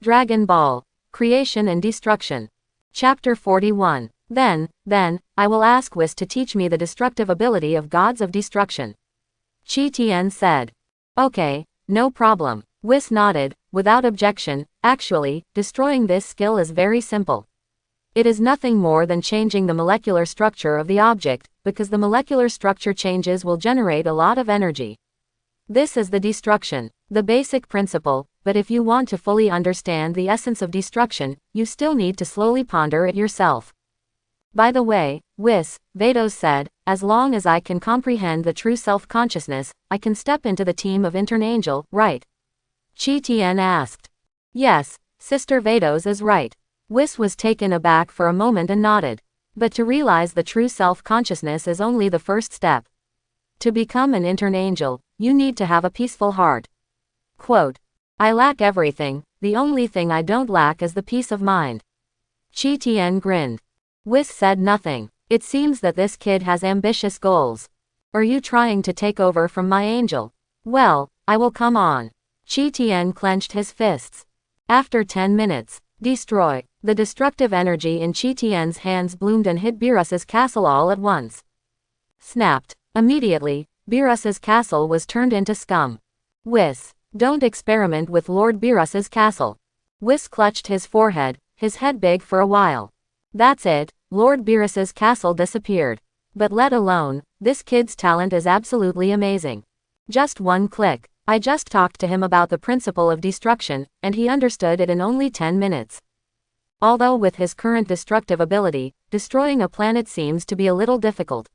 Dragon Ball. Creation and Destruction. Chapter 41. Then, I will ask Whis to teach me the destructive ability of gods of destruction. Chi Tien said. Okay, no problem. Whis nodded, without objection. Actually, destroying this skill is very simple. It is nothing more than changing the molecular structure of the object, because the molecular structure changes will generate a lot of energy. This is the destruction, the basic principle, but if you want to fully understand the essence of destruction, you still need to slowly ponder it yourself. By the way, Whis, Vados said, as long as I can comprehend the true self-consciousness, I can step into the team of Intern Angel, right? Chi Tien asked. Yes, Sister Vados is right. Whis was taken aback for a moment and nodded. But to realize the true self-consciousness is only the first step. To become an Intern Angel, you need to have a peaceful heart. Quote, I lack everything, the only thing I don't lack is the peace of mind. Chi Tien grinned. Whis said nothing. It seems that this kid has ambitious goals. Are you trying to take over from my angel? Well, I will come on. Chi Tien clenched his fists. After 10 minutes, destroy. The destructive energy in Chi Tien's hands bloomed and hit Beerus's castle all at once. Snapped. Immediately, Beerus's castle was turned into scum. Whis, don't experiment with Lord Beerus's castle. Whis clutched his forehead, his head big for a while. That's it, Lord Beerus's castle disappeared. But let alone, this kid's talent is absolutely amazing. Just one click. I just talked to him about the principle of destruction, and he understood it in only 10 minutes. Although with his current destructive ability, destroying a planet seems to be a little difficult.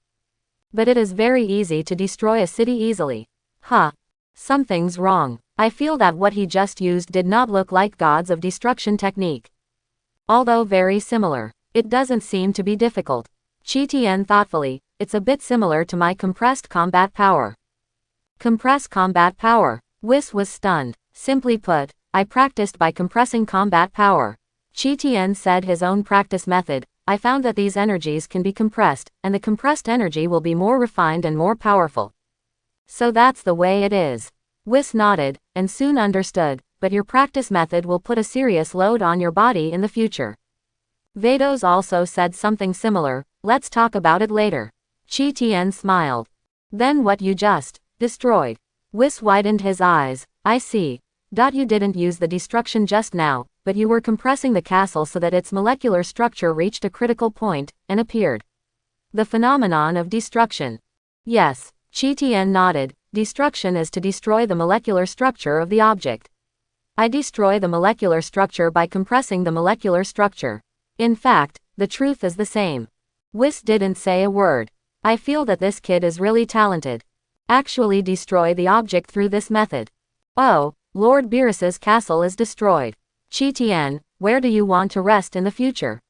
But it is very easy to destroy a city easily. Huh. Something's wrong. I feel that what he just used did not look like gods of destruction technique. Although very similar, it doesn't seem to be difficult. Chi Tien thoughtfully, it's a bit similar to my compressed combat power. Compress combat power. Whis was stunned. Simply put, I practiced by compressing combat power. Chi Tien said his own practice method. I found that these energies can be compressed, and the compressed energy will be more refined and more powerful. So that's the way it is. Whis nodded, and soon understood, but your practice method will put a serious load on your body in the future. Vados also said something similar. Let's talk about it later. Chi Tien smiled. Then what you just destroyed. Whis widened his eyes. I see. You didn't use the destruction just now, but you were compressing the castle so that its molecular structure reached a critical point, and appeared. The phenomenon of destruction. Yes. Chi Tien nodded. Destruction is to destroy the molecular structure of the object. I destroy the molecular structure by compressing the molecular structure. In fact, the truth is the same. Whis didn't say a word. I feel that this kid is really talented. Actually destroy the object through this method. Oh, Lord Beerus's castle is destroyed. Chi Tien, where do you want to rest in the future?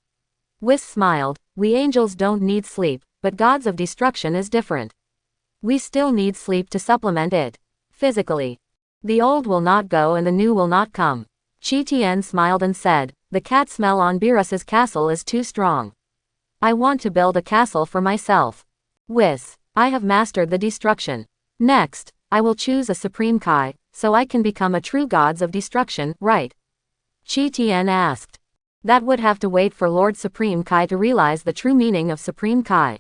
Whis smiled. We angels don't need sleep, but gods of destruction is different. We still need sleep to supplement it. Physically. The old will not go and the new will not come. Chi Tien smiled and said, the cat smell on Beerus's castle is too strong. I want to build a castle for myself. Whis, I have mastered the destruction. Next, I will choose a Supreme Kai, so I can become a true gods of destruction, right? Chi Tien asked. That would have to wait for Lord Supreme Kai to realize the true meaning of Supreme Kai.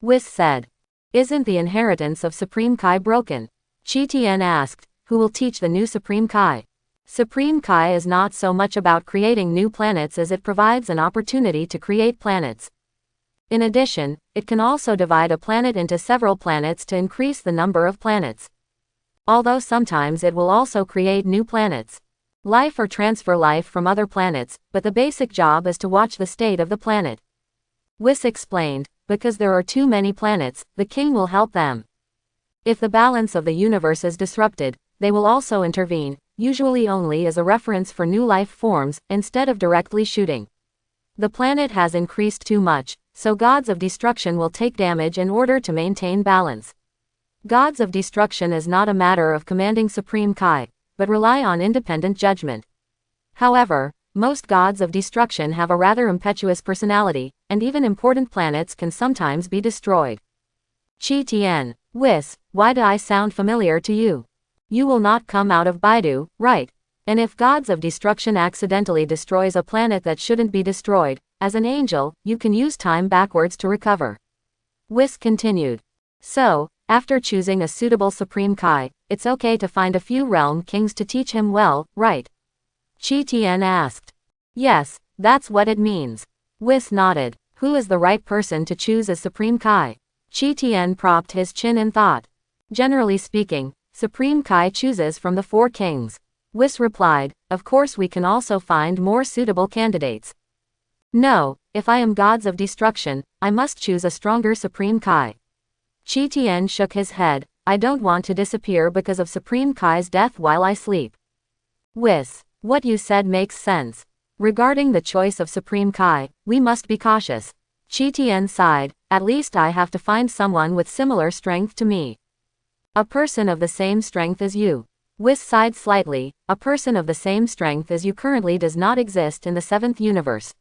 Whis said. Isn't the inheritance of Supreme Kai broken? Chi Tien asked. Who will teach the new Supreme Kai? Supreme Kai is not so much about creating new planets as it provides an opportunity to create planets. In addition, it can also divide a planet into several planets to increase the number of planets. Although sometimes it will also create new planets. Life or transfer life from other planets, but the basic job is to watch the state of the planet. Whis explained, because there are too many planets, the king will help them. If the balance of the universe is disrupted, they will also intervene, usually only as a reference for new life forms, instead of directly shooting. The planet has increased too much, so gods of destruction will take damage in order to maintain balance. Gods of destruction is not a matter of commanding Supreme Kai, but rely on independent judgment. However, most gods of destruction have a rather impetuous personality, and even important planets can sometimes be destroyed. Chi Tien, Whis, why do I sound familiar to you? You will not come out of Baidu, right? And if Gods of Destruction accidentally destroys a planet that shouldn't be destroyed, as an angel, you can use time backwards to recover. Whis continued. So, after choosing a suitable Supreme Kai, it's okay to find a few realm kings to teach him well, right? Qi Tian asked. Yes, that's what it means. Whis nodded. Who is the right person to choose as Supreme Kai? Qi Tian propped his chin in thought. Generally speaking, Supreme Kai chooses from the 4 kings. Whis replied, of course we can also find more suitable candidates. No, if I am Gods of Destruction, I must choose a stronger Supreme Kai. Qi Tian shook his head. I don't want to disappear because of Supreme Kai's death while I sleep. Whis, what you said makes sense. Regarding the choice of Supreme Kai, we must be cautious. Qi Tian sighed. At least I have to find someone with similar strength to me. A person of the same strength as you. Whis sighed slightly. A person of the same strength as you currently does not exist in the 7th universe.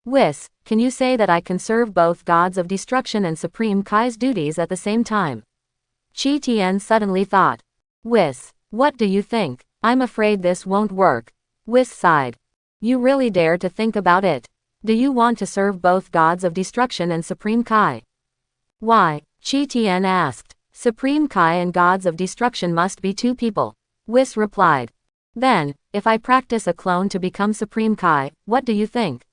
Whis, can you say that I can serve both Gods of Destruction and Supreme Kai's duties at the same time? Qi Tian suddenly thought. Whis, what do you think? I'm afraid this won't work. Whis sighed. You really dare to think about it? Do you want to serve both Gods of Destruction and Supreme Kai? Why? Qi Tian asked. Supreme Kai and Gods of Destruction must be 2 people. Whis replied. Then, if I practice a clone to become Supreme Kai, what do you think?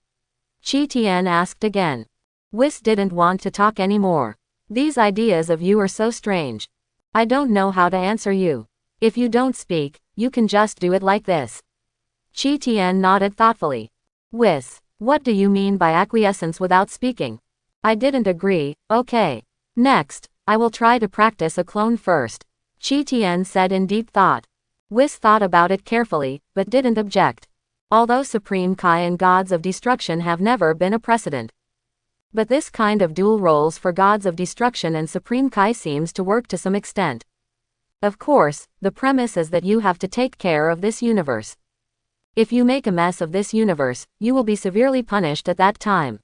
Qi Tian asked again. Whis didn't want to talk anymore. These ideas of you are so strange. I don't know how to answer you. If you don't speak, you can just do it like this. Qi Tian nodded thoughtfully. Whis, what do you mean by acquiescence without speaking? I didn't agree. Okay. Next, I will try to practice a clone first. Qi Tian said in deep thought. Whis thought about it carefully, but didn't object. Although Supreme Kai and Gods of Destruction have never been a precedent. But this kind of dual roles for Gods of Destruction and Supreme Kai seems to work to some extent. Of course, the premise is that you have to take care of this universe. If you make a mess of this universe, you will be severely punished at that time.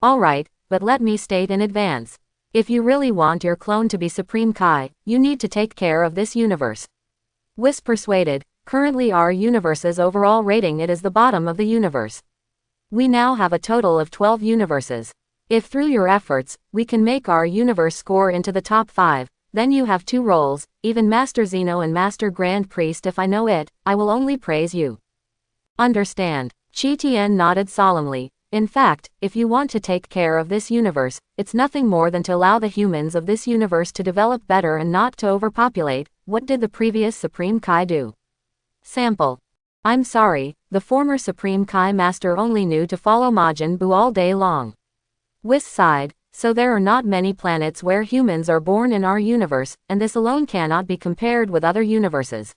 Alright, but let me state in advance. If you really want your clone to be Supreme Kai, you need to take care of this universe. Whis persuaded. Currently our universe's overall rating it is the bottom of the universe. We now have a total of 12 universes. If through your efforts, we can make our universe score into the top 5, then you have 2 roles, even Master Zeno and Master Grand Priest. If I know it, I will only praise you. Understand? Qi Tian nodded solemnly. In fact, if you want to take care of this universe, it's nothing more than to allow the humans of this universe to develop better and not to overpopulate. What did the previous Supreme Kai do? Sample. I'm sorry, the former Supreme Kai Master only knew to follow Majin Buu all day long. Whis sighed. So there are not many planets where humans are born in our universe, and this alone cannot be compared with other universes.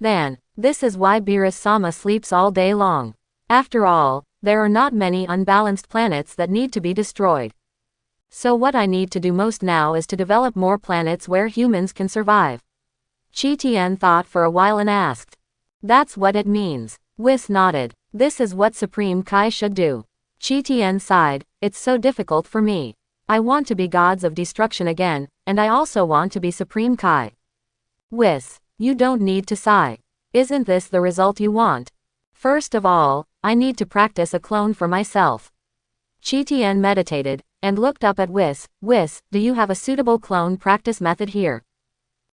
Then, this is why Beerus-sama sleeps all day long. After all, there are not many unbalanced planets that need to be destroyed. So what I need to do most now is to develop more planets where humans can survive. Qi Tian thought for a while and asked. That's what it means. Whis nodded. This is what Supreme Kai should do. Qi Tian sighed. It's so difficult for me. I want to be Gods of Destruction again, and I also want to be Supreme Kai. Whis, you don't need to sigh. Isn't this the result you want? First of all, I need to practice a clone for myself. Qi Tian meditated, and looked up at Whis. Whis, do you have a suitable clone practice method here?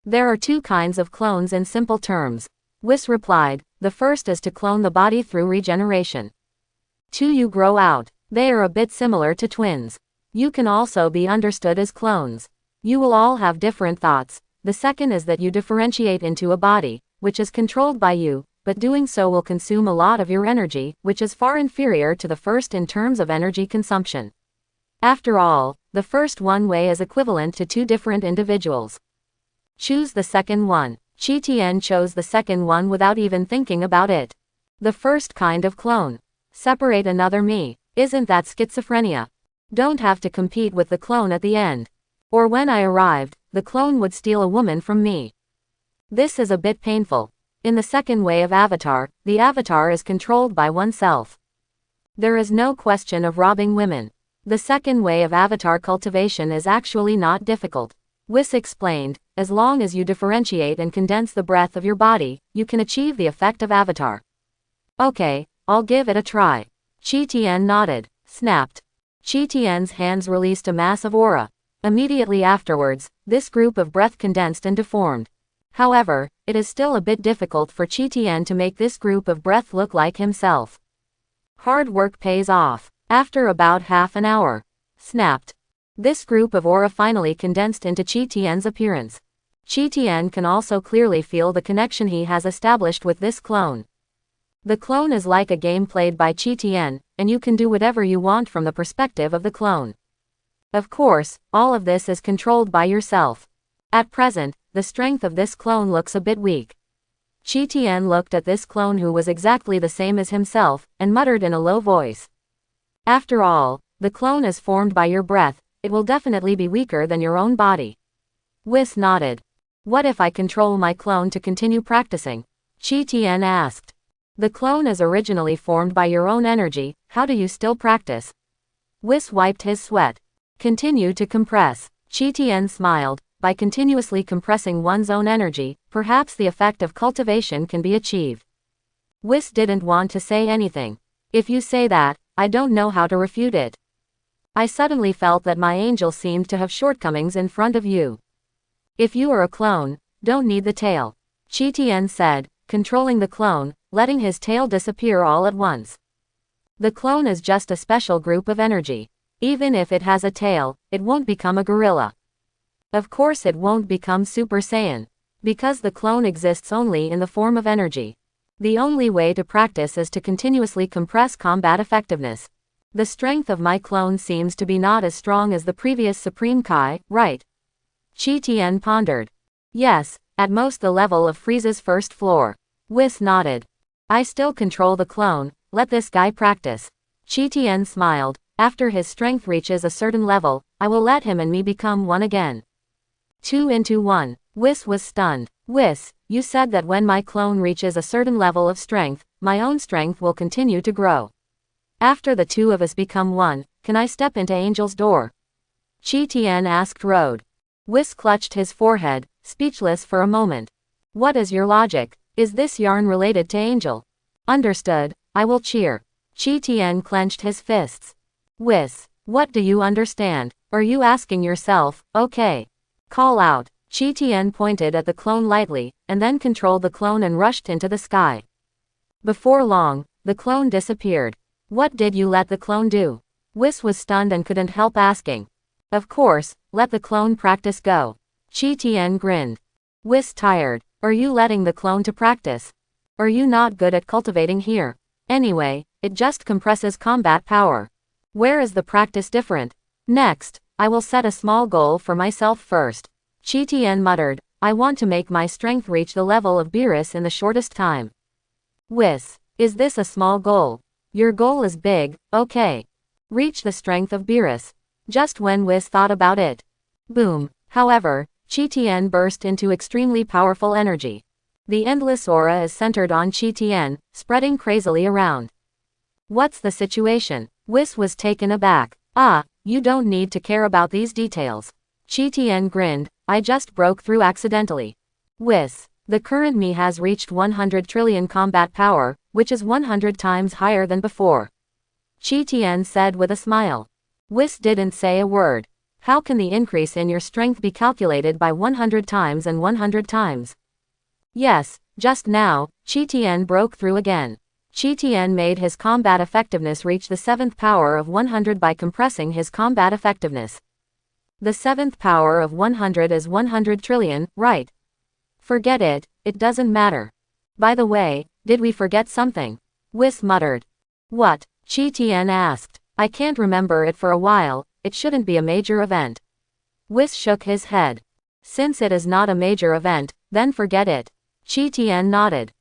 There are 2 kinds of clones in simple terms. Whis replied. The first is to clone the body through regeneration. 2. You grow out. They are a bit similar to twins. You can also be understood as clones. You will all have different thoughts. The second is that you differentiate into a body, which is controlled by you, but doing so will consume a lot of your energy, which is far inferior to the first in terms of energy consumption. After all, the first one way is equivalent to 2 different individuals. Choose the second one. Qi Tian chose the second one without even thinking about it. The first kind of clone. Separate another me. Isn't that schizophrenia? Don't have to compete with the clone at the end. Or when I arrived, the clone would steal a woman from me. This is a bit painful. In the second way of avatar, the avatar is controlled by oneself. There is no question of robbing women. The second way of avatar cultivation is actually not difficult. Whis explained, as long as you differentiate and condense the breath of your body, you can achieve the effect of Avatar. Okay, I'll give it a try. Qi Tian nodded. Snapped. Qi Tian's hands released a mass of aura. Immediately afterwards, this group of breath condensed and deformed. However, it is still a bit difficult for Qi Tian to make this group of breath look like himself. Hard work pays off. After about half an hour. Snapped. This group of aura finally condensed into Qi Tian's appearance. Qi Tian can also clearly feel the connection he has established with this clone. The clone is like a game played by Qi Tian, and you can do whatever you want from the perspective of the clone. Of course, all of this is controlled by yourself. At present, the strength of this clone looks a bit weak. Qi Tian looked at this clone who was exactly the same as himself, and muttered in a low voice. After all, the clone is formed by your breath, it will definitely be weaker than your own body. Whis nodded. What if I control my clone to continue practicing? Qi Tian asked. The clone is originally formed by your own energy, how do you still practice? Whis wiped his sweat. Continue to compress. Qi Tian smiled. By continuously compressing one's own energy, perhaps the effect of cultivation can be achieved. Whis didn't want to say anything. If you say that, I don't know how to refute it. I suddenly felt that my angel seemed to have shortcomings in front of you. If you are a clone, don't need the tail. Qi Tian said, controlling the clone, letting his tail disappear all at once. The clone is just a special group of energy. Even if it has a tail, it won't become a gorilla. Of course it won't become Super Saiyan. Because the clone exists only in the form of energy. The only way to practice is to continuously compress combat effectiveness. The strength of my clone seems to be not as strong as the previous Supreme Kai, right? Qi Tian pondered. Yes, at most the level of Frieza's first floor. Whis nodded. I still control the clone, let this guy practice. Qi Tian smiled. After his strength reaches a certain level, I will let him and me become one again. 2 into 1. Whis was stunned. Whis, you said that when my clone reaches a certain level of strength, my own strength will continue to grow. After the two of us become one, can I step into Angel's door? Qi Tian asked Road. Whis clutched his forehead, speechless for a moment. What is your logic? Is this yarn related to Angel? Understood, I will cheer. Qi Tian clenched his fists. Whis, what do you understand? Are you asking yourself, okay? Call out. Qi Tian pointed at the clone lightly, and then controlled the clone and rushed into the sky. Before long, the clone disappeared. What did you let the clone do? Whis was stunned and couldn't help asking. Of course, let the clone practice go. Qi Tian grinned. Whis tired. Are you letting the clone to practice? Are you not good at cultivating here? Anyway, it just compresses combat power. Where is the practice different? Next, I will set a small goal for myself first. Qi Tian muttered, I want to make my strength reach the level of Beerus in the shortest time. Whis, is this a small goal? Your goal is big, okay. Reach the strength of Beerus. Just when Whis thought about it. Boom. However, Qi Tian burst into extremely powerful energy. The endless aura is centered on Qi Tian, spreading crazily around. What's the situation? Whis was taken aback. Ah, you don't need to care about these details. Qi Tian grinned, I just broke through accidentally. Whis, the current me has reached 100 trillion combat power, which is 100 times higher than before. Qi Tian said with a smile. Whis didn't say a word. How can the increase in your strength be calculated by 100 times and 100 times? Yes, just now, Qi Tian broke through again. Qi Tian made his combat effectiveness reach the 7th power of 100 by compressing his combat effectiveness. The 7th power of 100 is 100 trillion, right? Forget it, it doesn't matter. By the way, did we forget something? Whis muttered. What? Qi Tian asked. I can't remember it for a while, it shouldn't be a major event. Whis shook his head. Since it is not a major event, then forget it. Qi Tian nodded.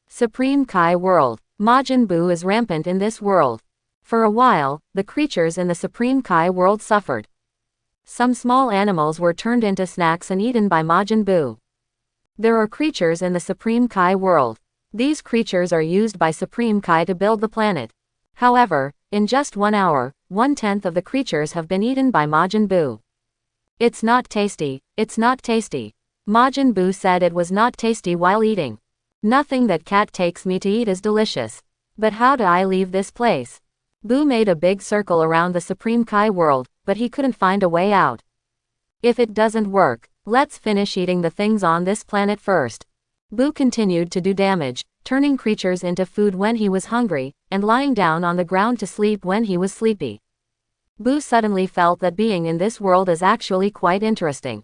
Supreme Kai world. Majin Buu is rampant in this world. For a while, the creatures in the Supreme Kai world suffered. Some small animals were turned into snacks and eaten by Majin Buu. There are creatures in the Supreme Kai world. These creatures are used by Supreme Kai to build the planet. However, in just 1 hour, 1/10 of the creatures have been eaten by Majin Buu. It's not tasty, it's not tasty. Majin Buu said it was not tasty while eating. Nothing that cat takes me to eat is delicious. But how do I leave this place? Buu made a big circle around the Supreme Kai world, but he couldn't find a way out. If it doesn't work, let's finish eating the things on this planet first. Buu continued to do damage, turning creatures into food when he was hungry, and lying down on the ground to sleep when he was sleepy. Buu suddenly felt that being in this world is actually quite interesting.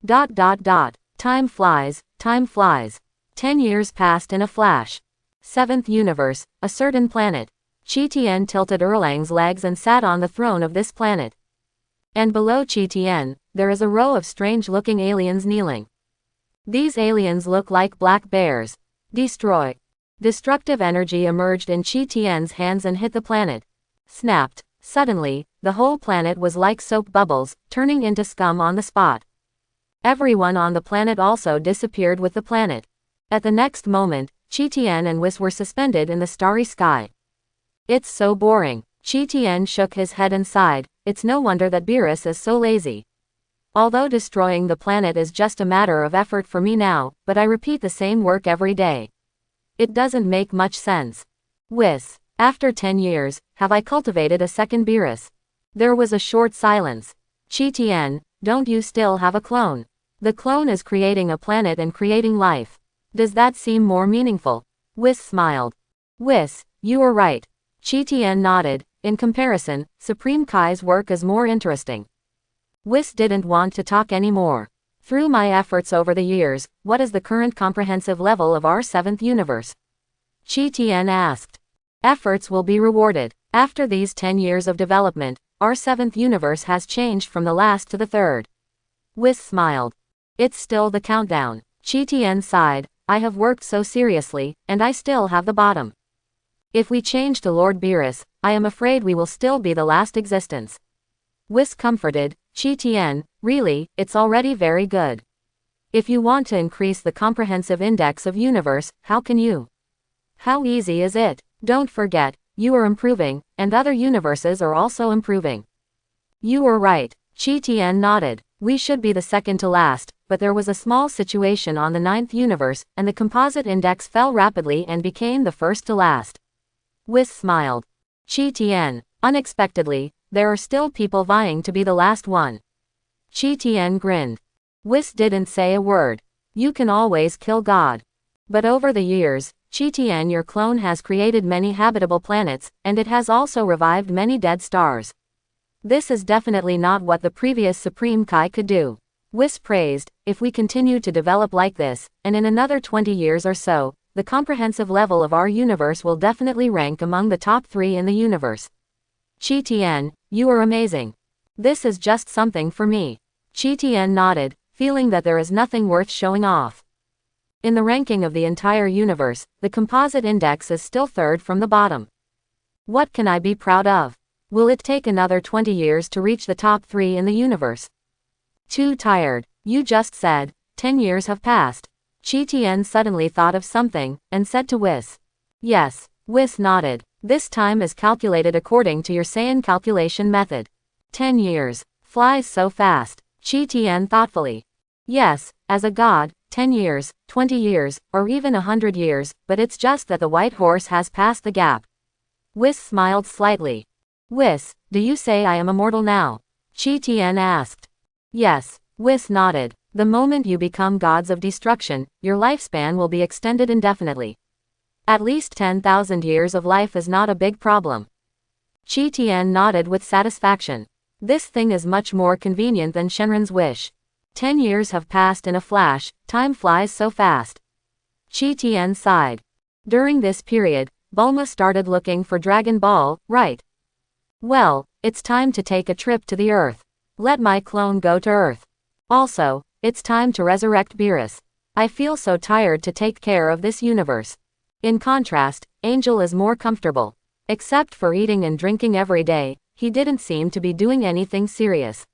Time flies, time flies. 10 years passed in a flash. 7th universe, a certain planet. Qi Tian tilted Erlang's legs and sat on the throne of this planet. And below Qi Tian, there is a row of strange-looking aliens kneeling. These aliens look like black bears. Destroy. Destructive energy emerged in Qi Tian's hands and hit the planet. Snapped. Suddenly, the whole planet was like soap bubbles, turning into scum on the spot. Everyone on the planet also disappeared with the planet. At the next moment, Qi Tian and Whis were suspended in the starry sky. It's so boring. Qi Tian shook his head and sighed. It's no wonder that Beerus is so lazy. Although destroying the planet is just a matter of effort for me now, but I repeat the same work every day. It doesn't make much sense. Whis. After 10 years, have I cultivated a second Beerus? There was a short silence. Qi Tian, don't you still have a clone? The clone is creating a planet and creating life. Does that seem more meaningful? Whis smiled. Whis, you are right. Qi Tian nodded. In comparison, Supreme Kai's work is more interesting. Whis didn't want to talk anymore. Through my efforts over the years, what is the current comprehensive level of our 7th universe? Qi Tian asked. Efforts will be rewarded. After these 10 years of development, our 7th universe has changed from the last to the 3rd. Whis smiled. It's still the countdown. Qi Tian sighed. I have worked so seriously, and I still have the bottom. If we change to Lord Beerus, I am afraid we will still be the last existence. Whis comforted. Qi Tian, really, it's already very good. If you want to increase the comprehensive index of universe, how can you? How easy is it? Don't forget, you are improving, and other universes are also improving. You were right. Qi Tian nodded. We should be the second to last, but there was a small situation on the 9th universe, and the composite index fell rapidly and became the first to last. Whis smiled. Qi Tian, unexpectedly, there are still people vying to be the last one. Qi Tian grinned. Whis didn't say a word. You can always kill God. But over the years, Qi Tian, your clone has created many habitable planets, and it has also revived many dead stars. This is definitely not what the previous Supreme Kai could do. Whis praised. If we continue to develop like this, and in another 20 years or so, the comprehensive level of our universe will definitely rank among the top 3 in the universe. Qi Tian, you are amazing. This is just something for me. Qi Tian nodded, feeling that there is nothing worth showing off. In the ranking of the entire universe, the composite index is still 3rd from the bottom. What can I be proud of? Will it take another 20 years to reach the top 3 in the universe? Too tired. You just said, 10 years have passed. Qi Tian suddenly thought of something, and said to Whis. Yes. Whis nodded. This time is calculated according to your Saiyan calculation method. 10 years. Flies so fast. Qi Tian thoughtfully. Yes, as a god, 10 years, 20 years, or even 100 years, but it's just that the white horse has passed the gap. Whis smiled slightly. Whis, do you say I am immortal now? Qi Tian asked. Yes. Whis nodded. The moment you become gods of destruction, your lifespan will be extended indefinitely. At least 10,000 years of life is not a big problem. Qi Tian nodded with satisfaction. This thing is much more convenient than Shenron's wish. 10 years have passed in a flash, time flies so fast. Qi Tian sighed. During this period, Bulma started looking for Dragon Ball, right? Well, it's time to take a trip to the Earth. Let my clone go to Earth. Also, it's time to resurrect Beerus. I feel so tired to take care of this universe. In contrast, Angel is more comfortable. Except for eating and drinking every day, he didn't seem to be doing anything serious.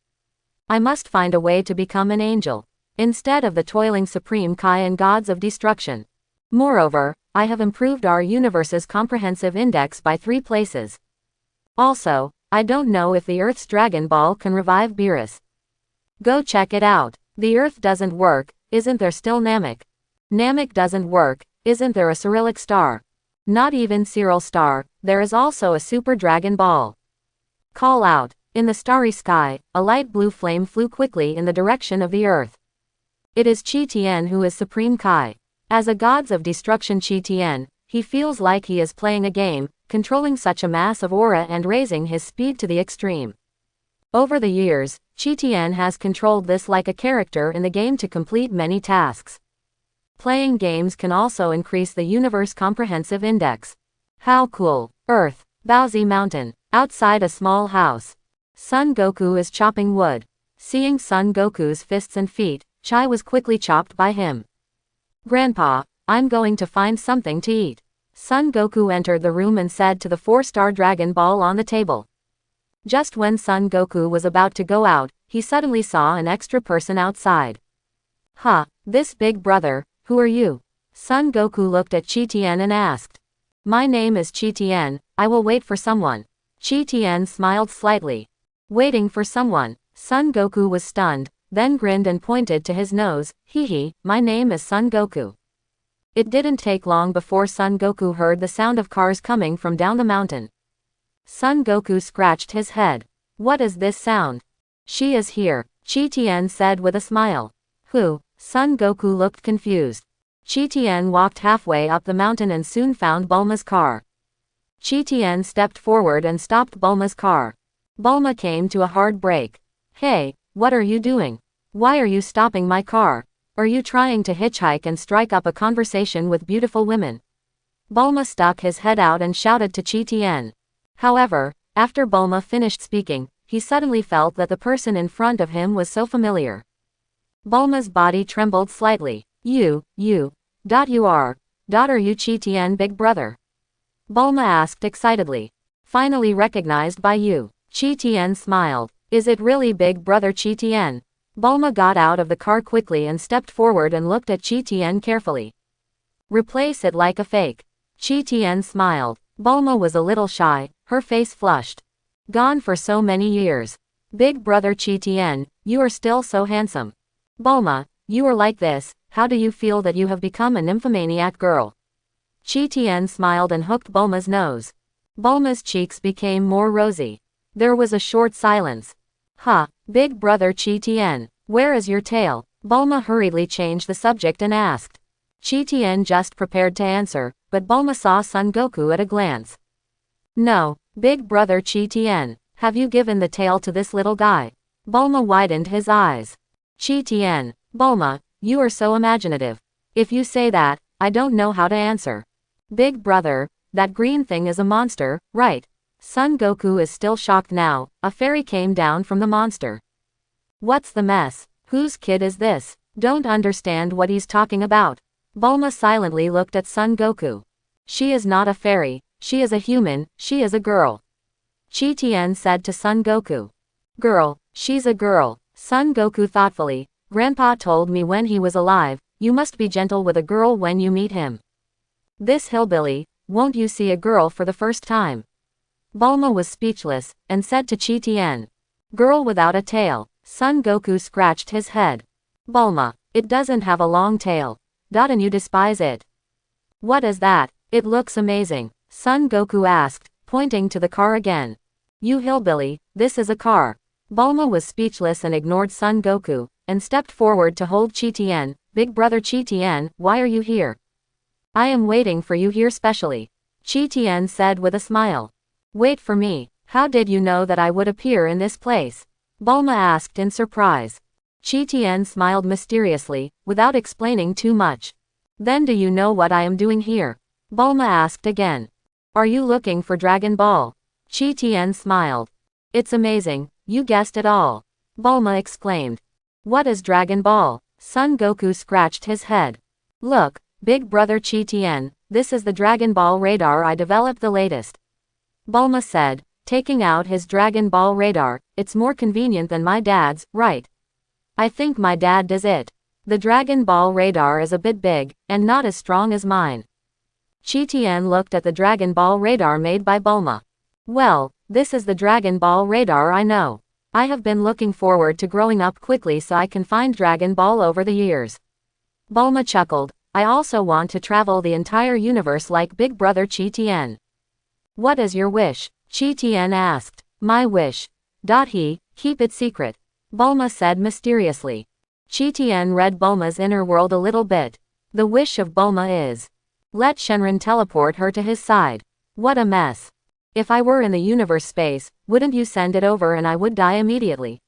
I must find a way to become an angel, instead of the toiling Supreme Kai and gods of destruction. Moreover, I have improved our universe's comprehensive index by 3 places. Also, I don't know if the Earth's Dragon Ball can revive Beerus. Go check it out. The Earth doesn't work, isn't there still Namek? Namek doesn't work, isn't there a Cyrillic star? Not even Cyril star, there is also a Super Dragon Ball. Call out. In the starry sky, a light blue flame flew quickly in the direction of the Earth. It is Qi Tian who is Supreme Kai. As a gods of destruction Qi Tian, he feels like he is playing a game, controlling such a mass of aura and raising his speed to the extreme. Over the years, Qi Tian has controlled this like a character in the game to complete many tasks. Playing games can also increase the universe comprehensive index. How cool. Earth. Baozi Mountain. Outside a small house. Son Goku is chopping wood. Seeing Son Goku's fists and feet, Chai was quickly chopped by him. Grandpa, I'm going to find something to eat. Son Goku entered the room and said to the 4-star Dragon Ball on the table. Just when Son Goku was about to go out, he suddenly saw an extra person outside. Huh, this big brother, who are you? Son Goku looked at Qi Tian and asked. My name is Qi Tian, I will wait for someone. Qi Tian smiled slightly. Waiting for someone. Son Goku was stunned, then grinned and pointed to his nose. Hee, my name is Son Goku. It didn't take long before Son Goku heard the sound of cars coming from down the mountain. Son Goku scratched his head. What is this sound? She is here, Qi Tian said with a smile. Who? Son Goku looked confused. Qi Tian walked halfway up the mountain and soon found Bulma's car. Qi Tian stepped forward and stopped Bulma's car. Bulma came to a hard brake. Hey, what are you doing? Why are you stopping my car? Are you trying to hitchhike and strike up a conversation with beautiful women? Bulma stuck his head out and shouted to Qi Tian. However, after Bulma finished speaking, he suddenly felt that the person in front of him was so familiar. Bulma's body trembled slightly. You are you Qi Tian big brother? Bulma asked excitedly. Finally recognized by you. Qi Tian smiled. Is it really big brother Qi Tian? Bulma got out of the car quickly and stepped forward and looked at Qi Tian carefully. Replace it like a fake. Qi Tian smiled. Bulma was a little shy, her face flushed. Gone for so many years. Big brother Qi Tian, you are still so handsome. Bulma, you are like this, how do you feel that you have become a nymphomaniac girl? Qi Tian smiled and hooked Bulma's nose. Bulma's cheeks became more rosy. There was a short silence. Big brother Qi Tian, where is your tail? Bulma hurriedly changed the subject and asked. Qi Tian just prepared to answer, but Bulma saw Son Goku at a glance. No, big brother Qi Tian, have you given the tail to this little guy? Bulma widened his eyes. Qi Tian, Bulma, you are so imaginative. If you say that, I don't know how to answer. Big brother, that green thing is a monster, right? Son Goku is still shocked now. A fairy came down from the monster. What's the mess? Whose kid is this? Don't understand what he's talking about. Bulma silently looked at Son Goku. She is not a fairy, she is a human, she is a girl. Qi Tian said to Son Goku. Girl, she's a girl. Son Goku thoughtfully. Grandpa told me when he was alive, you must be gentle with a girl when you meet him. This hillbilly, won't you see a girl for the first time? Bulma was speechless, and said to Qi Tian. Girl without a tail. Son Goku scratched his head. Bulma, it doesn't have a long tail. And you despise it. What is that? It looks amazing. Son Goku asked, pointing to the car again. You hillbilly, this is a car. Bulma was speechless and ignored Son Goku, and stepped forward to hold Qi Tian. Big brother Qi Tian, why are you here? I am waiting for you here specially. Qi Tian said with a smile. Wait for me, how did you know that I would appear in this place? Bulma asked in surprise. Qi Tian smiled mysteriously, without explaining too much. Then do you know what I am doing here? Bulma asked again. Are you looking for Dragon Ball? Qi Tian smiled. It's amazing, you guessed it all. Bulma exclaimed. What is Dragon Ball? Son Goku scratched his head. Look, big brother Qi Tian, this is the Dragon Ball radar I developed the latest. Bulma said, taking out his Dragon Ball radar, it's more convenient than my dad's, right? I think my dad does it. The Dragon Ball radar is a bit big, and not as strong as mine. Qi Tian looked at the Dragon Ball radar made by Bulma. Well, this is the Dragon Ball radar I know. I have been looking forward to growing up quickly so I can find Dragon Ball over the years. Bulma chuckled. I also want to travel the entire universe like Big Brother Chi Tien. What is your wish? Chi Tien asked. My wish. Keep it secret. Bulma said mysteriously. Chi Tien read Bulma's inner world a little bit. The wish of Bulma is. Let Shenron teleport her to his side. What a mess. If I were in the universe space, wouldn't you send it over and I would die immediately?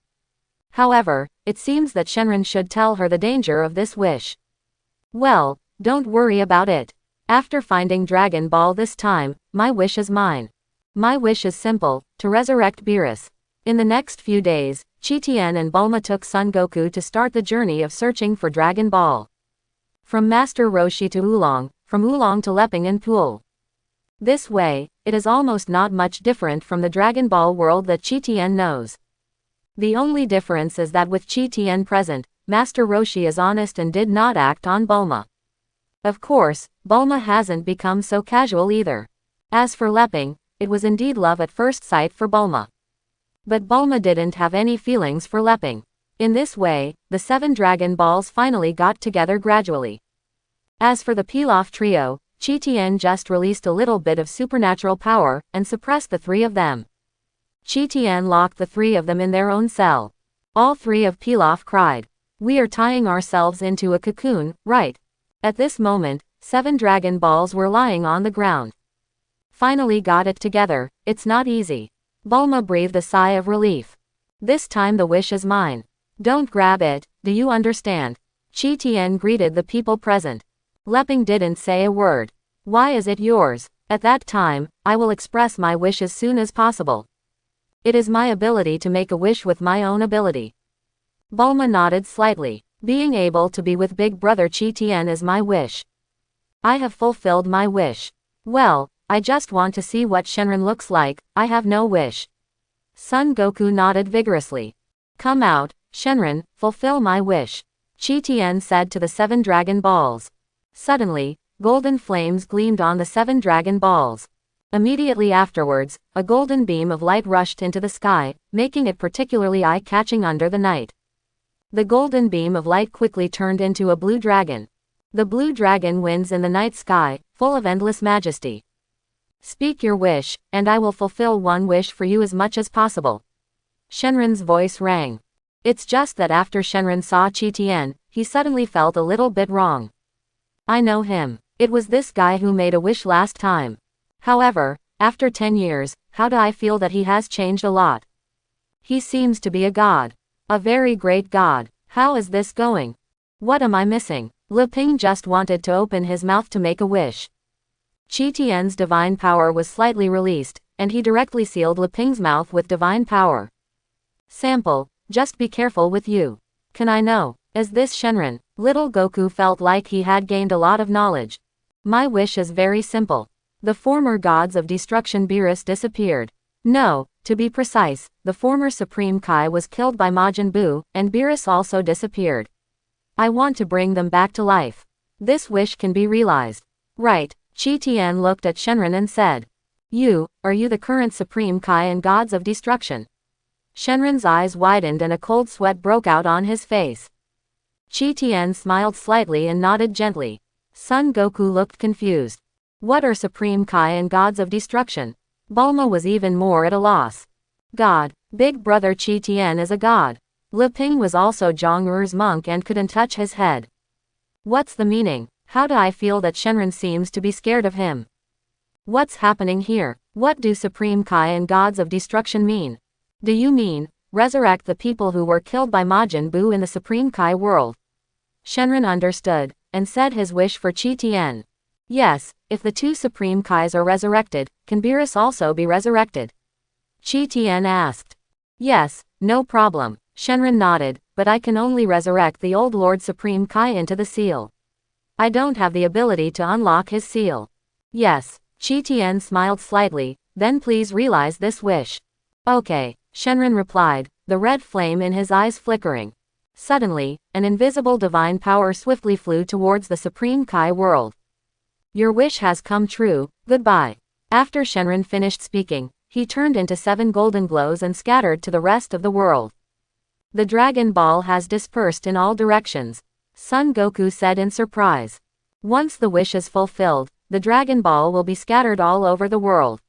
However, it seems that Shenron should tell her the danger of this wish. Well, don't worry about it. After finding Dragon Ball this time, my wish is mine. My wish is simple, to resurrect Beerus. In the next few days, Chi Tien and Bulma took Son Goku to start the journey of searching for Dragon Ball. From Master Roshi to Oolong, from Oolong to Leping and Pool. This way, it is almost not much different from the Dragon Ball world that Chi Tien knows. The only difference is that with Chi Tien present, Master Roshi is honest and did not act on Bulma. Of course, Bulma hasn't become so casual either. As for Leping, it was indeed love at first sight for Bulma. But Bulma didn't have any feelings for Leping. In this way, the 7 Dragon Balls finally got together gradually. As for the Pilaf trio, Chi Tien just released a little bit of supernatural power and suppressed the 3 of them. Chi Tien locked the 3 of them in their own cell. All 3 of Pilaf cried. We are tying ourselves into a cocoon, right? At this moment, 7 Dragon Balls were lying on the ground. Finally got it together, it's not easy. Bulma breathed a sigh of relief. This time the wish is mine. Don't grab it, do you understand? Chi Tien greeted the people present. Leping didn't say a word. Why is it yours? At that time, I will express my wish as soon as possible. It is my ability to make a wish with my own ability. Bulma nodded slightly. Being able to be with Big Brother Chi Tien is my wish. I have fulfilled my wish. Well, I just want to see what Shenron looks like, I have no wish. Son Goku nodded vigorously. Come out, Shenron, fulfill my wish. Chi Tien said to the 7 Dragon Balls. Suddenly, golden flames gleamed on the 7 Dragon Balls. Immediately afterwards, a golden beam of light rushed into the sky, making it particularly eye-catching under the night. The golden beam of light quickly turned into a blue dragon. The blue dragon wins in the night sky, full of endless majesty. Speak your wish, and I will fulfill one wish for you as much as possible. Shenron's voice rang. It's just that after Shenron saw Chi Tien, he suddenly felt a little bit wrong. I know him. It was this guy who made a wish last time. However, after 10 years, how do I feel that he has changed a lot? He seems to be a god. A very great god. How is this going? What am I missing? Leping just wanted to open his mouth to make a wish. Chi Tien's divine power was slightly released, and he directly sealed Leping's mouth with divine power. Sample, just be careful with you. Can I know, is this Shenron? Little Goku felt like he had gained a lot of knowledge. My wish is very simple. The former gods of destruction Beerus disappeared. No, to be precise, the former Supreme Kai was killed by Majin Buu, and Beerus also disappeared. I want to bring them back to life. This wish can be realized. Right, Chi Tien looked at Shenron and said. Are you the current Supreme Kai and gods of destruction? Shenron's eyes widened and a cold sweat broke out on his face. Chi Tien smiled slightly and nodded gently. Son Goku looked confused. What are Supreme Kai and gods of destruction? Bulma was even more at a loss. God, Big Brother Chi Tien is a god. Leping was also Zhong-Er's monk and couldn't touch his head. What's the meaning? How do I feel that Shenron seems to be scared of him? What's happening here? What do Supreme Kai and gods of destruction mean? Do you mean, resurrect the people who were killed by Majin Buu in the Supreme Kai world? Shenron understood, and said his wish for Chi Tien. Yes, if the 2 Supreme Kais are resurrected, can Beerus also be resurrected? Chi Tien asked. Yes, no problem, Shenron nodded, but I can only resurrect the old Lord Supreme Kai into the seal. I don't have the ability to unlock his seal. Yes, Chi Tien smiled slightly, then please realize this wish. Okay, Shenron replied, the red flame in his eyes flickering. Suddenly, an invisible divine power swiftly flew towards the Supreme Kai world. Your wish has come true, goodbye. After Shenron finished speaking, He turned into 7 golden glows and scattered to the rest of the world. The Dragon Ball has dispersed in all directions, Son Goku said in surprise. Once the wish is fulfilled, the Dragon Ball will be scattered all over the world.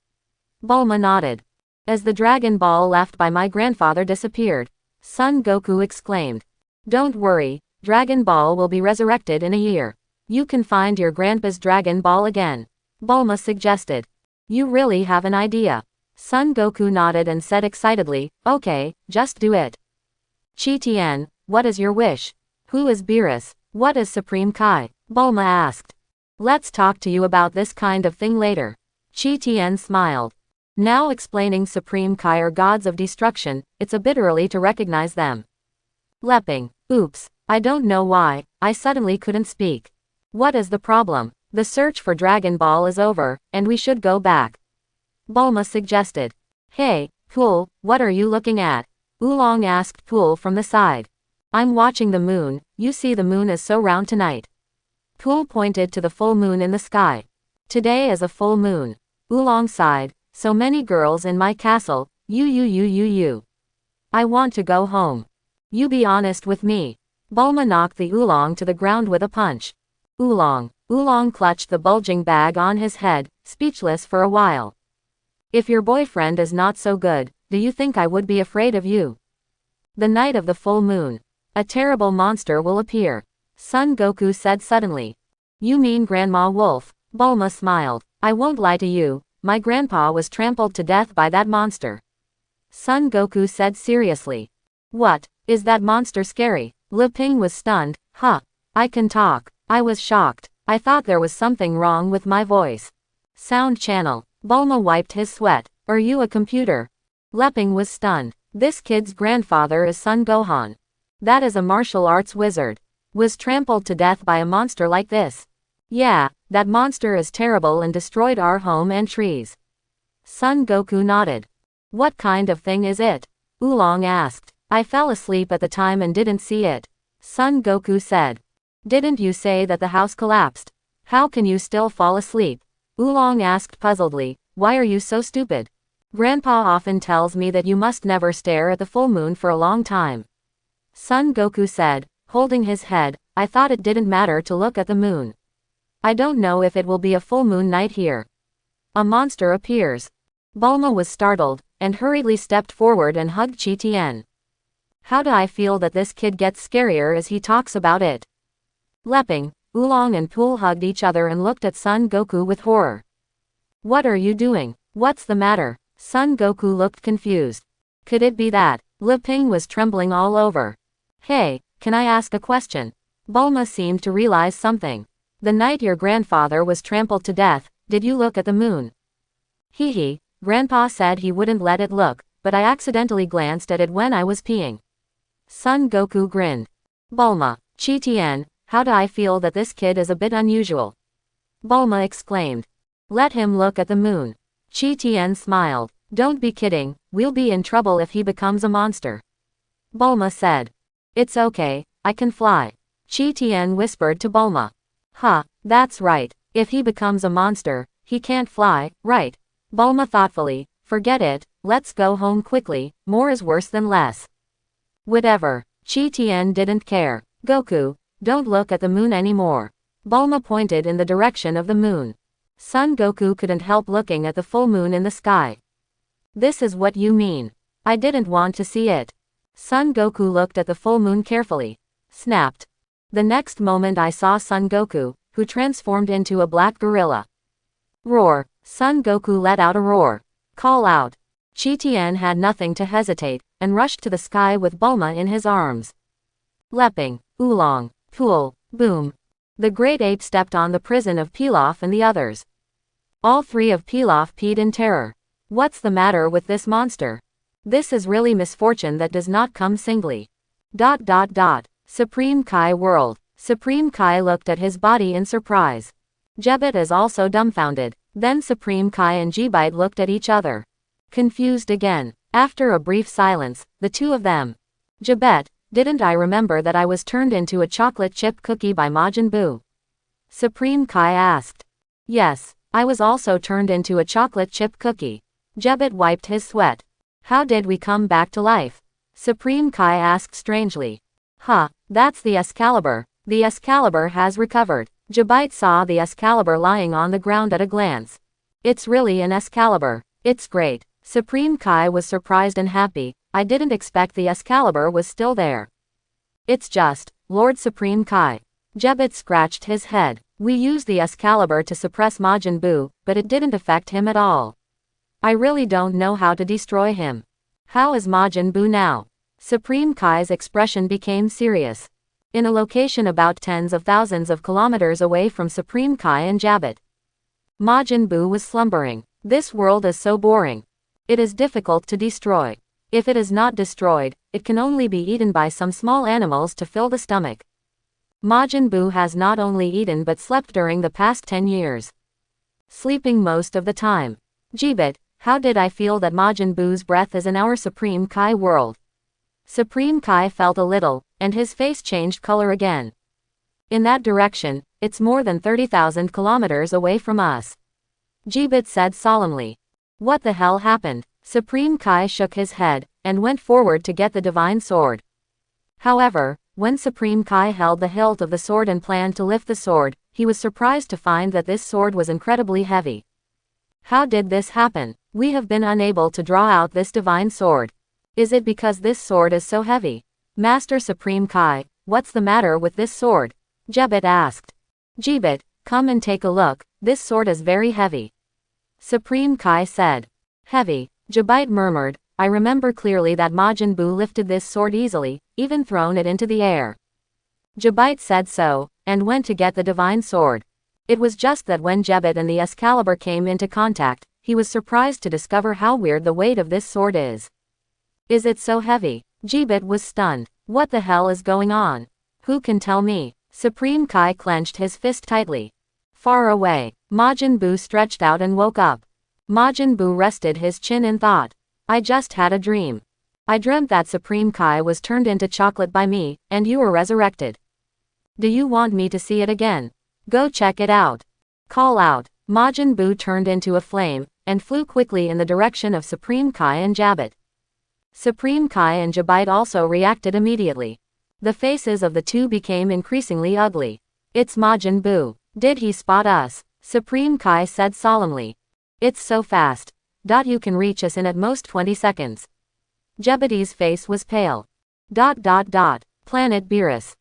Bulma nodded. As the Dragon Ball left by my grandfather disappeared, Son Goku exclaimed. Don't worry, Dragon Ball will be resurrected in a year. You can find your grandpa's Dragon Ball again, Bulma suggested. You really have an idea. Son Goku nodded and said excitedly, okay, just do it. Chi Tien, what is your wish? Who is Beerus? What is Supreme Kai? Bulma asked. Let's talk to you about this kind of thing later. Chi Tien smiled. Now explaining Supreme Kai are gods of destruction, it's a bit early to recognize them. Lepping, oops, I don't know why, I suddenly couldn't speak. What is the problem? The search for Dragon Ball is over, and we should go back. Bulma suggested. Hey, Pool, what are you looking at? Oolong asked Pool from the side. I'm watching the moon, you see the moon is so round tonight. Pool pointed to the full moon in the sky. Today is a full moon. Oolong sighed, so many girls in my castle, you. I want to go home. You be honest with me. Bulma knocked the Oolong to the ground with a punch. Oolong clutched the bulging bag on his head, speechless for a while. If your boyfriend is not so good, do you think I would be afraid of you? The night of the full moon, a terrible monster will appear, Son Goku said suddenly. You mean Grandma Wolf? Bulma smiled. I won't lie to you, my grandpa was trampled to death by that monster. Son Goku said seriously. What, is that monster scary? Li Ping was stunned. Huh. I can talk. I was shocked. I thought there was something wrong with my voice. Sound channel. Bulma wiped his sweat. Are you a computer? Lepping was stunned. This kid's grandfather is Son Gohan. That is a martial arts wizard. Was trampled to death by a monster like this. Yeah, that monster is terrible and destroyed our home and trees. Son Goku nodded. What kind of thing is it? Oolong asked. I fell asleep at the time and didn't see it, Son Goku said. Didn't you say that the house collapsed? How can you still fall asleep? Oolong asked puzzledly. Why are you so stupid? Grandpa often tells me that you must never stare at the full moon for a long time. Son Goku said, holding his head. I thought it didn't matter to look at the moon. I don't know if it will be a full moon night here. A monster appears. Bulma was startled, and hurriedly stepped forward and hugged Chi Tien. How do I feel that this kid gets scarier as he talks about it? Lepping, Oolong and Pool hugged each other and looked at Son Goku with horror. What are you doing? What's the matter? Son Goku looked confused. Could it be that? Li Ping was trembling all over. Hey, can I ask a question? Bulma seemed to realize something. The night your grandfather was trampled to death, did you look at the moon? Hee, Grandpa said he wouldn't let it look, but I accidentally glanced at it when I was peeing. Son Goku grinned. Bulma, Chi Tien, how do I feel that this kid is a bit unusual? Bulma exclaimed. Let him look at the moon. Chi Tien smiled. Don't be kidding, we'll be in trouble if he becomes a monster. Bulma said. It's okay, I can fly. Chi Tien whispered to Bulma. Huh, that's right, if he becomes a monster, he can't fly, right? Bulma thoughtfully. Forget it, let's go home quickly, more is worse than less. Whatever. Chi Tien didn't care. Goku, don't look at the moon anymore. Bulma pointed in the direction of the moon. Son Goku couldn't help looking at the full moon in the sky. This is what you mean. I didn't want to see it. Son Goku looked at the full moon carefully. Snapped. The next moment I saw Son Goku, who transformed into a black gorilla. Roar. Son Goku let out a roar. Call out. Chi Tien had nothing to hesitate, and rushed to the sky with Bulma in his arms. Lepping, Oolong, Pool, boom. The great ape stepped on the prison of Pilaf and the others. All three of Pilaf peed in terror. What's the matter with this monster? This is really misfortune that does not come singly. ... Supreme Kai world. Supreme Kai looked at his body in surprise. Jebet is also dumbfounded. Then Supreme Kai and Jebite looked at each other. Confused again. After a brief silence, the two of them. Jebet, didn't I remember that I was turned into a chocolate chip cookie by Majin Buu? Supreme Kai asked. Yes, I was also turned into a chocolate chip cookie. Jebet wiped his sweat. How did we come back to life? Supreme Kai asked strangely. That's the Excalibur. The Excalibur has recovered. Jebite saw the Excalibur lying on the ground at a glance. It's really an Excalibur. It's great. Supreme Kai was surprised and happy. I didn't expect the Excalibur was still there. It's just, Lord Supreme Kai. Jebet scratched his head. We used the Excalibur to suppress Majin Buu, but it didn't affect him at all. I really don't know how to destroy him. How is Majin Buu now? Supreme Kai's expression became serious. In a location about tens of thousands of kilometers away from Supreme Kai and Jebet, Majin Buu was slumbering. This world is so boring. It is difficult to destroy. If it is not destroyed, it can only be eaten by some small animals to fill the stomach. Majin Buu has not only eaten but slept during the past 10 years. Sleeping most of the time. Jebet, how did I feel that Majin Buu's breath is in our Supreme Kai world? Supreme Kai felt a little, and his face changed color again. In that direction, it's more than 30,000 kilometers away from us. Jebet said solemnly. What the hell happened? Supreme Kai shook his head, and went forward to get the divine sword. However, when Supreme Kai held the hilt of the sword and planned to lift the sword, he was surprised to find that this sword was incredibly heavy. How did this happen? We have been unable to draw out this divine sword. Is it because this sword is so heavy? Master Supreme Kai, what's the matter with this sword? Jebet asked. Jebet, come and take a look, this sword is very heavy. Supreme Kai said. Heavy, Jebite murmured, I remember clearly that Majin Buu lifted this sword easily, even thrown it into the air. Jebite said so, and went to get the divine sword. It was just that when Jebet and the Excalibur came into contact, he was surprised to discover how weird the weight of this sword is. Is it so heavy? Jebet was stunned. What the hell is going on? Who can tell me? Supreme Kai clenched his fist tightly. Far away, Majin Buu stretched out and woke up. Majin Buu rested his chin in thought. I just had a dream. I dreamt that Supreme Kai was turned into chocolate by me, and you were resurrected. Do you want me to see it again? Go check it out. Call out. Majin Buu turned into a flame, and flew quickly in the direction of Supreme Kai and Jebet. Supreme Kai and Jebite also reacted immediately. The faces of the two became increasingly ugly. It's Majin Buu. Did he spot us? Supreme Kai said solemnly. It's so fast. You can reach us in at most 20 seconds. Jebedi's face was pale. Planet Beerus.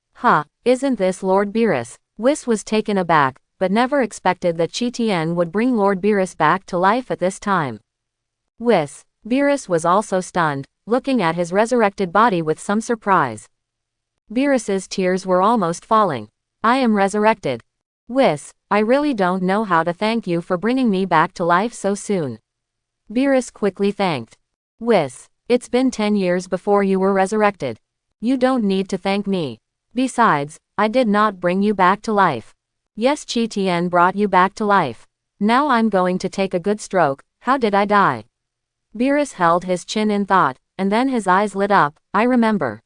Isn't this Lord Beerus? Whis was taken aback, but never expected that Chi Tien would bring Lord Beerus back to life at this time. Whis. Beerus was also stunned, looking at his resurrected body with some surprise. Beerus's tears were almost falling. I am resurrected. Whis, I really don't know how to thank you for bringing me back to life so soon. Beerus quickly thanked. Whis, it's been 10 years before you were resurrected. You don't need to thank me. Besides, I did not bring you back to life. Yes, Chi Tien brought you back to life. Now I'm going to take a good stroke. How did I die? Beerus held his chin in thought, and then his eyes lit up. I remember.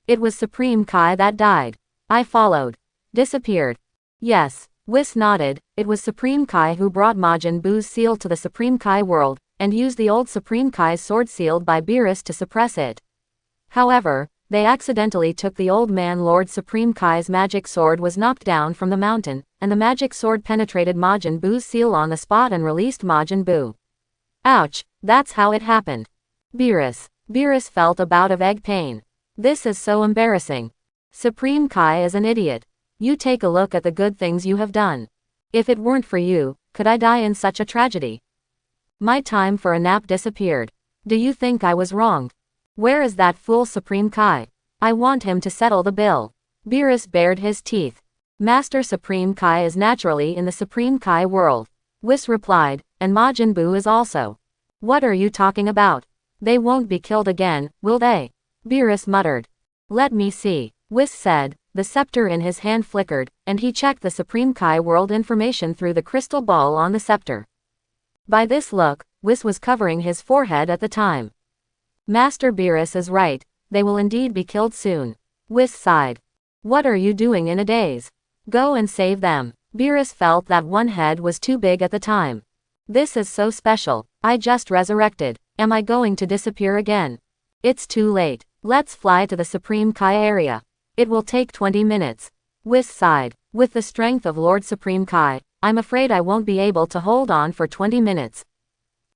It was Supreme Kai that died. I followed. Disappeared. Yes, Whis nodded. It was Supreme Kai who brought Majin Buu's seal to the Supreme Kai world, and used the old Supreme Kai's sword sealed by Beerus to suppress it. However, they accidentally took the old man Lord Supreme Kai's magic sword was knocked down from the mountain, and the magic sword penetrated Majin Buu's seal on the spot and released Majin Buu. Ouch, that's how it happened. Beerus. Beerus felt a bout of egg pain. This is so embarrassing. Supreme Kai is an idiot. You take a look at the good things you have done. If it weren't for you, could I die in such a tragedy? My time for a nap disappeared. Do you think I was wronged? Where is that fool Supreme Kai? I want him to settle the bill. Beerus bared his teeth. Master Supreme Kai is naturally in the Supreme Kai world. Whis replied, and Majin Buu is also. What are you talking about? They won't be killed again, will they? Beerus muttered. Let me see. Whis said. The scepter in his hand flickered, and he checked the Supreme Kai world information through the crystal ball on the scepter. By this look, Whis was covering his forehead at the time. Master Beerus is right, they will indeed be killed soon. Whis sighed. What are you doing in a daze? Go and save them. Beerus felt that one head was too big at the time. This is so special. I just resurrected. Am I going to disappear again? It's too late. Let's fly to the Supreme Kai area. It will take 20 minutes. Whis sighed. With the strength of Lord Supreme Kai, I'm afraid I won't be able to hold on for 20 minutes.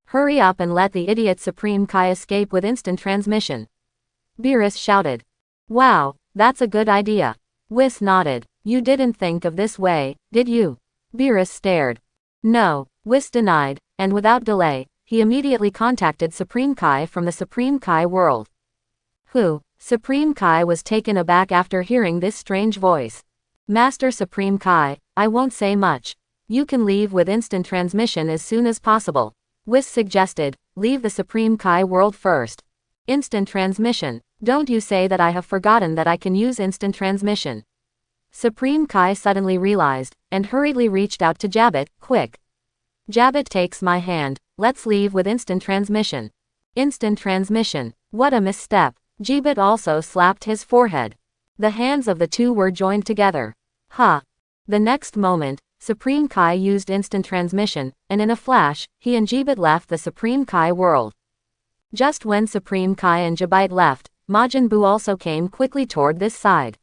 Hurry up and let the idiot Supreme Kai escape with instant transmission. Beerus shouted. Wow, that's a good idea. Whis nodded. You didn't think of this way, did you? Beerus stared. No, Whis denied, and without delay, he immediately contacted Supreme Kai from the Supreme Kai world. Who? Supreme Kai was taken aback after hearing this strange voice. Master Supreme Kai, I won't say much. You can leave with instant transmission as soon as possible. Whis suggested, leave the Supreme Kai world first. Instant transmission. Don't you say that I have forgotten that I can use instant transmission. Supreme Kai suddenly realized, and hurriedly reached out to Jabbit, quick. Jabbit takes my hand, let's leave with instant transmission. Instant transmission. What a misstep. Jabbit also slapped his forehead. The hands of the two were joined together. Ha! The next moment, Supreme Kai used instant transmission, and in a flash, he and Jabbit left the Supreme Kai world. Just when Supreme Kai and Jabbit left, Majin Buu also came quickly toward this side.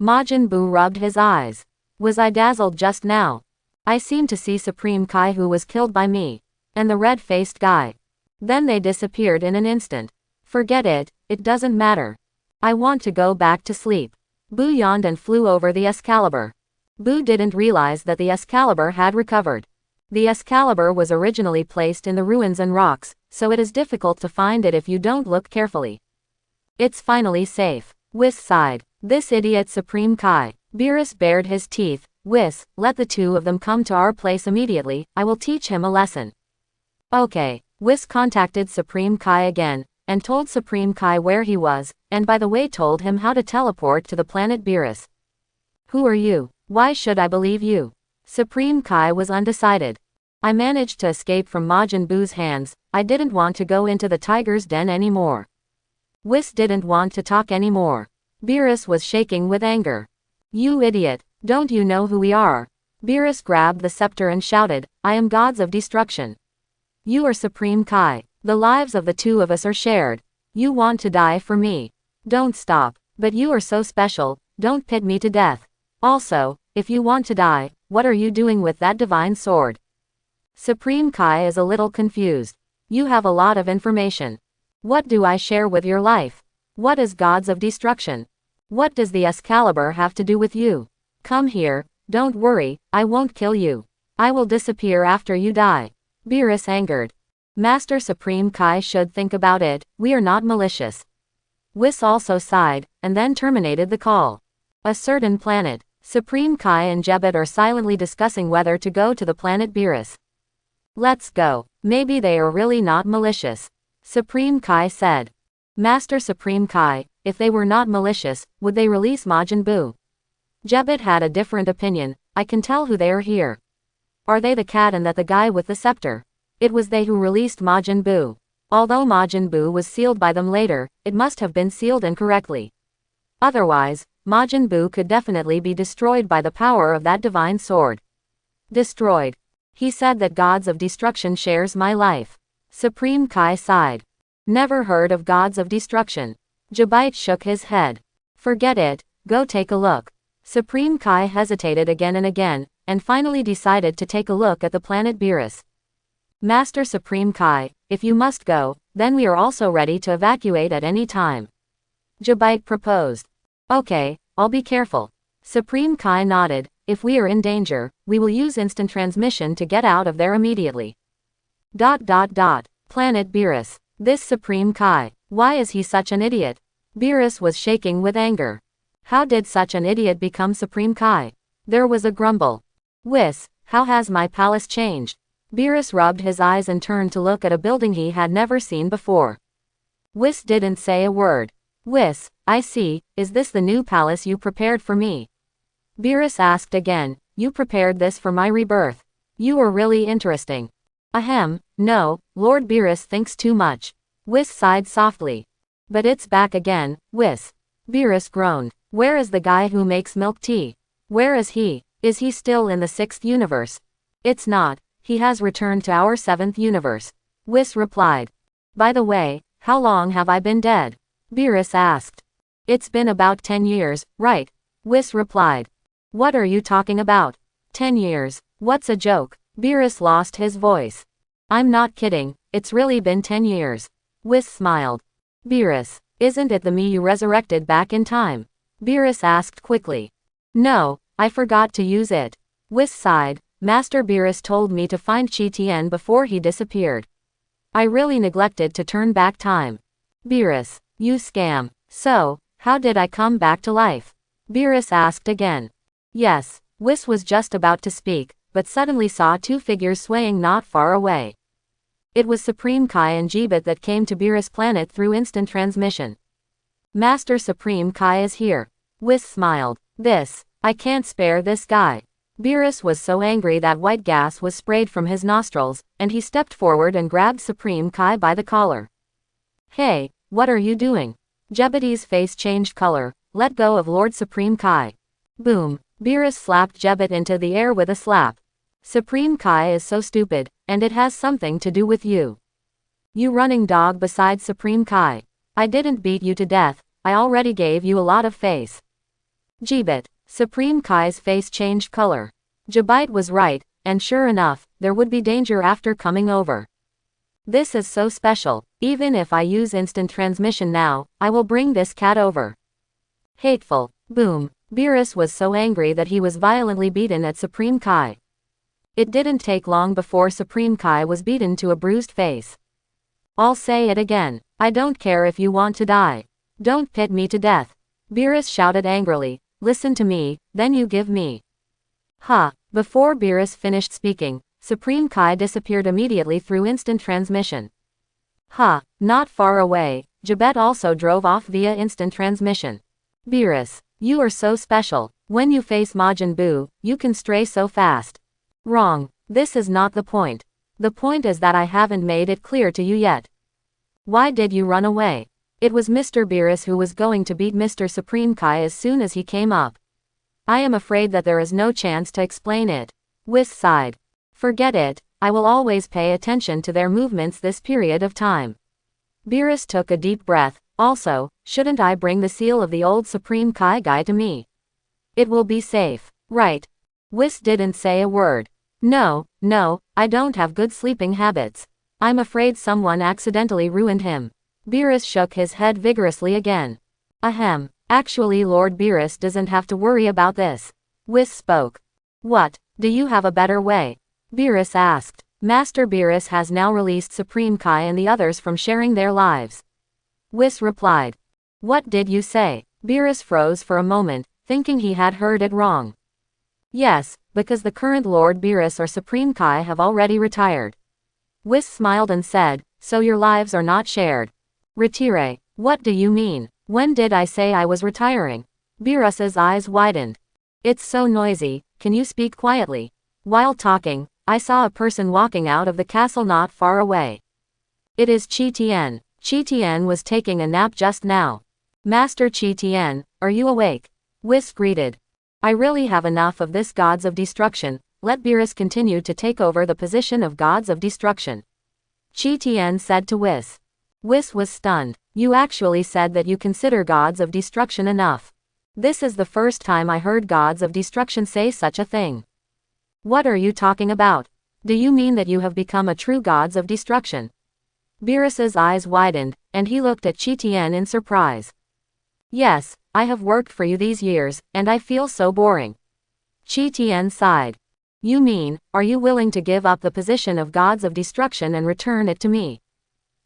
Majin Buu rubbed his eyes. Was I dazzled just now? I seem to see Supreme Kai who was killed by me. And the red-faced guy. Then they disappeared in an instant. Forget it, it doesn't matter. I want to go back to sleep. Buu yawned and flew over the Excalibur. Buu didn't realize that the Excalibur had recovered. The Excalibur was originally placed in the ruins and rocks, so it is difficult to find it if you don't look carefully. It's finally safe. Whis sighed. This idiot Supreme Kai. Beerus bared his teeth. Whis, let the two of them come to our place immediately, I will teach him a lesson. Okay. Whis contacted Supreme Kai again, and told Supreme Kai where he was, and by the way told him how to teleport to the planet Beerus. Who are you? Why should I believe you? Supreme Kai was undecided. I managed to escape from Majin Buu's hands, I didn't want to go into the tiger's den anymore. Whis didn't want to talk anymore. Beerus was shaking with anger. You idiot, don't you know who we are? Beerus grabbed the scepter and shouted, I am gods of destruction. You are Supreme Kai. The lives of the two of us are shared. You want to die for me. Don't stop. But you are so special, don't pit me to death. Also, if you want to die, what are you doing with that divine sword? Supreme Kai is a little confused. You have a lot of information. What do I share with your life? What is gods of destruction? What does the Excalibur have to do with you? Come here, don't worry, I won't kill you. I will disappear after you die. Beerus angered. Master Supreme Kai should think about it, we are not malicious. Whis also sighed, and then terminated the call. A certain planet. Supreme Kai and Jabbit are silently discussing whether to go to the planet Beerus. Let's go. Maybe they are really not malicious. Supreme Kai said. Master Supreme Kai, if they were not malicious, would they release Majin Buu? Jabbit had a different opinion, I can tell who they are here. Are they the cat and the guy with the scepter? It was they who released Majin Buu. Although Majin Buu was sealed by them later, it must have been sealed incorrectly. Otherwise, Majin Buu could definitely be destroyed by the power of that divine sword. Destroyed. He said that gods of destruction shares my life. Supreme Kai sighed. Never heard of gods of destruction. Jabbit shook his head. Forget it, go take a look. Supreme Kai hesitated again and again, and finally decided to take a look at the planet Beerus. Master Supreme Kai, if you must go, then we are also ready to evacuate at any time. Jabbit proposed. Okay, I'll be careful. Supreme Kai nodded, if we are in danger, we will use instant transmission to get out of there immediately. Planet Beerus. This Supreme Kai, why is he such an idiot? Beerus was shaking with anger. How did such an idiot become Supreme Kai? There was a grumble. Whis, how has my palace changed? Beerus rubbed his eyes and turned to look at a building he had never seen before. Whis didn't say a word. Whis, I see, is this the new palace you prepared for me? Beerus asked again, you prepared this for my rebirth. You are really interesting. Ahem, no, Lord Beerus thinks too much. Whis sighed softly. But it's back again, Whis. Beerus groaned. Where is the guy who makes milk tea? Where is he? Is he still in the 6th universe? It's not, he has returned to our 7th universe. Whis replied. By the way, how long have I been dead? Beerus asked. It's been about 10 years, right? Whis replied. What are you talking about? 10 years, what's a joke? Beerus lost his voice. I'm not kidding, it's really been 10 years. Whis smiled. Beerus, isn't it the me you resurrected back in time? Beerus asked quickly. No, I forgot to use it. Whis sighed. Master Beerus told me to find Chi Tien before he disappeared. I really neglected to turn back time. Beerus, you scam. So, how did I come back to life? Beerus asked again. Yes, Whis was just about to speak, but suddenly saw two figures swaying not far away. It was Supreme Kai and Jeebit that came to Beerus' planet through instant transmission. Master Supreme Kai is here. Whis smiled. I can't spare this guy. Beerus was so angry that white gas was sprayed from his nostrils, and he stepped forward and grabbed Supreme Kai by the collar. Hey, what are you doing? Jeebit's face changed color. Let go of Lord Supreme Kai. Boom. Beerus slapped Jeebit into the air with a slap. Supreme Kai is so stupid, and it has something to do with you. You running dog beside Supreme Kai. I didn't beat you to death, I already gave you a lot of face. Jeebit. Supreme Kai's face changed color. Jeebit was right, and sure enough, there would be danger after coming over. This is so special, even if I use instant transmission now, I will bring this cat over. Hateful. Boom. Beerus was so angry that he was violently beaten at Supreme Kai. It didn't take long before Supreme Kai was beaten to a bruised face. I'll say it again, I don't care if you want to die. Don't pit me to death. Beerus shouted angrily. Listen to me, then you give me. Before Beerus finished speaking, Supreme Kai disappeared immediately through instant transmission. Not far away, Jeebit also drove off via instant transmission. Beerus, you are so special. When you face Majin Buu, you can stray so fast. Wrong, this is not the point. The point is that I haven't made it clear to you yet. Why did you run away? It was Mr. Beerus who was going to beat Mr. Supreme Kai as soon as he came up. I am afraid that there is no chance to explain it. Whis sighed. Forget it, I will always pay attention to their movements this period of time. Beerus took a deep breath. Also, shouldn't I bring the seal of the old Supreme Kai guy to me? It will be safe, right? Whis didn't say a word. No, I don't have good sleeping habits. I'm afraid someone accidentally ruined him. Beerus shook his head vigorously again. Ahem, actually Lord Beerus doesn't have to worry about this. Whis spoke. What, do you have a better way? Beerus asked. Master Beerus has now released Supreme Kai and the others from sharing their lives. Whis replied. What did you say? Beerus froze for a moment, thinking he had heard it wrong. Yes, because the current Lord Beerus or Supreme Kai have already retired. Whis smiled and said, so your lives are not shared. Retire. What do you mean? When did I say I was retiring? Beerus's eyes widened. It's so noisy, can you speak quietly? While talking, I saw a person walking out of the castle not far away. It is Chi Tien. Chi Tien was taking a nap just now. Master Chi Tien, are you awake? Whis greeted. I really have enough of this Gods of Destruction, let Beerus continue to take over the position of Gods of Destruction. Chi Tien said to Whis. Whis was stunned. You actually said that you consider Gods of Destruction enough. This is the first time I heard Gods of Destruction say such a thing. What are you talking about? Do you mean that you have become a true Gods of Destruction? Beerus's eyes widened, and he looked at Chi Tien in surprise. Yes, I have worked for you these years, and I feel so boring. Chi Tien sighed. You mean, are you willing to give up the position of Gods of Destruction and return it to me?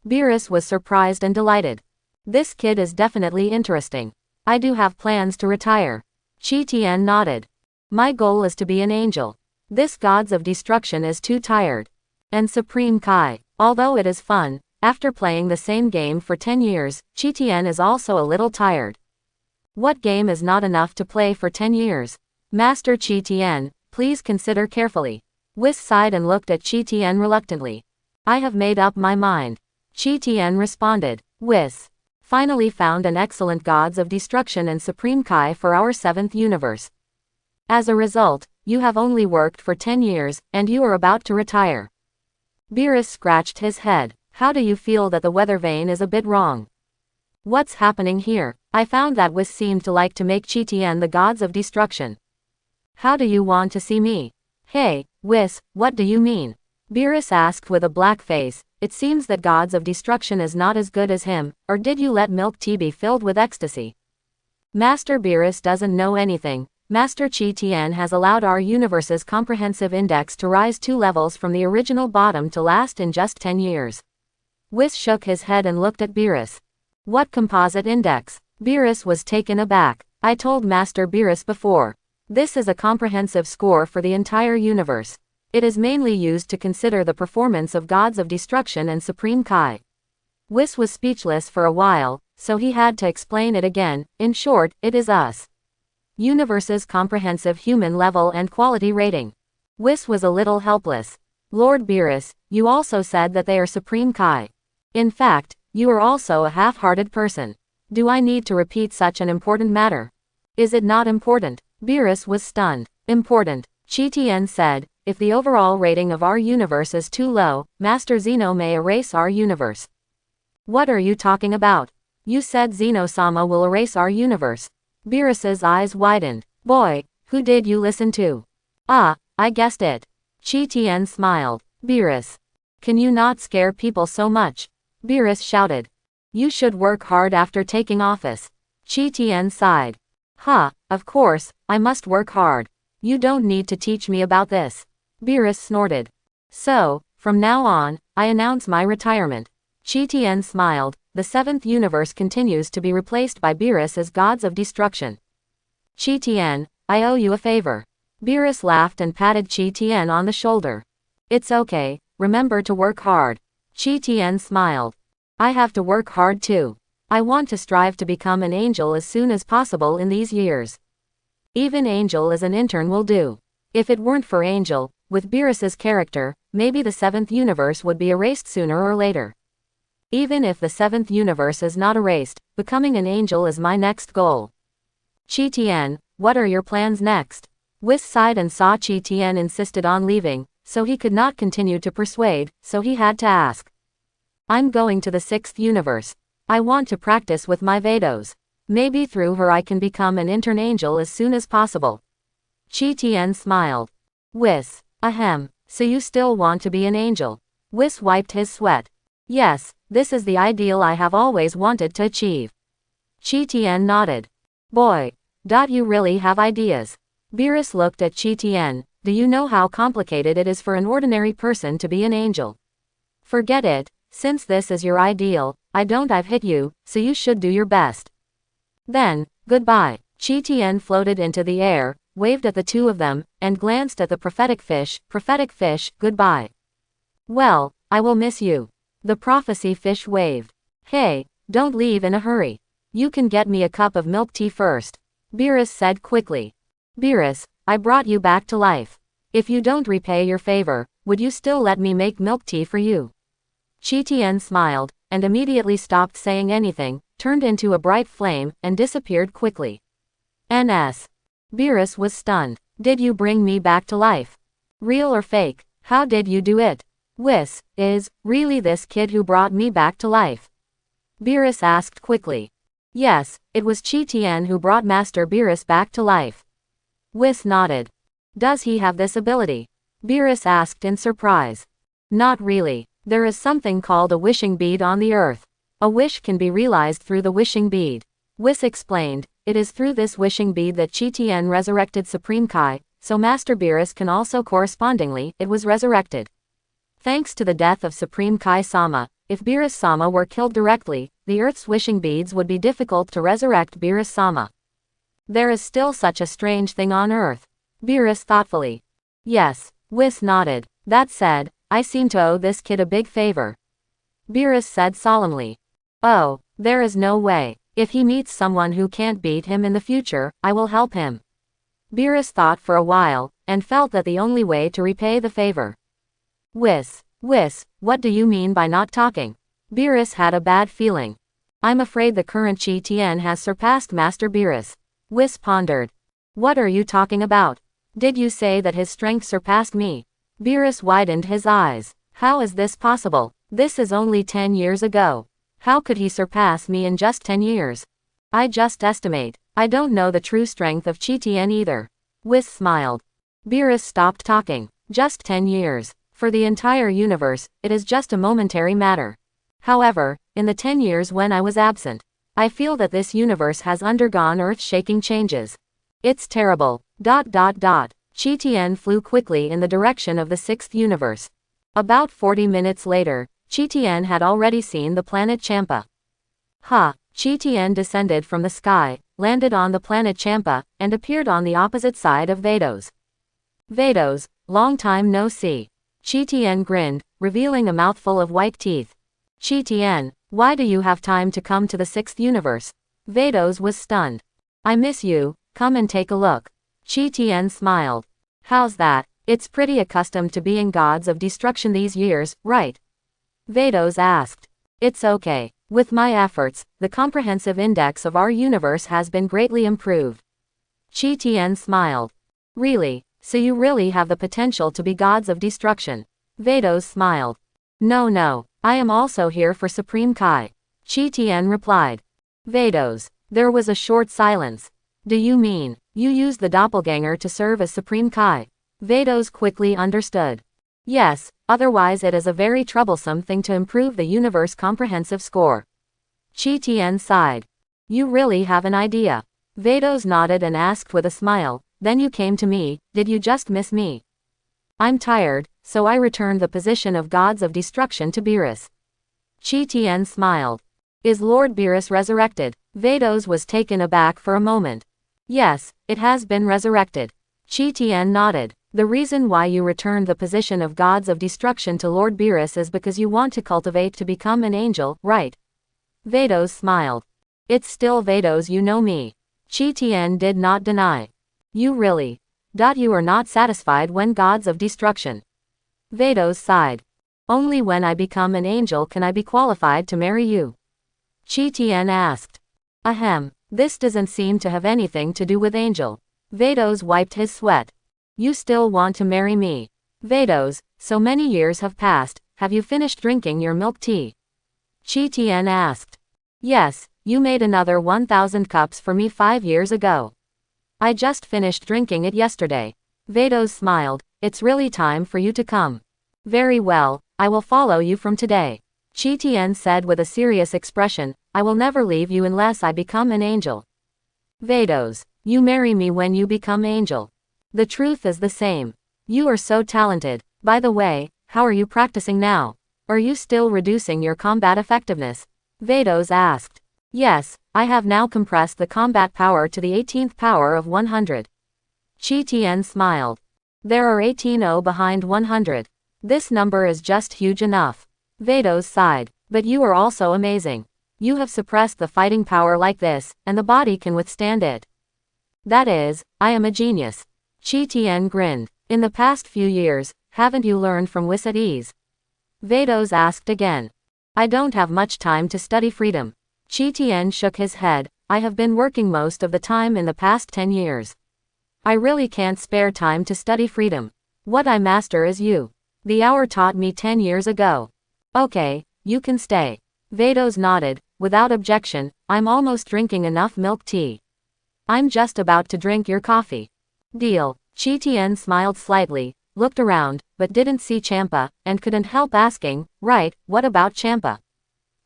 Beerus was surprised and delighted. This kid is definitely interesting. I do have plans to retire. Chi Tien nodded. My goal is to be an angel. This Gods of Destruction is too tired. And Supreme Kai, although it is fun, after playing the same game for 10 years, Chi Tien is also a little tired. What game is not enough to play for 10 years? Master Chi Tien, please consider carefully. Whis sighed and looked at Chi Tien reluctantly. I have made up my mind. Chi Tien responded. Whis finally found an excellent Gods of Destruction and Supreme Kai for our 7th universe. As a result, You have only worked for 10 years, and you are about to retire. Beerus scratched his head. How do you feel that the weather vane is a bit wrong? What's happening here? I found that Whis seemed to like to make Chi-Tien the gods of destruction. How do you want to see me? Hey, Whis, what do you mean? Beerus asked with a black face. It seems that gods of destruction is not as good as him, or did you let milk tea be filled with ecstasy? Master Beerus doesn't know anything. Master Chi-Tien has allowed our universe's comprehensive index to rise 2 levels from the original bottom to last in just 10 years. Whis shook his head and looked at Beerus. What composite index? Beerus was taken aback. I told Master Beerus before. This is a comprehensive score for the entire universe. It is mainly used to consider the performance of gods of destruction and Supreme Kai. Whis was speechless for a while, so he had to explain it again. In short, it is us. Universe's comprehensive human level and quality rating. Whis was a little helpless. Lord Beerus, you also said that they are Supreme Kai. In fact, you are also a half-hearted person. Do I need to repeat such an important matter? Is it not important? Beerus was stunned. Important, Chi-Tien said. If the overall rating of our universe is too low, Master Zeno may erase our universe. What are you talking about? You said Zeno-sama will erase our universe. Beerus's eyes widened. Boy, who did you listen to? Ah, I guessed it. Chi-Tien smiled. Beerus, can you not scare people so much? Beerus shouted. You should work hard after taking office. Chi-Tien sighed. Of course, I must work hard. You don't need to teach me about this. Beerus snorted. So, from now on, I announce my retirement. Chi-Tien smiled. The 7th universe continues to be replaced by Beerus as gods of destruction. Chi-Tien, I owe you a favor. Beerus laughed and patted Chi-Tien on the shoulder. It's okay, remember to work hard. Chi-Tien smiled. I have to work hard too. I want to strive to become an angel as soon as possible in these years. Even angel as an intern will do. If it weren't for angel, with Beerus's character, maybe the 7th universe would be erased sooner or later. Even if the 7th universe is not erased, becoming an angel is my next goal. Chi-Tien, what are your plans next? Whis sighed and saw Chi-Tien insisted on leaving, so he could not continue to persuade, so he had to ask. I'm going to the 6th universe. I want to practice with my Vados. Maybe through her I can become an intern angel as soon as possible. Chi-Tien smiled. Whis, ahem, so you still want to be an angel? Whis wiped his sweat. Yes, this is the ideal I have always wanted to achieve. Chi-Tien nodded. Boy, you really have ideas. Beerus looked at Chi-Tien. Do you know how complicated it is for an ordinary person to be an angel? Forget it, since this is your ideal, I've hit you, so you should do your best. Then, goodbye. Chi-Tien floated into the air, waved at the two of them, and glanced at the prophetic fish. Prophetic fish, goodbye. Well, I will miss you. The prophecy fish waved. Hey, don't leave in a hurry. You can get me a cup of milk tea first. Beerus said quickly. Beerus, I brought you back to life. If you don't repay your favor, would you still let me make milk tea for you? Chi-Tien smiled, and immediately stopped saying anything, turned into a bright flame, and disappeared quickly. N.S. Beerus was stunned. Did you bring me back to life? Real or fake? How did you do it? Whis, is really this kid who brought me back to life? Beerus asked quickly. Yes, it was Chi-Tien who brought Master Beerus back to life. Whis nodded. Does he have this ability? Beerus asked in surprise. Not really. There is something called a wishing bead on the earth. A wish can be realized through the wishing bead. Whis explained, it is through this wishing bead that Chi-Tien resurrected Supreme Kai, so Master Beerus can also correspondingly, it was resurrected. Thanks to the death of Supreme Kai-sama, if Beerus-sama were killed directly, the Earth's wishing beads would be difficult to resurrect Beerus-sama. There is still such a strange thing on Earth. Beerus thoughtfully. Yes, Whis nodded. That said, I seem to owe this kid a big favor. Beerus said solemnly. Oh, there is no way. If he meets someone who can't beat him in the future, I will help him. Beerus thought for a while, and felt that the only way to repay the favor. Whis, what do you mean by not talking? Beerus had a bad feeling. I'm afraid the current Chi-Tien has surpassed Master Beerus. Whis pondered. What are you talking about? Did you say that his strength surpassed me? Beerus widened his eyes. How is this possible? This is only 10 years ago. How could he surpass me in just 10 years? I just estimate. I don't know the true strength of Qi Tian either. Whis smiled. Beerus stopped talking. Just 10 years. For the entire universe, it is just a momentary matter. However, in the 10 years when I was absent, I feel that this universe has undergone earth-shaking changes. It's terrible. Qi Tian flew quickly in the direction of the 6th universe. About 40 minutes later, Qi Tian had already seen the planet Champa. Qi Tian descended from the sky, landed on the planet Champa, and appeared on the opposite side of Vados. Vados, long time no see. Qi Tian grinned, revealing a mouthful of white teeth. Qi Tian, why do you have time to come to the 6th universe? Vados was stunned. I miss you, come and take a look. Qi Tian smiled. How's that? It's pretty accustomed to being gods of destruction these years, right? Vados asked. It's okay. With my efforts, the comprehensive index of our universe has been greatly improved. Qi Tian smiled. Really? So you really have the potential to be gods of destruction? Vados smiled. No, I am also here for Supreme Kai. Qi Tian replied. Vados. There was a short silence. Do you mean, you used the doppelganger to serve as Supreme Kai? Vados quickly understood. Yes, otherwise it is a very troublesome thing to improve the universe comprehensive score. Qi Tian sighed. You really have an idea. Vados nodded and asked with a smile, then you came to me, did you just miss me? I'm tired, so I returned the position of gods of destruction to Beerus. Qi Tian smiled. Is Lord Beerus resurrected? Vados was taken aback for a moment. Yes, it has been resurrected. Qi Tian nodded. The reason why you returned the position of gods of destruction to Lord Beerus is because you want to cultivate to become an angel, right? Vados smiled. It's still Vados, you know me. Qi Tian did not deny. You really. You are not satisfied when gods of destruction. Vados sighed. Only when I become an angel can I be qualified to marry you. Qi Tian asked. Ahem, this doesn't seem to have anything to do with angel. Vados wiped his sweat. You still want to marry me? Vados, so many years have passed, have you finished drinking your milk tea? Qi Tian asked. Yes, you made another 1,000 cups for me 5 years ago. I just finished drinking it yesterday. Vados smiled. It's really time for you to come. Very well, I will follow you from today. Qi Tian said with a serious expression, I will never leave you unless I become an angel. Vados, you marry me when you become angel. The truth is the same. You are so talented. By the way, how are you practicing now? Are you still reducing your combat effectiveness? Vados asked. Yes, I have now compressed the combat power to the 18th power of 100. Qi Tian smiled. There are 18 behind 100. This number is just huge enough. Vados sighed. But you are also amazing. You have suppressed the fighting power like this, and the body can withstand it. That is, I am a genius. Qi Tian grinned. In the past few years, haven't you learned from Whis at ease? Vados asked again. I don't have much time to study freedom. Qi Tian shook his head. I have been working most of the time in the past 10 years. I really can't spare time to study freedom. What I master is you. The hour taught me 10 years ago. Okay, you can stay. Vados nodded, without objection. I'm almost drinking enough milk tea. I'm just about to drink your coffee. Deal. Qi Tian smiled slightly, looked around, but didn't see Champa, and couldn't help asking, right, what about Champa?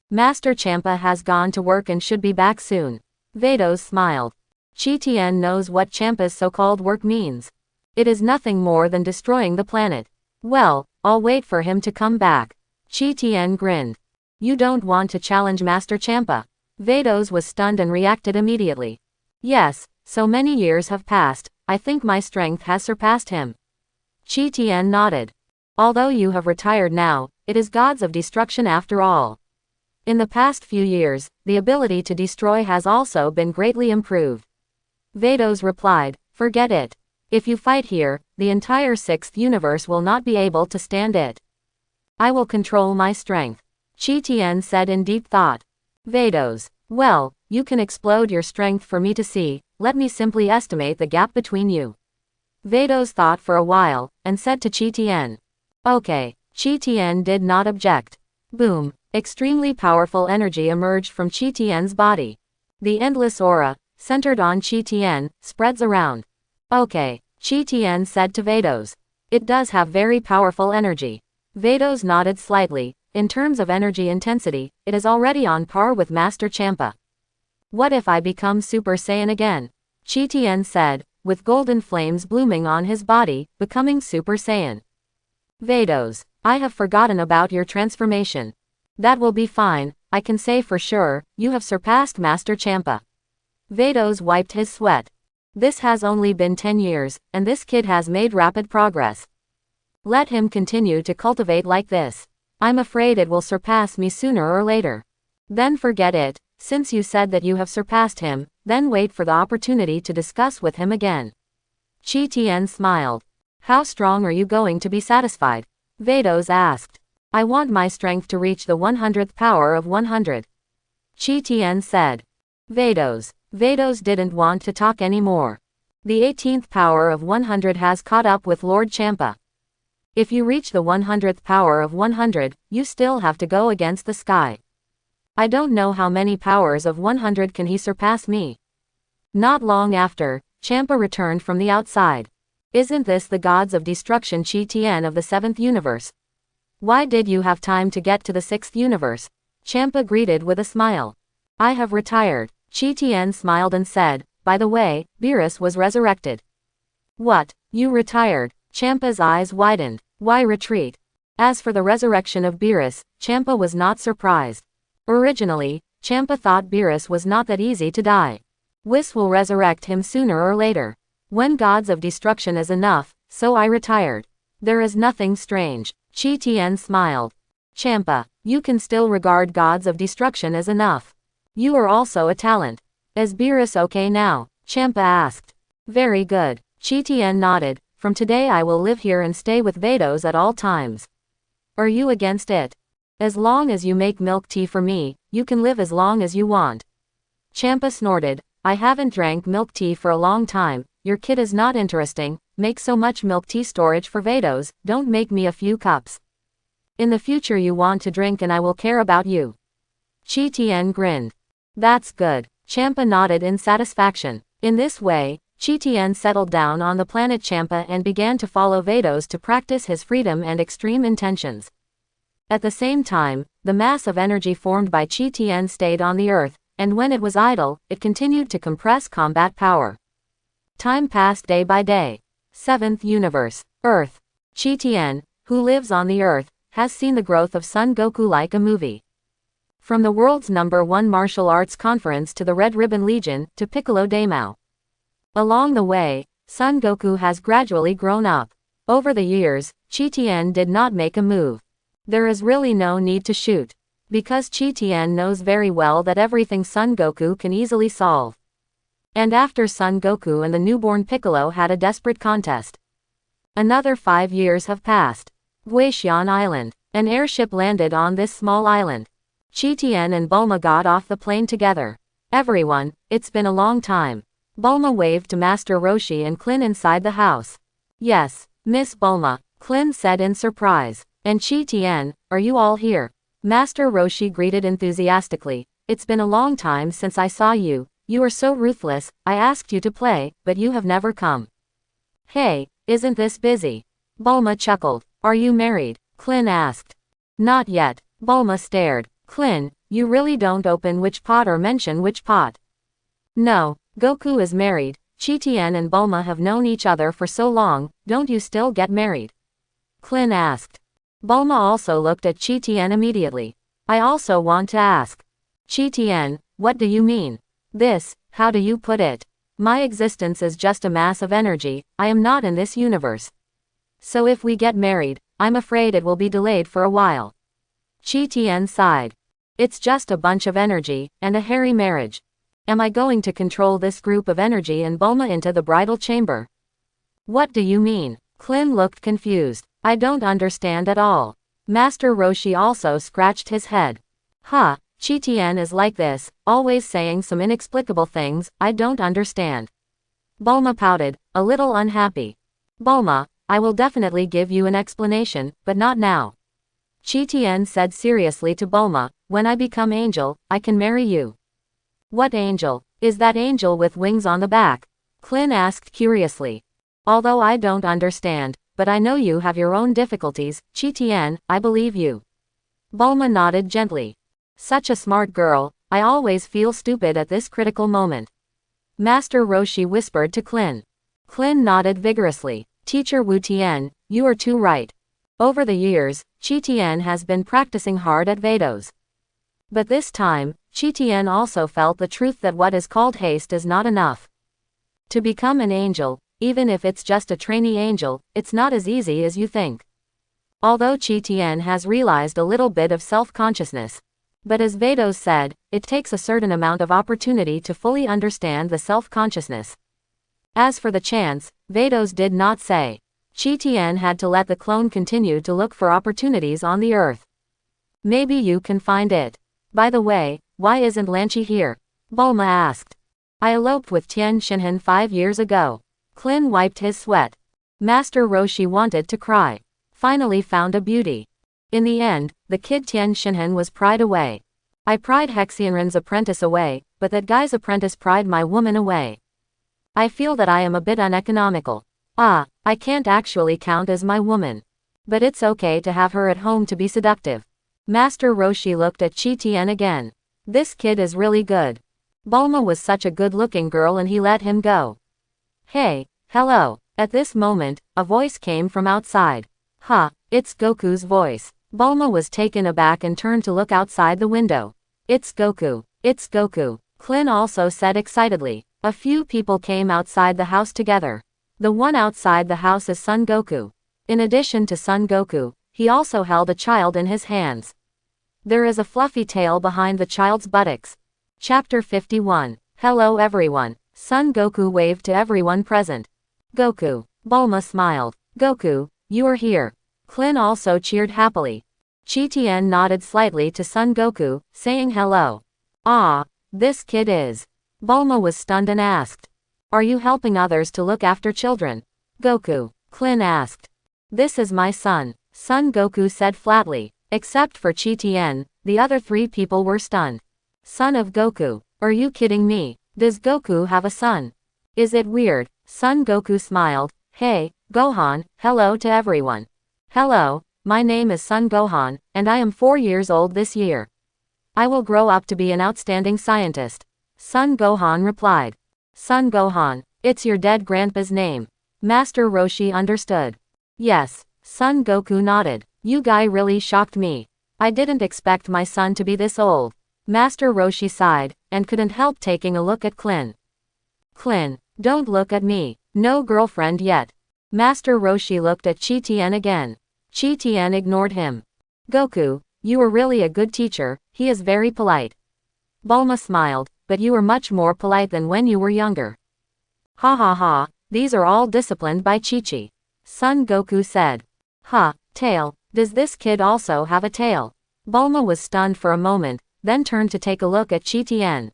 Master Champa has gone to work and should be back soon. Vados smiled. Qi Tian knows what Champa's so-called work means. It is nothing more than destroying the planet. Well, I'll wait for him to come back. Qi Tian grinned. You don't want to challenge Master Champa? Vados was stunned and reacted immediately. Yes, so many years have passed, I think my strength has surpassed him. Qi Tian nodded. Although you have retired now, it is gods of destruction after all. In the past few years, the ability to destroy has also been greatly improved. Vados replied, forget it. If you fight here, the entire 6th universe will not be able to stand it. I will control my strength. Qi Tian said in deep thought. Vados, well, you can explode your strength for me to see, let me simply estimate the gap between you. Vados thought for a while, and said to Qi Tian. Okay. Qi Tian did not object. Boom. Extremely powerful energy emerged from Qi Tian's body. The endless aura, centered on Qi Tian, spreads around. Okay. Qi Tian said to Vados. It does have very powerful energy. Vados nodded slightly. In terms of energy intensity, it is already on par with Master Champa. What if I become Super Saiyan again? Qi Tian said, with golden flames blooming on his body, becoming Super Saiyan. Vados, I have forgotten about your transformation. That will be fine, I can say for sure, you have surpassed Master Champa. Vados wiped his sweat. This has only been 10 years, and this kid has made rapid progress. Let him continue to cultivate like this. I'm afraid it will surpass me sooner or later. Then forget it, since you said that you have surpassed him, then wait for the opportunity to discuss with him again. Qi Tian smiled. How strong are you going to be satisfied? Vados asked. I want my strength to reach the 100th power of 100. Qi Tian said. Vados didn't want to talk anymore. The 18th power of 100 has caught up with Lord Champa. If you reach the 100th power of 100, you still have to go against the sky. I don't know how many powers of 100 can he surpass me. Not long after, Champa returned from the outside. Isn't this the gods of destruction Qi Tian of the 7th universe? Why did you have time to get to the 6th universe? Champa greeted with a smile. I have retired. Qi Tian smiled and said, by the way, Beerus was resurrected. What, you retired? Champa's eyes widened. Why retreat? As for the resurrection of Beerus, Champa was not surprised. Originally, Champa thought Beerus was not that easy to die. Whis will resurrect him sooner or later. When gods of destruction is enough, so I retired. There is nothing strange. Qi Tian smiled. Champa, you can still regard gods of destruction as enough. You are also a talent. Is Beerus okay now? Champa asked. Very good. Qi Tian nodded. From today I will live here and stay with Vados at all times. Are you against it? As long as you make milk tea for me, you can live as long as you want. Champa snorted. I haven't drank milk tea for a long time. Your kid is not interesting. Make so much milk tea storage for Vados, don't make me a few cups. In the future you want to drink and I will care about you. Qi Tian grinned. That's good. Champa nodded in satisfaction. In this way, Qi Tian settled down on the planet Champa and began to follow Vados to practice his freedom and extreme intentions. At the same time, the mass of energy formed by Qi Tian stayed on the earth, and when it was idle, it continued to compress combat power. Time passed day by day. 7th universe, Earth. Qi Tian, who lives on the Earth, has seen the growth of Son Goku like a movie. From the world's #1 martial arts conference to the Red Ribbon Legion to Piccolo Daimao. Along the way, Son Goku has gradually grown up. Over the years, Qi Tian did not make a move. There is really no need to shoot. Because Qi Tian knows very well that everything Son Goku can easily solve. And after Son Goku and the newborn Piccolo had a desperate contest. Another 5 years have passed. Guixian Island. An airship landed on this small island. Qi Tian and Bulma got off the plane together. Everyone, it's been a long time. Bulma waved to Master Roshi and Klin inside the house. Yes, Miss Bulma, Klin said in surprise. And Qi Tian, are you all here? Master Roshi greeted enthusiastically. It's been a long time since I saw you. You are so ruthless. I asked you to play, but you have never come. Hey, isn't this busy? Bulma chuckled. Are you married? Klin asked. Not yet. Bulma stared. Klin, you really don't open which pot or mention which pot. No, Goku is married. Qi Tian and Bulma have known each other for so long, don't you still get married? Klin asked. Bulma also looked at Qi Tian immediately. I also want to ask. Qi Tian, what do you mean? This, how do you put it? My existence is just a mass of energy, I am not in this universe. So if we get married, I'm afraid it will be delayed for a while. Qi Tian sighed. It's just a bunch of energy, and a hairy marriage. Am I going to control this group of energy and Bulma into the bridal chamber? What do you mean? Klin looked confused. I don't understand at all. Master Roshi also scratched his head. Huh. Qi Tian is like this, always saying some inexplicable things, I don't understand. Bulma pouted, a little unhappy. Bulma, I will definitely give you an explanation, but not now. Chi Tien said seriously to Bulma, when I become angel, I can marry you. What angel? Is that angel with wings on the back? Clin asked curiously. Although I don't understand, but I know you have your own difficulties, Chi Tien, I believe you. Bulma nodded gently. Such a smart girl, I always feel stupid at this critical moment. Master Roshi whispered to Clin. Clin nodded vigorously. Teacher Wu Tian, you are too right. Over the years, Chi Tien has been practicing hard at Vados. But this time, Chi Tien also felt the truth that what is called haste is not enough. To become an angel, even if it's just a trainee angel, it's not as easy as you think. Although Chi Tien has realized a little bit of self-consciousness. But as Vados said, it takes a certain amount of opportunity to fully understand the self-consciousness. As for the chance, Vados did not say. Chi Tien had to let the clone continue to look for opportunities on the earth. Maybe you can find it. By the way, why isn't Lanchi here? Bulma asked. I eloped with Tien Shinhan 5 years ago. Clin wiped his sweat. Master Roshi wanted to cry. Finally found a beauty. In the end, the kid Tien Shinhan was pried away. I pried Hexionren's apprentice away, but that guy's apprentice pried my woman away. I feel that I am a bit uneconomical. I can't actually count as my woman. But it's okay to have her at home to be seductive. Master Roshi looked at Chi Tien again. This kid is really good. Bulma was such a good-looking girl and he let him go. Hey, hello. At this moment, a voice came from outside. It's Goku's voice. Bulma was taken aback and turned to look outside the window. It's Goku. It's Goku. Clin also said excitedly. A few people came outside the house together. The one outside the house is Son Goku. In addition to Son Goku, he also held a child in his hands. There is a fluffy tail behind the child's buttocks. Chapter 51. Hello everyone. Son Goku waved to everyone present. Goku. Bulma smiled. Goku, you are here. Clin also cheered happily. Chi Tien nodded slightly to Son Goku, saying hello. This kid is. Bulma was stunned and asked. Are you helping others to look after children? Goku. Clin asked. This is my son. Son Goku said flatly. Except for Chi Tien, the other 3 people were stunned. Son of Goku. Are you kidding me? Does Goku have a son? Is it weird? Son Goku smiled. Hey, Gohan, hello to everyone. Hello, my name is Son Gohan, and I am 4 years old this year. I will grow up to be an outstanding scientist. Son Gohan replied. Son Gohan, it's your dead grandpa's name. Master Roshi understood. Yes, Son Goku nodded. You guy really shocked me. I didn't expect my son to be this old. Master Roshi sighed, and couldn't help taking a look at Clin. Clin, don't look at me. No girlfriend yet. Master Roshi looked at Chi Tien again. Chi Tien ignored him. Goku, you are really a good teacher, he is very polite. Bulma smiled, but you are much more polite than when you were younger. Ha ha ha, these are all disciplined by Chi-Chi. Son Goku said. Tail, does this kid also have a tail? Bulma was stunned for a moment, then turned to take a look at Chi Tien.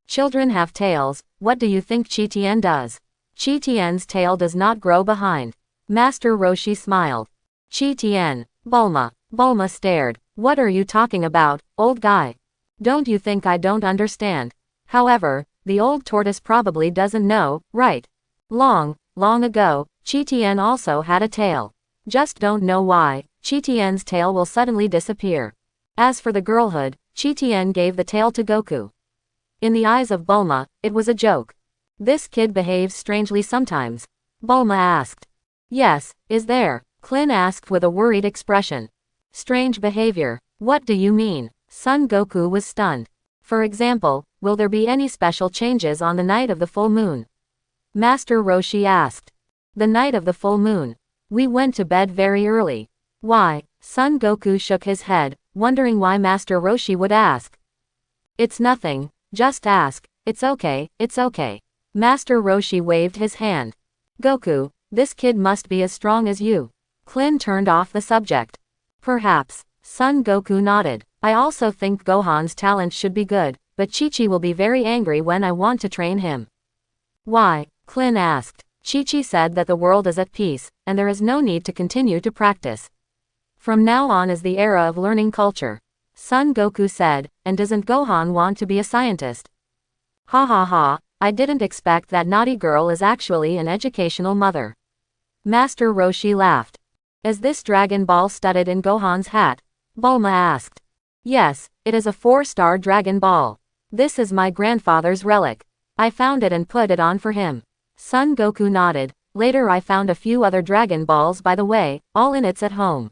Children have tails, what do you think Chi Tien does? Chi Tien's tail does not grow behind. Master Roshi smiled. Chi Tien, Bulma. Bulma stared. What are you talking about, old guy? Don't you think I don't understand? However, the old tortoise probably doesn't know, right? Long ago, Chi Tien also had a tail. Just don't know why, Chi Tien's tail will suddenly disappear. As for the girlhood, Chi Tien gave the tail to Goku. In the eyes of Bulma, it was a joke. This kid behaves strangely sometimes. Bulma asked. Yes, is there? Clin asked with a worried expression. Strange behavior. What do you mean? Son Goku was stunned. For example, will there be any special changes on the night of the full moon? Master Roshi asked. The night of the full moon. We went to bed very early. Why? Son Goku shook his head, wondering why Master Roshi would ask. It's nothing, just ask, it's okay, it's okay. Master Roshi waved his hand. Goku, this kid must be as strong as you. Clin turned off the subject. Perhaps. Son Goku nodded. I also think Gohan's talent should be good, but Chi-Chi will be very angry when I want to train him. Why? Clin asked. Chi-Chi said that the world is at peace, and there is no need to continue to practice. From now on is the era of learning culture. Son Goku said, and doesn't Gohan want to be a scientist? Ha ha ha, I didn't expect that naughty girl is actually an educational mother. Master Roshi laughed. Is this Dragon Ball studded in Gohan's hat? Bulma asked. Yes, it is a 4-star Dragon Ball. This is my grandfather's relic. I found it and put it on for him. Son Goku nodded. Later I found a few other Dragon Balls by the way, all in its at home.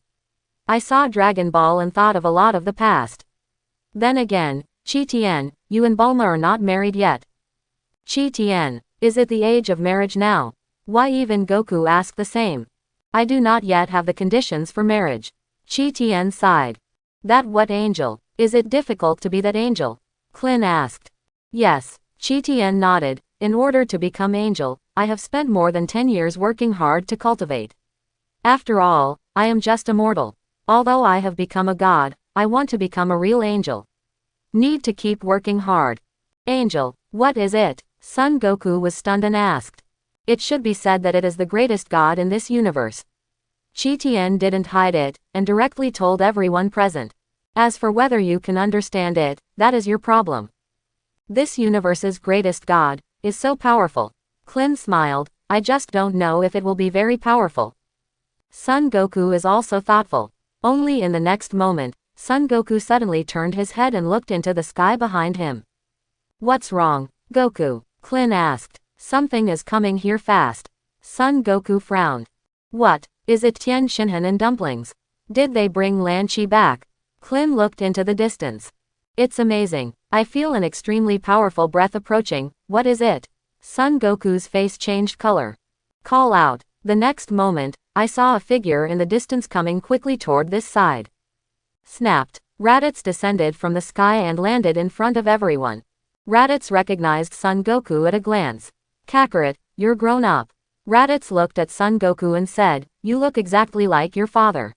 I saw Dragon Ball and thought of a lot of the past. Then again, Chi-Tien, you and Bulma are not married yet. Chi-Tien, is it the age of marriage now? Why even Goku asked the same. I do not yet have the conditions for marriage. Chi-Tien sighed. That what angel? Is it difficult to be that angel? Klin asked. Yes, Chi-Tien nodded. In order to become angel, I have spent more than 10 years working hard to cultivate. After all, I am just a mortal. Although I have become a god, I want to become a real angel. Need to keep working hard. Angel, what is it? Son Goku was stunned and asked. It should be said that it is the greatest god in this universe. Chi-Tien didn't hide it, and directly told everyone present. As for whether you can understand it, that is your problem. This universe's greatest god is so powerful. Klin smiled, I just don't know if it will be very powerful. Son Goku is also thoughtful. Only in the next moment, Son Goku suddenly turned his head and looked into the sky behind him. What's wrong, Goku? Klin asked. Something is coming here fast. Son Goku frowned. What, is it Tien Shinhan and dumplings? Did they bring Lan Chi back? Klin looked into the distance. It's amazing. I feel an extremely powerful breath approaching. What is it? Son Goku's face changed color. Call out. The next moment, I saw a figure in the distance coming quickly toward this side. Snapped. Raditz descended from the sky and landed in front of everyone. Raditz recognized Son Goku at a glance. Kakarot, you're grown up. Raditz looked at Son Goku and said, you look exactly like your father.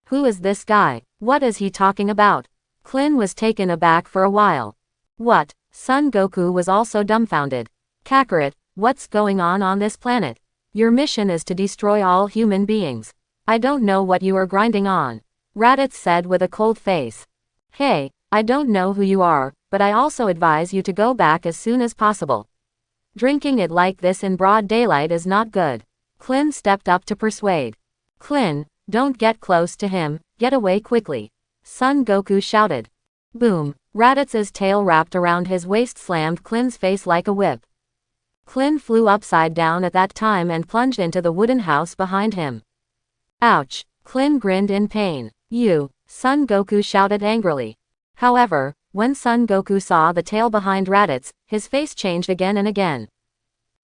Who is this guy? What is he talking about? Klin was taken aback for a while. What? Son Goku was also dumbfounded. Kakarot, what's going on this planet? Your mission is to destroy all human beings. I don't know what you are grinding on. Raditz said with a cold face. Hey, I don't know who you are, but I also advise you to go back as soon as possible. Drinking it like this in broad daylight is not good. Klin stepped up to persuade. Klin, don't get close to him, get away quickly. Son Goku shouted. Boom, Raditz's tail wrapped around his waist slammed Klin's face like a whip. Klin flew upside down at that time and plunged into the wooden house behind him. Ouch, Klin grinned in pain. You, Son Goku shouted angrily. However, when Son Goku saw the tail behind Raditz, his face changed again and again.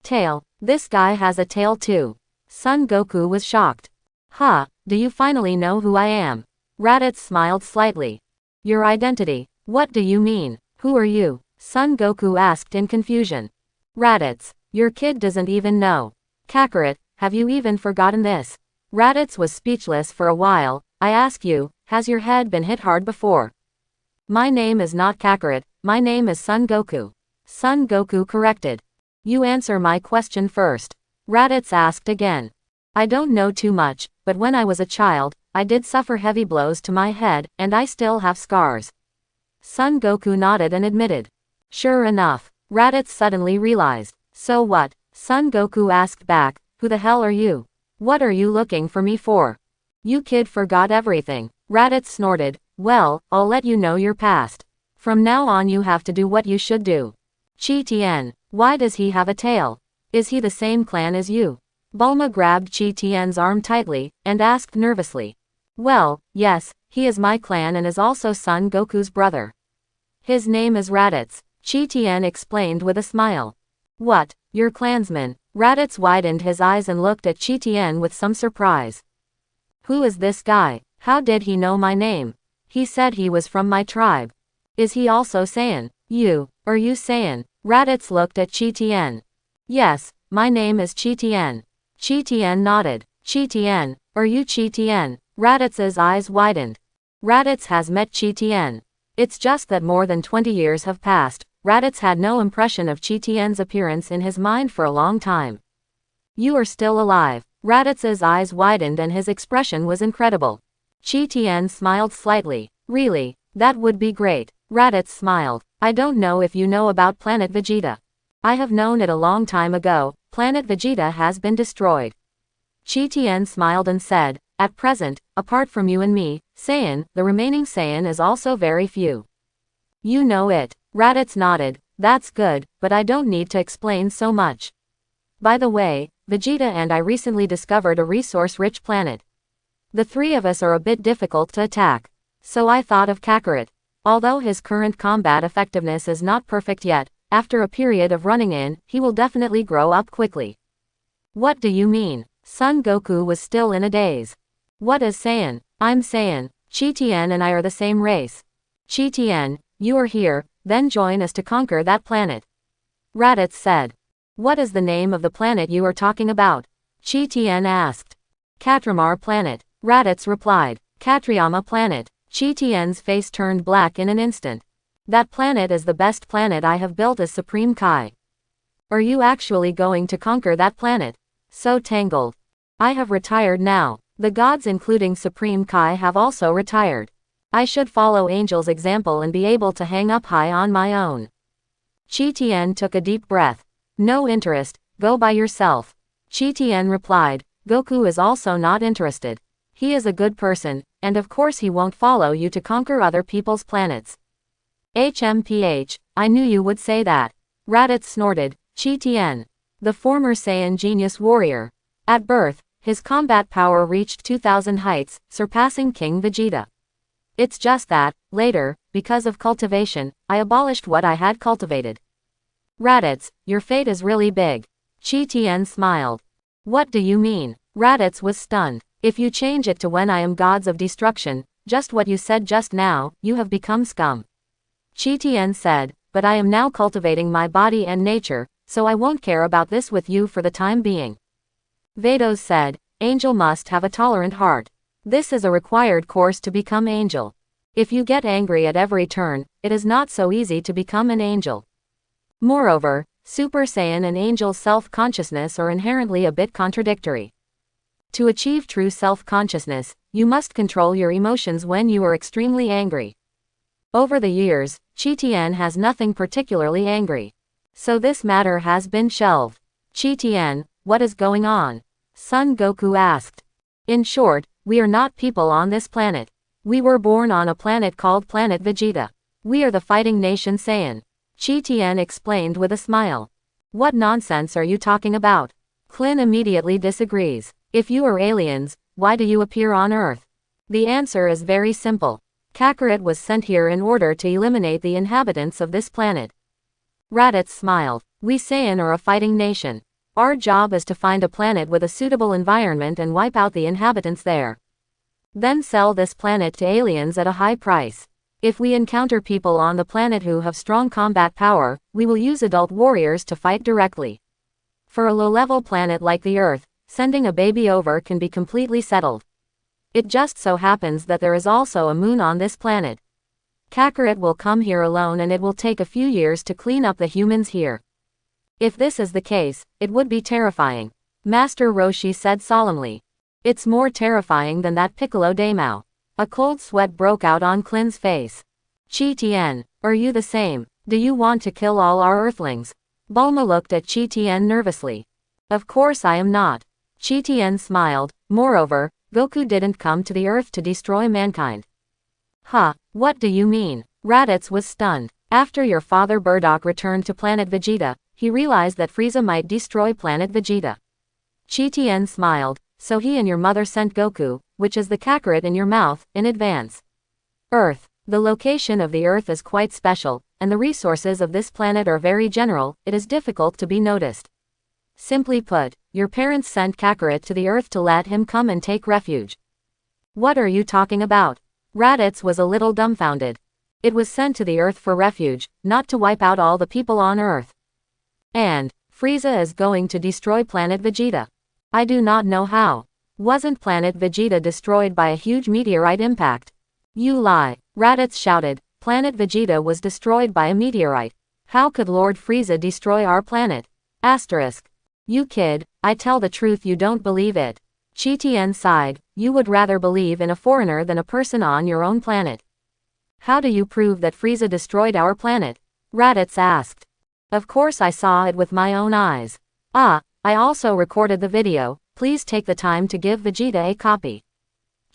Tail, this guy has a tail too. Son Goku was shocked. Huh, do you finally know who I am? Raditz smiled slightly. Your identity, what do you mean? Who are you? Son Goku asked in confusion. Raditz, your kid doesn't even know. Kakarot, have you even forgotten this? Raditz was speechless for a while. I ask you, has your head been hit hard before? My name is not Kakarot, my name is Son Goku. Son Goku corrected. You answer my question first. Raditz asked again. I don't know too much, but when I was a child, I did suffer heavy blows to my head, and I still have scars. Son Goku nodded and admitted. Sure enough, Raditz suddenly realized. So what? Son Goku asked back, who the hell are you? What are you looking for me for? You kid forgot everything. Raditz snorted. Well, I'll let you know your past. From now on you have to do what you should do. Chi-Tien, why does he have a tail? Is he the same clan as you? Bulma grabbed Chi-Tien's arm tightly, and asked nervously. Well, yes, he is my clan and is also Son Goku's brother. His name is Raditz, Chi-Tien explained with a smile. What, your clansman? Raditz widened his eyes and looked at Chi-Tien with some surprise. Who is this guy? How did he know my name? He said he was from my tribe. Is he also Saiyan? Are you Saiyan? Raditz looked at Chi-Tien. Yes, my name is Chi-Tien. Chi-Tien nodded. Chi-Tien, are you Chi-Tien? Raditz's eyes widened. Raditz has met Chi-Tien. It's just that more than 20 years have passed. Raditz had no impression of Chi-Tien's appearance in his mind for a long time. You are still alive. Raditz's eyes widened and his expression was incredible. Qi Tian smiled slightly. Really, that would be great. Raditz smiled. I don't know if you know about Planet Vegeta. I have known it a long time ago. Planet Vegeta has been destroyed. Qi Tian smiled and said, at present, apart from you and me, Saiyan, the remaining Saiyan is also very few. You know it. Raditz nodded. That's good, but I don't need to explain so much. By the way, Vegeta and I recently discovered a resource-rich planet. The three of us are a bit difficult to attack. So I thought of Kakarot. Although his current combat effectiveness is not perfect yet, after a period of running in, he will definitely grow up quickly. What do you mean? Son Goku was still in a daze. What is Saiyan? I'm Saiyan. Qi Tian and I are the same race. Qi Tian, you are here, then join us to conquer that planet. Raditz said. What is the name of the planet you are talking about? Qi Tian asked. Katramar planet. Raditz replied. Katriyama planet. Qi Tian's face turned black in an instant. That planet is the best planet I have built as Supreme Kai. Are you actually going to conquer that planet? So tangled. I have retired now. The gods including Supreme Kai have also retired. I should follow Angel's example and be able to hang up high on my own. Qi Tian took a deep breath. No interest, go by yourself. Qi Tian replied. Goku is also not interested. He is a good person, and of course he won't follow you to conquer other people's planets. HMPH, I knew you would say that. Raditz snorted. Qi Tian. The former Saiyan genius warrior. At birth, his combat power reached 2000 heights, surpassing King Vegeta. It's just that, later, because of cultivation, I abolished what I had cultivated. Raditz, your fate is really big. Qi Tian smiled. What do you mean? Raditz was stunned. If you change it to when I am gods of destruction, just what you said just now, you have become scum. Qi Tian said, but I am now cultivating my body and nature, so I won't care about this with you for the time being. Vados said, Angel must have a tolerant heart. This is a required course to become Angel. If you get angry at every turn, it is not so easy to become an Angel. Moreover, Super Saiyan and Angel self-consciousness are inherently a bit contradictory. To achieve true self-consciousness, you must control your emotions when you are extremely angry. Over the years, Qi Tian has nothing particularly angry. So this matter has been shelved. Qi Tian, what is going on? Son Goku asked. In short, we are not people on this planet. We were born on a planet called Planet Vegeta. We are the fighting nation Saiyan. Qi Tian explained with a smile. What nonsense are you talking about? Klin immediately disagrees. If you are aliens, why do you appear on Earth? The answer is very simple. Kakarot was sent here in order to eliminate the inhabitants of this planet. Raditz smiled. We Saiyan are a fighting nation. Our job is to find a planet with a suitable environment and wipe out the inhabitants there. Then sell this planet to aliens at a high price. If we encounter people on the planet who have strong combat power, we will use adult warriors to fight directly. For a low-level planet like the Earth, sending a baby over can be completely settled. It just so happens that there is also a moon on this planet. Kakarot will come here alone and it will take a few years to clean up the humans here. If this is the case, it would be terrifying. Master Roshi said solemnly. It's more terrifying than that Piccolo Daimao. A cold sweat broke out on Klin's face. Qi Tian, are you the same? Do you want to kill all our Earthlings? Bulma looked at Qi Tian nervously. Of course I am not. Qi Tian smiled. Moreover, Goku didn't come to the Earth to destroy mankind. Huh, what do you mean? Raditz was stunned. After your father Bardock returned to Planet Vegeta, he realized that Frieza might destroy Planet Vegeta. Qi Tian smiled, so he and your mother sent Goku, which is the Kakarot in your mouth, in advance. Earth. The location of the Earth is quite special, and the resources of this planet are very general, it is difficult to be noticed. Simply put, your parents sent Kakarot to the Earth to let him come and take refuge. What are you talking about? Raditz was a little dumbfounded. It was sent to the Earth for refuge, not to wipe out all the people on Earth. And, Frieza is going to destroy Planet Vegeta. I do not know how. Wasn't Planet Vegeta destroyed by a huge meteorite impact? You lie. Raditz shouted. Planet Vegeta was destroyed by a meteorite. How could Lord Frieza destroy our planet? Asterisk. You kid, I tell the truth, you don't believe it. Chi Tian sighed. You would rather believe in a foreigner than a person on your own planet. How do you prove that Frieza destroyed our planet? Raditz asked. Of course I saw it with my own eyes. I also recorded the video, please take the time to give Vegeta a copy.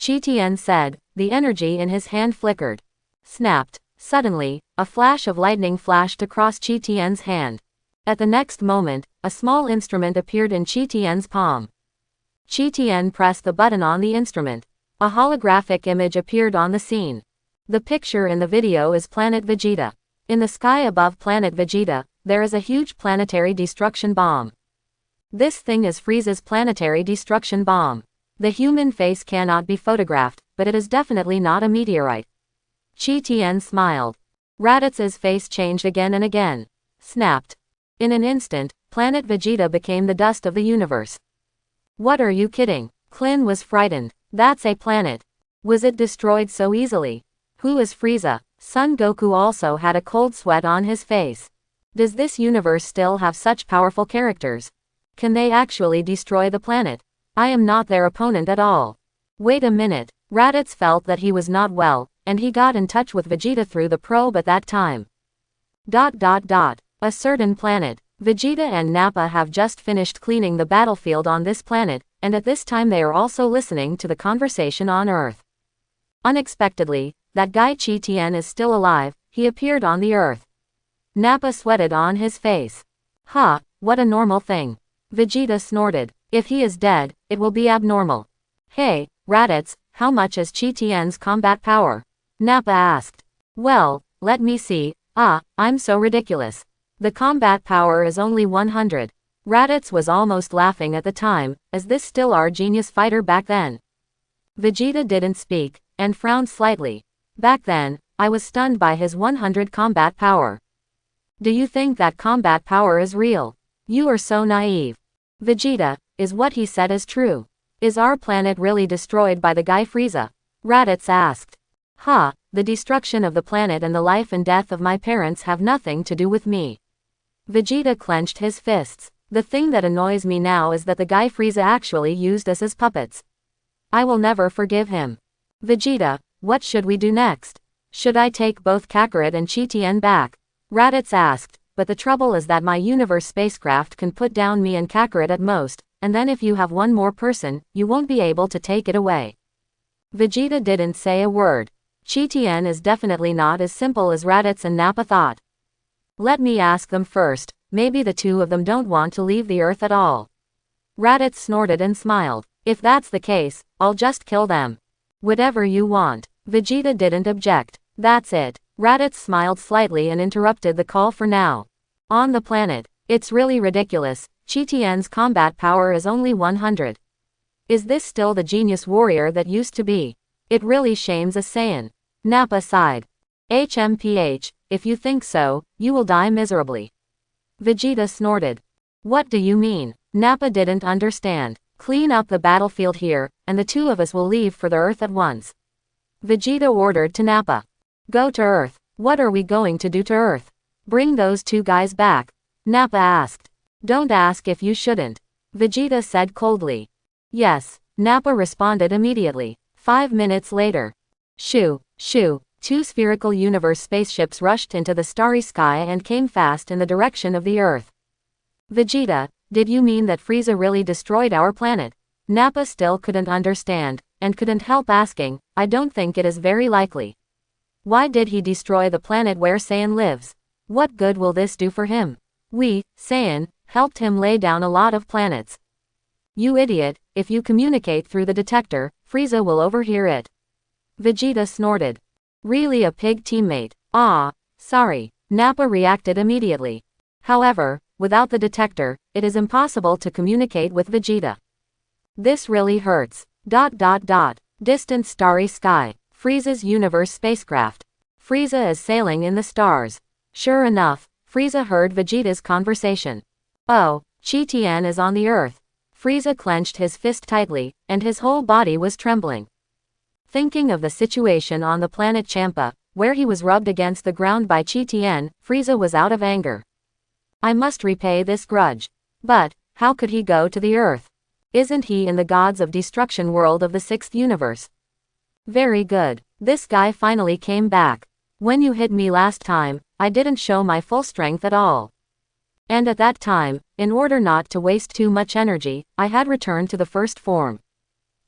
Chi Tian said, the energy in his hand flickered. Snapped. Suddenly, a flash of lightning flashed across Chi Tian's hand. At the next moment, a small instrument appeared in Chi Tian's palm. Chi Tian pressed the button on the instrument. A holographic image appeared on the scene. The picture in the video is Planet Vegeta. In the sky above Planet Vegeta, there is a huge planetary destruction bomb. This thing is Frieza's planetary destruction bomb. The human face cannot be photographed, but it is definitely not a meteorite. Chi Tian smiled. Raditz's face changed again and again. Snapped. In an instant, Planet Vegeta became the dust of the universe. What are you kidding? Klin was frightened. That's a planet. Was it destroyed so easily? Who is Frieza? Son Goku also had a cold sweat on his face. Does this universe still have such powerful characters? Can they actually destroy the planet? I am not their opponent at all. Wait a minute. Raditz felt that he was not well, and he got in touch with Vegeta through the probe at that time. A certain planet. Vegeta and Nappa have just finished cleaning the battlefield on this planet, and at this time they are also listening to the conversation on Earth. Unexpectedly, that guy Chi Tian is still alive, he appeared on the Earth. Nappa sweated on his face. Ha, what a normal thing. Vegeta snorted. If he is dead, it will be abnormal. Hey, Raditz, how much is Chi Tian's combat power? Nappa asked. Well, let me see. I'm so ridiculous. The combat power is only 100. Raditz was almost laughing at the time, as this still our genius fighter back then. Vegeta didn't speak, and frowned slightly. Back then, I was stunned by his 100 combat power. Do you think that combat power is real? You are so naive. Vegeta, is what he said is true? Is our planet really destroyed by the guy Frieza? Raditz asked. The destruction of the planet and the life and death of my parents have nothing to do with me. Vegeta clenched his fists. The thing that annoys me now is that the guy Frieza actually used us as puppets. I will never forgive him. Vegeta, what should we do next? Should I take both Kakarot and Chi Tian back? Raditz asked, but the trouble is that my universe spacecraft can put down me and Kakarot at most, and then if you have one more person, you won't be able to take it away. Vegeta didn't say a word. Chi Tian is definitely not as simple as Raditz and Nappa thought. Let me ask them first, maybe the two of them don't want to leave the Earth at all. Raditz snorted and smiled. If that's the case, I'll just kill them. Whatever you want. Vegeta didn't object. That's it. Raditz smiled slightly and interrupted the call for now. On the planet. It's really ridiculous. Chi Tian's combat power is only 100. Is this still the genius warrior that used to be? It really shames a Saiyan. Nappa sighed. HMPH, if you think so, you will die miserably. Vegeta snorted. What do you mean? Nappa didn't understand. Clean up the battlefield here, and the two of us will leave for the Earth at once. Vegeta ordered to Nappa. Go to Earth. What are we going to do to Earth? Bring those two guys back. Nappa asked. Don't ask if you shouldn't. Vegeta said coldly. Yes, Nappa responded immediately. 5 minutes later. Shoo, shoo. 2 spherical universe spaceships rushed into the starry sky and came fast in the direction of the Earth. Vegeta, did you mean that Frieza really destroyed our planet? Nappa still couldn't understand, and couldn't help asking, I don't think it is very likely. Why did he destroy the planet where Saiyan lives? What good will this do for him? We, Saiyan, helped him lay down a lot of planets. You idiot, if you communicate through the detector, Frieza will overhear it. Vegeta snorted. Really a pig teammate. Sorry. Nappa reacted immediately. However, without the detector, it is impossible to communicate with Vegeta. This really hurts. Distant starry sky. Frieza's universe spacecraft. Frieza is sailing in the stars. Sure enough, Frieza heard Vegeta's conversation. Oh, Chi Tian is on the Earth. Frieza clenched his fist tightly, and his whole body was trembling. Thinking of the situation on the planet Champa, where he was rubbed against the ground by Chi Tian, Frieza was out of anger. I must repay this grudge. But, How could he go to the Earth? Isn't he in the Gods of Destruction world of the 6th universe? Very good. This guy finally came back. When you hit me last time, I didn't show my full strength at all. And at that time, in order not to waste too much energy, I had returned to the first form.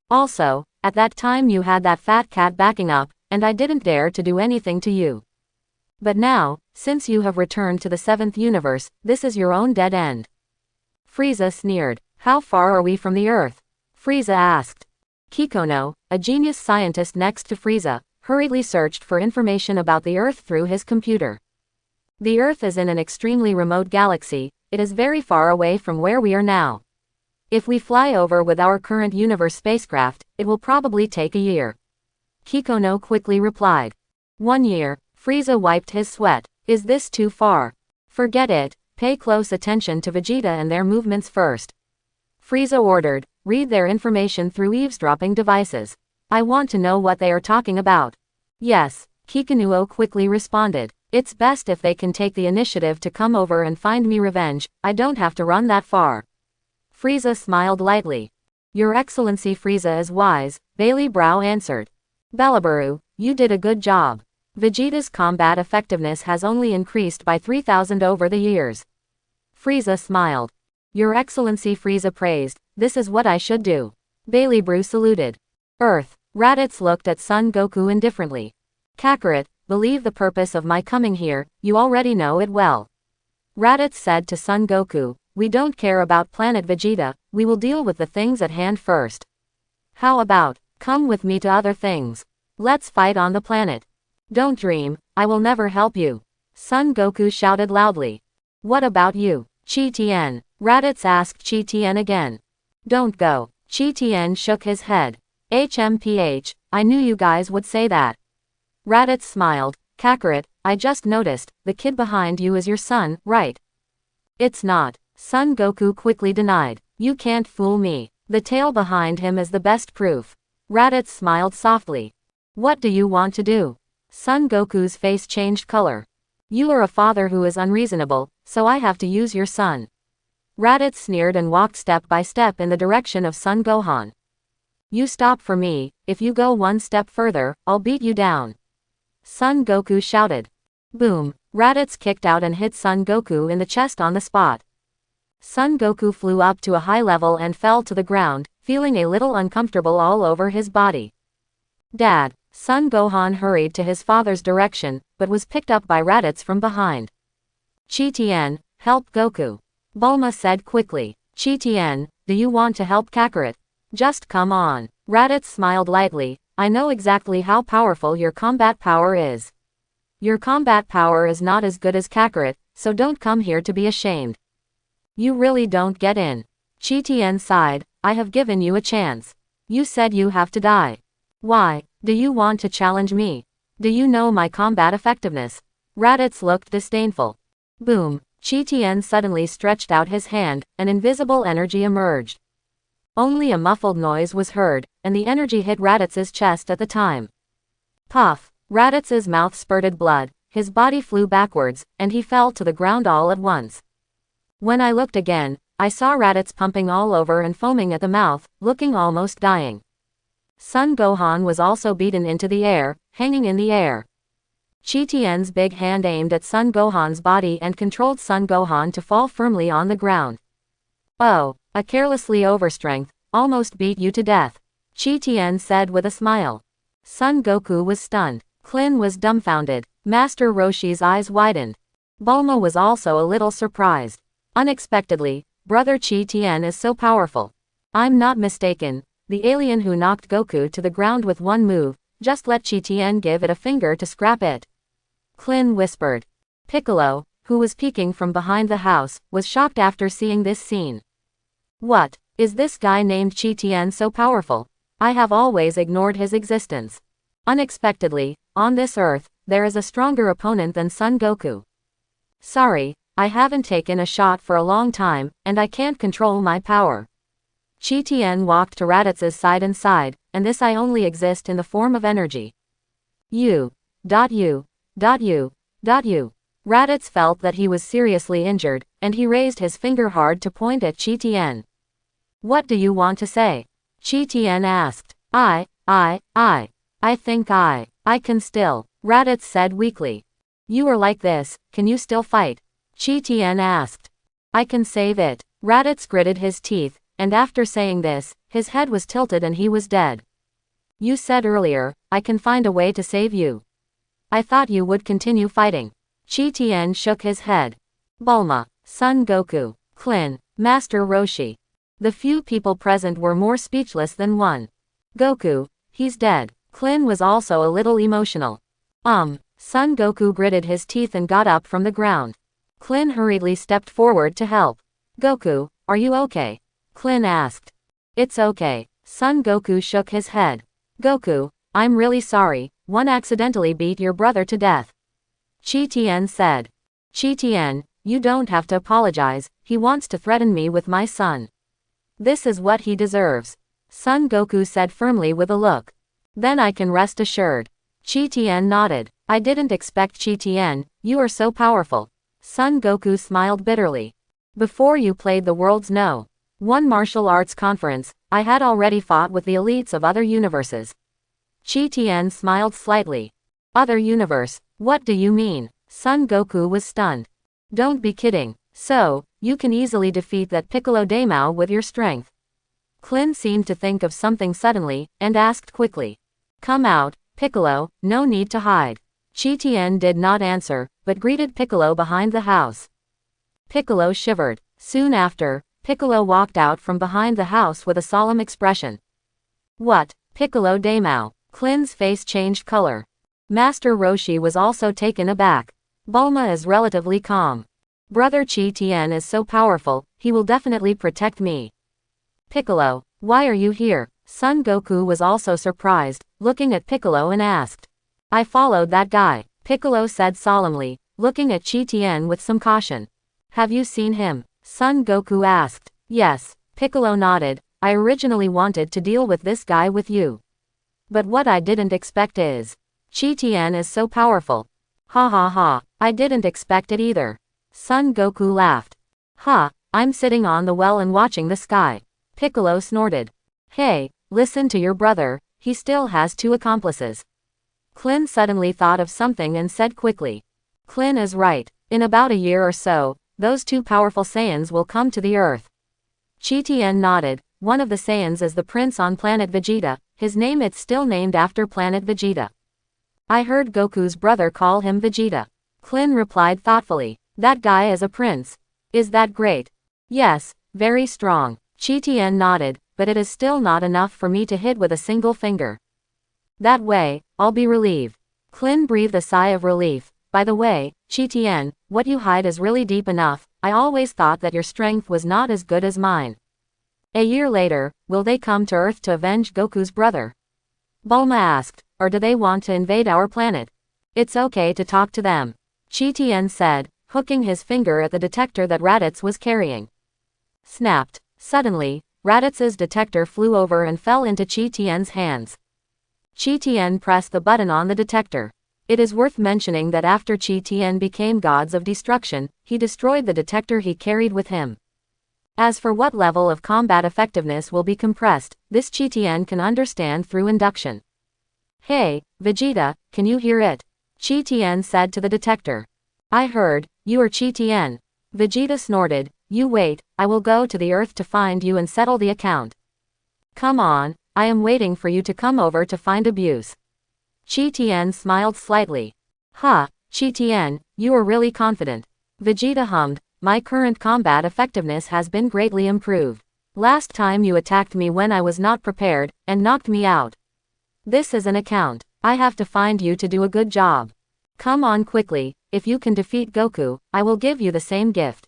Also, at that time you had that fat cat backing up, and I didn't dare to do anything to you. But now, since you have returned to the 7th universe, this is your own dead end. Frieza sneered. How far are we from the Earth? Frieza asked. Kikono, a genius scientist next to Frieza, hurriedly searched for information about the Earth through his computer. The Earth is in an extremely remote galaxy, it is very far away from where we are now. If we fly over with our current universe spacecraft, it will probably take a year. Kikono quickly replied. 1 year, Frieza wiped his sweat. Is this too far? Forget it, pay close attention to Vegeta and their movements first. Frieza ordered, read their information through eavesdropping devices. I want to know what they are talking about. Yes, Kikunuo quickly responded. It's best if they can take the initiative to come over and find me revenge, I don't have to run that far. Frieza smiled lightly. Your Excellency Frieza is wise, Bailey Brow answered. Balabaru, you did a good job. Vegeta's combat effectiveness has only increased by 3,000 over the years. Frieza smiled. Your Excellency Frieza praised, this is what I should do. Bailey Brew saluted. Earth. Raditz looked at Son Goku indifferently. Kakarot, believe the purpose of my coming here, you already know it well. Raditz said to Son Goku, we don't care about planet Vegeta, we will deal with the things at hand first. How about, come with me to other things. Let's fight on the planet. Don't dream, I will never help you. Son Goku shouted loudly. What about you, Chi Tien? Raditz asked Chi Tien again. Don't go. Chi Tien shook his head. HMPH, I knew you guys would say that. Raditz smiled. Kakarot, I just noticed, the kid behind you is your son, right? It's not. Son Goku quickly denied. You can't fool me. The tail behind him is the best proof. Raditz smiled softly. What do you want to do? Son Goku's face changed color. You are a father who is unreasonable, so I have to use your son. Raditz sneered and walked step by step in the direction of Son Gohan. You stop for me, if you go one step further, I'll beat you down. Son Goku shouted. Boom! Raditz kicked out and hit Son Goku in the chest on the spot. Son Goku flew up to a high level and fell to the ground, feeling a little uncomfortable all over his body. Dad! Son Gohan hurried to his father's direction, but was picked up by Raditz from behind. Chi Tien, help Goku. Bulma said quickly. Chi Tien, do you want to help Kakarot? Just come on. Raditz smiled lightly. I know exactly how powerful your combat power is. Your combat power is not as good as Kakarot, so don't come here to be ashamed. You really don't get in. Chi Tien sighed. I have given you a chance. You said you have to die. Why? Do you want to challenge me? Do you know my combat effectiveness? Raditz looked disdainful. Boom! Chi Tien suddenly stretched out his hand, and invisible energy emerged. Only a muffled noise was heard, and the energy hit Raditz's chest at the time. Puff! Raditz's mouth spurted blood, his body flew backwards, and he fell to the ground all at once. When I looked again, I saw Raditz pumping all over and foaming at the mouth, looking almost dying. Son Gohan was also beaten into the air, hanging in the air. Chi Tien's big hand aimed at Son Gohan's body and controlled Son Gohan to fall firmly on the ground. Oh, a carelessly overstrength, almost beat you to death, Chi Tien said with a smile. Son Goku was stunned. Klin was dumbfounded. Master Roshi's eyes widened. Bulma was also a little surprised. Unexpectedly, Brother Chi Tien is so powerful. I'm not mistaken, the alien who knocked Goku to the ground with one move, just let Chi Tien give it a finger to scrap it. Klin whispered. Piccolo, who was peeking from behind the house, was shocked after seeing this scene. What? Is this guy named Chi Tien so powerful? I have always ignored his existence. Unexpectedly, on this Earth, there is a stronger opponent than Son Goku. Sorry, I haven't taken a shot for a long time, and I can't control my power. Chi Tien walked to Raditz's side and sighed, and this I only exist in the form of energy. You. Raditz felt that he was seriously injured, and he raised his finger hard to point at Qi Tian. What do you want to say? Qi Tian asked. I think I can still, Raditz said weakly. You are like this, can you still fight? Qi Tian asked. I can save it. Raditz gritted his teeth, and after saying this, his head was tilted and he was dead. You said earlier, I can find a way to save you. I thought you would continue fighting. Qi Tian shook his head. Bulma, Son Goku, Klin, Master Roshi. The few people present were more speechless than one. Goku, he's dead. Klin was also a little emotional. Son Goku gritted his teeth and got up from the ground. Klin hurriedly stepped forward to help. Goku, are you okay? Klin asked. It's okay. Son Goku shook his head. Goku, I'm really sorry, one accidentally beat your brother to death. Qi Tian said. Qi Tian, you don't have to apologize, he wants to threaten me with my son. This is what he deserves. Son Goku said firmly with a look. Then I can rest assured. Qi Tian nodded. I didn't expect Qi Tian, you are so powerful. Son Goku smiled bitterly. Before you played the World's No. 1 martial arts conference, I had already fought with the elites of other universes. Qi Tian smiled slightly. Other universe, what do you mean? Son Goku was stunned. Don't be kidding. So, you can easily defeat that Piccolo Daimao with your strength. Klin seemed to think of something suddenly, and asked quickly. Come out, Piccolo, no need to hide. Qi Tian did not answer, but greeted Piccolo behind the house. Piccolo shivered. Soon after, Piccolo walked out from behind the house with a solemn expression. What, Piccolo Daimao? Klin's face changed color. Master Roshi was also taken aback. Bulma is relatively calm. Brother Qi Tian is so powerful, he will definitely protect me. Piccolo, why are you here? Son Goku was also surprised, looking at Piccolo and asked. I followed that guy, Piccolo said solemnly, looking at Qi Tian with some caution. Have you seen him? Son Goku asked. Yes, Piccolo nodded. I originally wanted to deal with this guy with you. But what I didn't expect is. Qi Tian is so powerful. Ha ha ha, I didn't expect it either. Son Goku laughed. Ha, I'm sitting on the well and watching the sky. Piccolo snorted. Hey, listen to your brother, he still has 2 accomplices. Klin suddenly thought of something and said quickly. Klin is right, in about a year or so, those 2 powerful Saiyans will come to the Earth. Qi Tian nodded. One of the Saiyans is the prince on planet Vegeta, his name it's still named after planet Vegeta. I heard Goku's brother call him Vegeta. Klin replied thoughtfully. That guy is a prince. Is that great? Yes, very strong. Qi Tian nodded, but it is still not enough for me to hit with a single finger. That way, I'll be relieved. Klin breathed a sigh of relief. By the way, Qi Tian, what you hide is really deep enough, I always thought that your strength was not as good as mine. A year later, will they come to Earth to avenge Goku's brother? Bulma asked, or do they want to invade our planet? It's okay to talk to them. Qi Tian said, hooking his finger at the detector that Raditz was carrying. Snapped. Suddenly, Raditz's detector flew over and fell into Qi Tian's hands. Qi Tian pressed the button on the detector. It is worth mentioning that after Qi Tian became gods of destruction, he destroyed the detector he carried with him. As for what level of combat effectiveness will be compressed, this Qi Tian can understand through induction. Hey, Vegeta, can you hear it? Qi Tian said to the detector. I heard, you are Qi Tian. Vegeta snorted, you wait, I will go to the Earth to find you and settle the account. Come on, I am waiting for you to come over to find abuse. Qi Tian smiled slightly. Ha, Qi Tian, you are really confident. Vegeta hummed, my current combat effectiveness has been greatly improved. Last time you attacked me when I was not prepared, and knocked me out. This is an account. I have to find you to do a good job. Come on quickly, if you can defeat Goku, I will give you the same gift.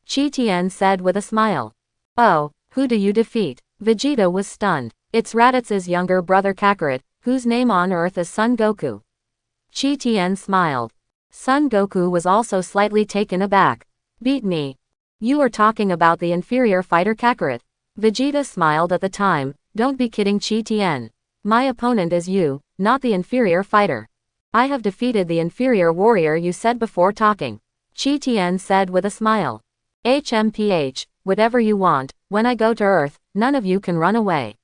Qi Tian said with a smile. Oh, who do you defeat? Vegeta was stunned. It's Raditz's younger brother Kakarot, whose name on Earth is Son Goku. Qi Tian smiled. Son Goku was also slightly taken aback. Beat me. You are talking about the inferior fighter Kakarot. Vegeta smiled at the time, don't be kidding Qi Tian. My opponent is you, not the inferior fighter. I have defeated the inferior warrior you said before talking. Qi Tian said with a smile. HMPH, whatever you want, when I go to Earth, none of you can run away.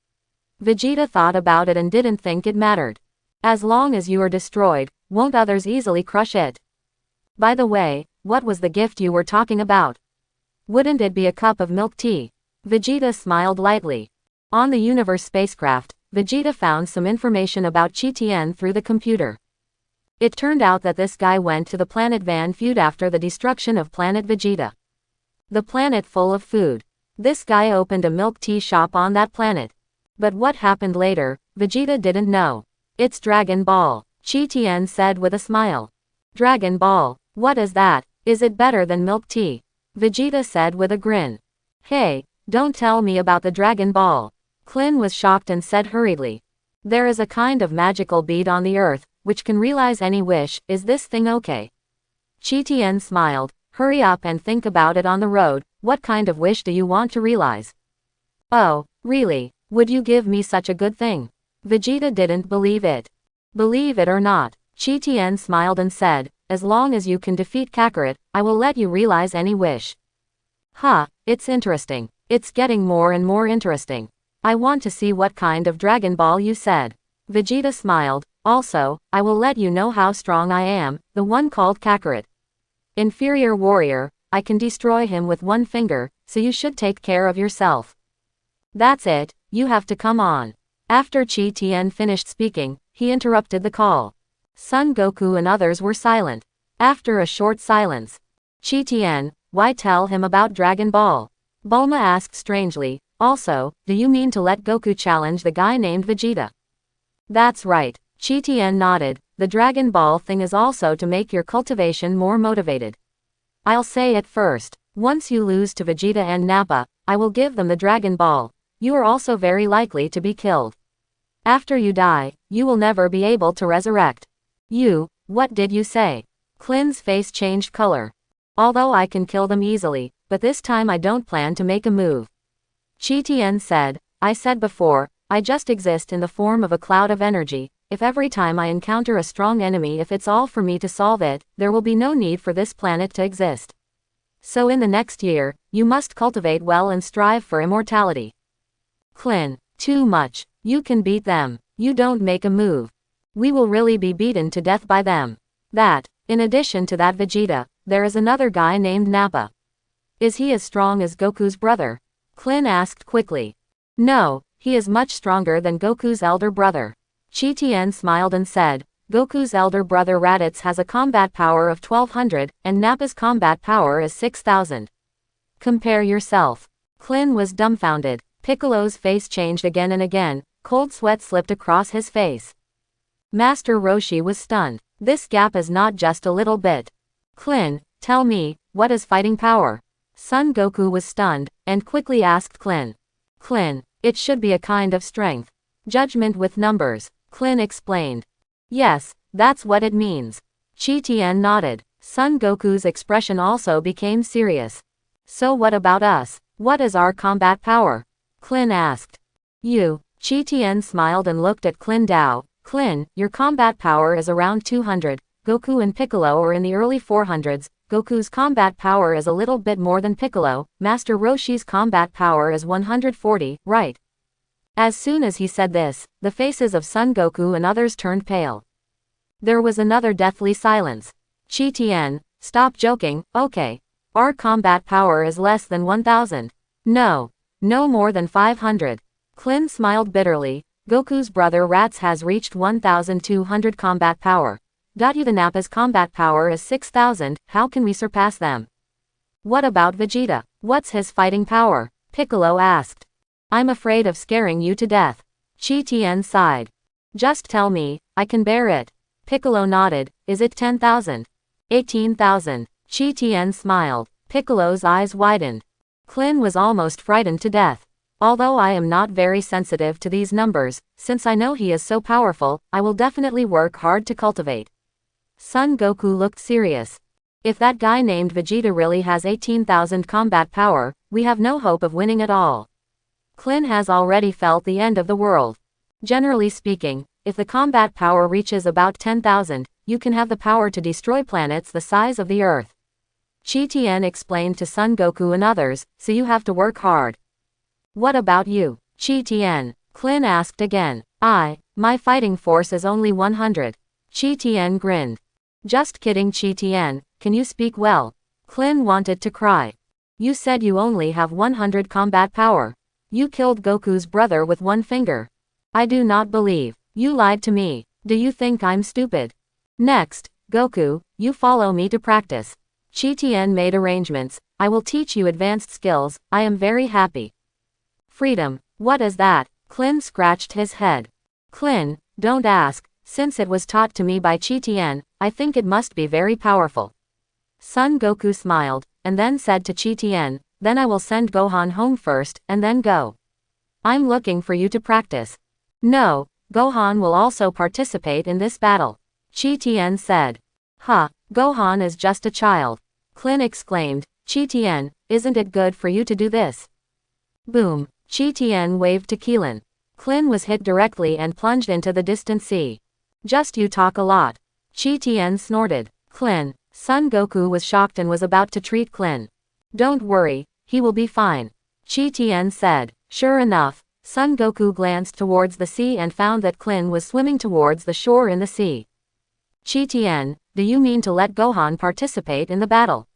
Vegeta thought about it and didn't think it mattered. As long as you are destroyed, won't others easily crush it? By the way, what was the gift you were talking about? Wouldn't it be a cup of milk tea? Vegeta smiled lightly. On the Universe spacecraft, Vegeta found some information about Qi Tian through the computer. It turned out that this guy went to the planet Van Feud after the destruction of planet Vegeta. The planet full of food. This guy opened a milk tea shop on that planet. But what happened later, Vegeta didn't know. It's Dragon Ball, Qi Tian said with a smile. Dragon Ball, what is that? Is it better than milk tea? Vegeta said with a grin. Hey, don't tell me about the Dragon Ball. Klin was shocked and said hurriedly. There is a kind of magical bead on the earth, which can realize any wish. Is this thing okay? Qi Tian smiled. Hurry up and think about it on the road. What kind of wish do you want to realize? Oh, really? Would you give me such a good thing? Vegeta didn't believe it. Believe it or not, Qi Tian smiled and said, as long as you can defeat Kakarot, I will let you realize any wish. Huh, it's interesting. It's getting more and more interesting. I want to see what kind of Dragon Ball you said. Vegeta smiled. Also, I will let you know how strong I am, the one called Kakarot. Inferior warrior, I can destroy him with one finger, so you should take care of yourself. That's it, you have to come on. After Qi Tian finished speaking, he interrupted the call. Son Goku and others were silent. After a short silence, Qi Tian, why tell him about Dragon Ball? Bulma asked strangely. Also, do you mean to let Goku challenge the guy named Vegeta? That's right, Qi Tian nodded. The Dragon Ball thing is also to make your cultivation more motivated. I'll say it first. Once you lose to Vegeta and Nappa, I will give them the Dragon Ball. You are also very likely to be killed. After you die, you will never be able to resurrect. What did you say? Klin's face changed color. Although I can kill them easily, but this time I don't plan to make a move. Qi Tian said, I said before, I just exist in the form of a cloud of energy. If every time I encounter a strong enemy, if it's all for me to solve it, there will be no need for this planet to exist. So in the next year, you must cultivate well and strive for immortality. Klin, too much. You can beat them. You don't make a move. We will really be beaten to death by them. In addition to that Vegeta, there is another guy named Nappa. Is he as strong as Goku's brother? Klin asked quickly. No, he is much stronger than Goku's elder brother. Qi Tian smiled and said, Goku's elder brother Raditz has a combat power of 1200, and Nappa's combat power is 6000. Compare yourself. Klin was dumbfounded. Piccolo's face changed again and again. Cold sweat slipped across his face. Master Roshi was stunned. This gap is not just a little bit. Klin, tell me, what is fighting power? Son Goku was stunned, and quickly asked Klin. Klin, it should be a kind of strength. Judgment with numbers, Klin explained. Yes, that's what it means. Qi Tian nodded. Son Goku's expression also became serious. So what about us? What is our combat power? Klin asked. Qi Tian smiled and looked at Klin Dao. Klin, your combat power is around 200. Goku and Piccolo are in the early 400s. Goku's combat power is a little bit more than Piccolo. Master Roshi's combat power is 140, right? As soon as he said this, the faces of Son Goku and others turned pale. There was another deathly silence. Qi Tian, stop joking, okay. Our combat power is less than 1000. No more than 500. Klin smiled bitterly. Goku's brother Raditz has reached 1200 combat power. Nappa's combat power is 6000, how can we surpass them? What about Vegeta? What's his fighting power? Piccolo asked. I'm afraid of scaring you to death. Qi Tian sighed. Just tell me, I can bear it. Piccolo nodded. Is it 10,000? 18,000. Qi Tian smiled. Piccolo's eyes widened. Klin was almost frightened to death. Although I am not very sensitive to these numbers, since I know he is so powerful, I will definitely work hard to cultivate. Son Goku looked serious. If that guy named Vegeta really has 18,000 combat power, we have no hope of winning at all. Klin has already felt the end of the world. Generally speaking, if the combat power reaches about 10,000, you can have the power to destroy planets the size of the Earth. Chi Tien explained to Son Goku and others, so you have to work hard. What about you, Chi Tien? Klin asked again. My fighting force is only 100. Chi Tien grinned. Just kidding, Chi Tien, can you speak well? Klin wanted to cry. You said you only have 100 combat power. You killed Goku's brother with one finger. I do not believe. You lied to me. Do you think I'm stupid? Next, Goku, you follow me to practice. Chi Tien made arrangements. I will teach you advanced skills. I am very happy. Freedom. What is that? Klin scratched his head. Klin, don't ask. Since it was taught to me by Chi Tien, I think it must be very powerful. Son Goku smiled, and then said to Chi Tien, then I will send Gohan home first, and then go. I'm looking for you to practice. No, Gohan will also participate in this battle. Chi Tien said. Gohan is just a child. Klin exclaimed, Chi Tien, isn't it good for you to do this? Boom. Chi Tien waved to Keelan. Klin was hit directly and plunged into the distant sea. Just you talk a lot. Chi Tien snorted. Klin. Son Goku was shocked and was about to treat Klin. Don't worry, he will be fine. Chi Tien said. Sure enough, Son Goku glanced towards the sea and found that Klin was swimming towards the shore in the sea. Chi Tien, do you mean to let Gohan participate in the battle?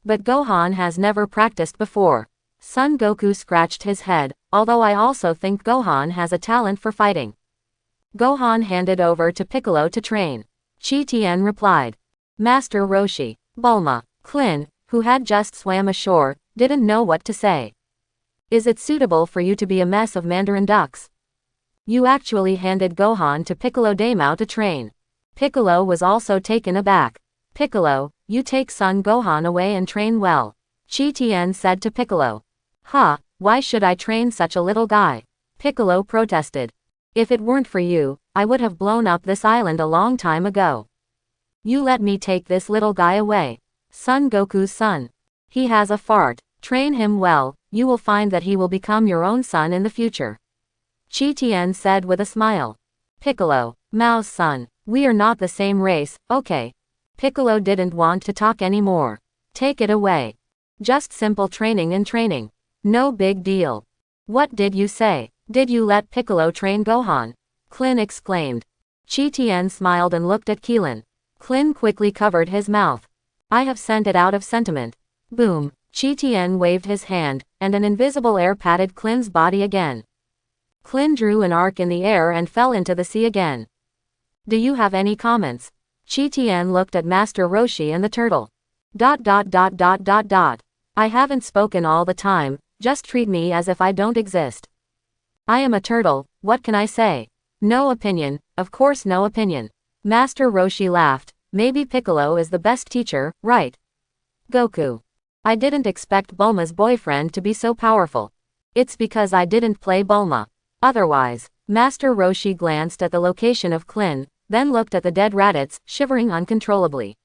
But Gohan has never practiced before. Son Goku scratched his head, although I also think Gohan has a talent for fighting. Gohan handed over to Piccolo to train. Chi Tien replied. Master Roshi, Bulma, Klin, who had just swam ashore, didn't know what to say. Is it suitable for you to be a mess of Mandarin ducks? You actually handed Gohan to Piccolo Daimao to train. Piccolo was also taken aback. Piccolo, you take Son Gohan away and train well. Chi Tien said to Piccolo. Why should I train such a little guy? Piccolo protested. If it weren't for you, I would have blown up this island a long time ago. You let me take this little guy away. Son Goku's son. He has a fart. Train him well, you will find that he will become your own son in the future. Chi Tien said with a smile. Piccolo, Mao's son. We are not the same race, okay. Piccolo didn't want to talk anymore. Take it away. Just simple training and training. No big deal. What did you say? Did you let Piccolo train Gohan? Klin exclaimed. Chi Tien smiled and looked at Keelan. Klin quickly covered his mouth. I have sent it out of sentiment. Boom. Chi Tien waved his hand, and an invisible air patted Klin's body again. Klin drew an arc in the air and fell into the sea again. Do you have any comments? Chi Tien looked at Master Roshi and the turtle. ... I haven't spoken all the time, just treat me as if I don't exist. I am a turtle, what can I say? No opinion, of course no opinion. Master Roshi laughed. Maybe Piccolo is the best teacher, right? Goku. I didn't expect Bulma's boyfriend to be so powerful. It's because I didn't play Bulma. Otherwise, Master Roshi glanced at the location of Klin, then looked at the dead Raditz, shivering uncontrollably.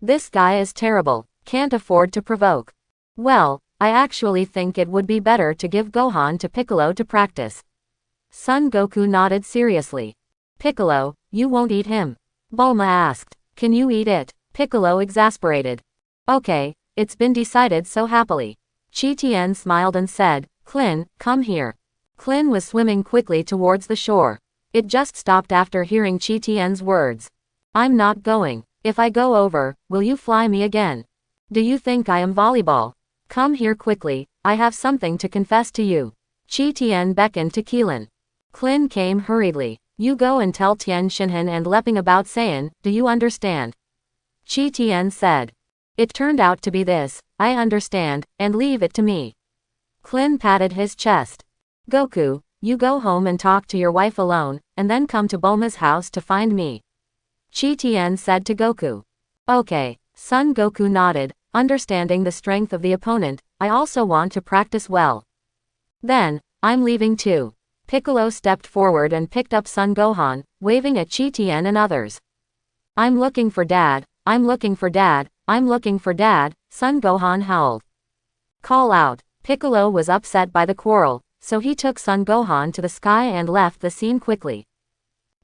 This guy is terrible, can't afford to provoke. Well, I actually think it would be better to give Gohan to Piccolo to practice. Son Goku nodded seriously. Piccolo, you won't eat him? Bulma asked. Can you eat it? Piccolo exasperated. Okay, it's been decided so happily. Chi Tien smiled and said, Klin, come here. Klin was swimming quickly towards the shore. It just stopped after hearing Chi Tien's words. I'm not going. If I go over, will you fly me again? Do you think I am volleyball? Come here quickly, I have something to confess to you. Chi Tien beckoned to Keelan. Klin came hurriedly. You go and tell Tien Shinhan and Leping about Saiyan, do you understand? Chi Tien said. It turned out to be this, I understand, and leave it to me. Klin patted his chest. Goku, you go home and talk to your wife alone, and then come to Bulma's house to find me. Chi Tien said to Goku. Okay. Son Goku nodded, understanding the strength of the opponent. I also want to practice well. Then, I'm leaving too. Piccolo stepped forward and picked up Son Gohan, waving at Chi Tien and others. I'm looking for Dad, I'm looking for Dad, I'm looking for Dad, Son Gohan howled. Call out. Piccolo was upset by the quarrel, so he took Son Gohan to the sky and left the scene quickly.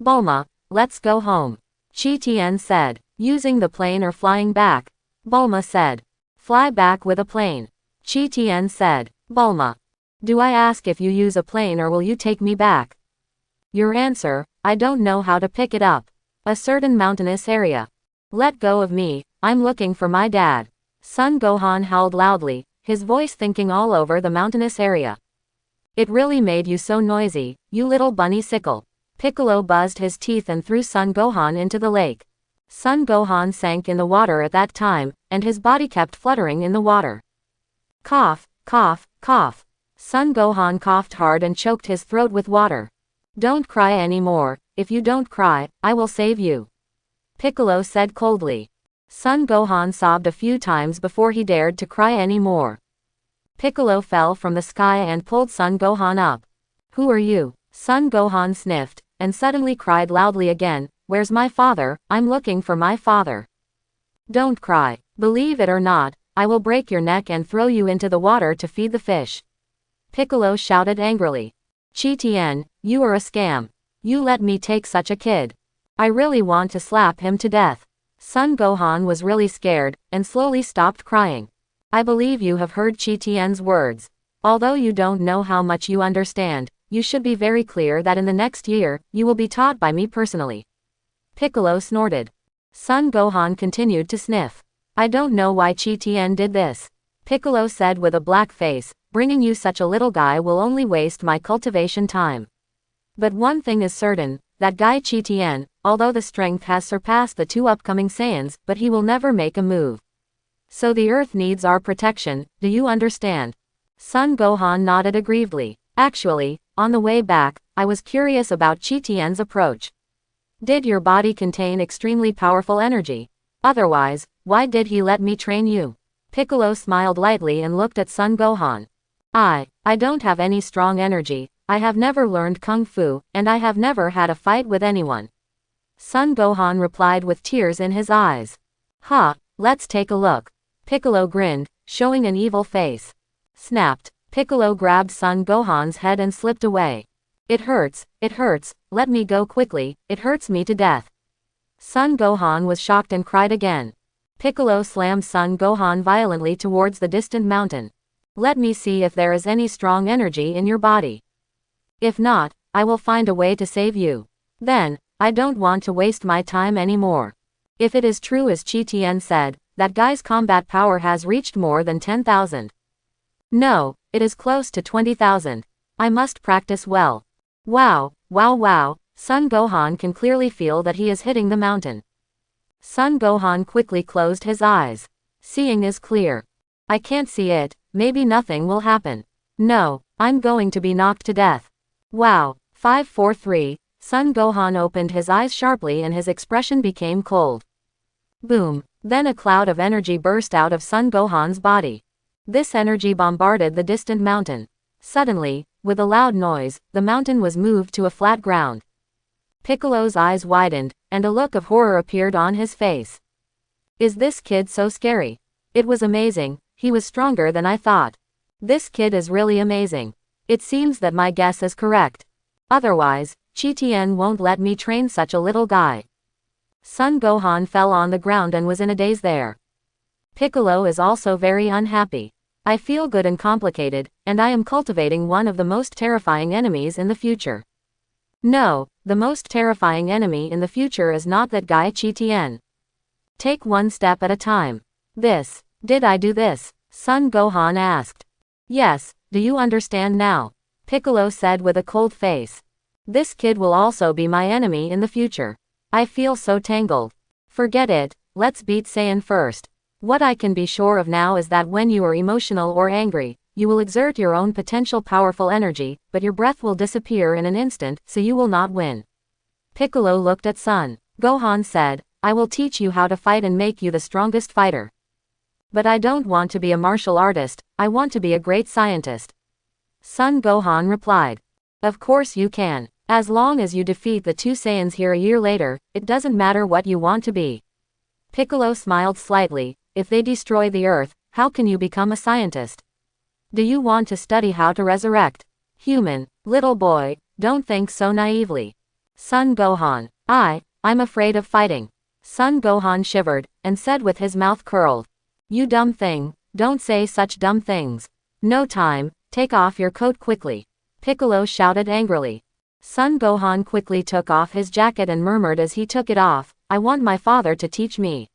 Bulma, let's go home. Chi Tien said. Using the plane or flying back? Bulma said. Fly back with a plane. Chi Tien said. Bulma. Do I ask if you use a plane or will you take me back? Your answer, I don't know how to pick it up. A certain mountainous area. Let go of me, I'm looking for my dad. Son Gohan howled loudly, his voice thinking all over the mountainous area. It really made you so noisy, you little bunny sickle. Piccolo buzzed his teeth and threw Son Gohan into the lake. Son Gohan sank in the water at that time, and his body kept fluttering in the water. Cough, cough, cough. Son Gohan coughed hard and choked his throat with water. Don't cry anymore, if you don't cry, I will save you. Piccolo said coldly. Son Gohan sobbed a few times before he dared to cry anymore. Piccolo fell from the sky and pulled Son Gohan up. Who are you? Son Gohan sniffed, and suddenly cried loudly again, where's my father? I'm looking for my father. Don't cry. Believe it or not, I will break your neck and throw you into the water to feed the fish. Piccolo shouted angrily. Chi Tien, you are a scam. You let me take such a kid. I really want to slap him to death. Son Gohan was really scared, and slowly stopped crying. I believe you have heard Chi Tien's words. Although you don't know how much you understand, you should be very clear that in the next year, you will be taught by me personally. Piccolo snorted. Son Gohan continued to sniff. I don't know why Chi Tien did this. Piccolo said with a black face, bringing you such a little guy will only waste my cultivation time. But one thing is certain, that guy Chi Tien, although the strength has surpassed the two upcoming Saiyans, but he will never make a move. So the earth needs our protection, do you understand? Son Gohan nodded aggrievedly. Actually, on the way back, I was curious about Chi Tien's approach. Did your body contain extremely powerful energy? Otherwise, why did he let me train you? Piccolo smiled lightly and looked at Son Gohan. I don't have any strong energy, I have never learned Kung Fu, and I have never had a fight with anyone. Son Gohan replied with tears in his eyes. Huh, let's take a look. Piccolo grinned, showing an evil face. Snapped. Piccolo grabbed Son Gohan's head and slipped away. It hurts, let me go quickly, it hurts me to death. Son Gohan was shocked and cried again. Piccolo slammed Son Gohan violently towards the distant mountain. Let me see if there is any strong energy in your body. If not, I will find a way to save you. Then, I don't want to waste my time anymore. If it is true as Chi Tien said, that guy's combat power has reached more than 10,000. No, it is close to 20,000. I must practice well. Wow, wow, wow, Son Gohan can clearly feel that he is hitting the mountain. Son Gohan quickly closed his eyes. Seeing is clear. I can't see it, maybe nothing will happen. No, I'm going to be knocked to death. Wow, 543, Son Gohan opened his eyes sharply and his expression became cold. Boom, then a cloud of energy burst out of Son Gohan's body. This energy bombarded the distant mountain. Suddenly, with a loud noise, the mountain was moved to a flat ground. Piccolo's eyes widened, and a look of horror appeared on his face. Is this kid so scary? It was amazing, he was stronger than I thought. This kid is really amazing. It seems that my guess is correct. Otherwise, Chi Tien won't let me train such a little guy. Son Gohan fell on the ground and was in a daze there. Piccolo is also very unhappy. I feel good and complicated, and I am cultivating one of the most terrifying enemies in the future. No, the most terrifying enemy in the future is not that guy Chi Tien. Take one step at a time. Did I do this? Son Gohan asked. Yes, do you understand now? Piccolo said with a cold face. This kid will also be my enemy in the future. I feel so tangled. Forget it, let's beat Saiyan first. What I can be sure of now is that when you are emotional or angry, you will exert your own potential powerful energy, but your breath will disappear in an instant, so you will not win. Piccolo looked at Son Gohan said, I will teach you how to fight and make you the strongest fighter. But I don't want to be a martial artist, I want to be a great scientist. Son Gohan replied. Of course you can. As long as you defeat the two Saiyans here a year later, it doesn't matter what you want to be. Piccolo smiled slightly. If they destroy the earth, how can you become a scientist? Do you want to study how to resurrect? Human, little boy, don't think so naively. Son Gohan. I'm afraid of fighting. Son Gohan shivered, and said with his mouth curled. You dumb thing, don't say such dumb things. No time, take off your coat quickly. Piccolo shouted angrily. Son Gohan quickly took off his jacket and murmured as he took it off, I want my father to teach me.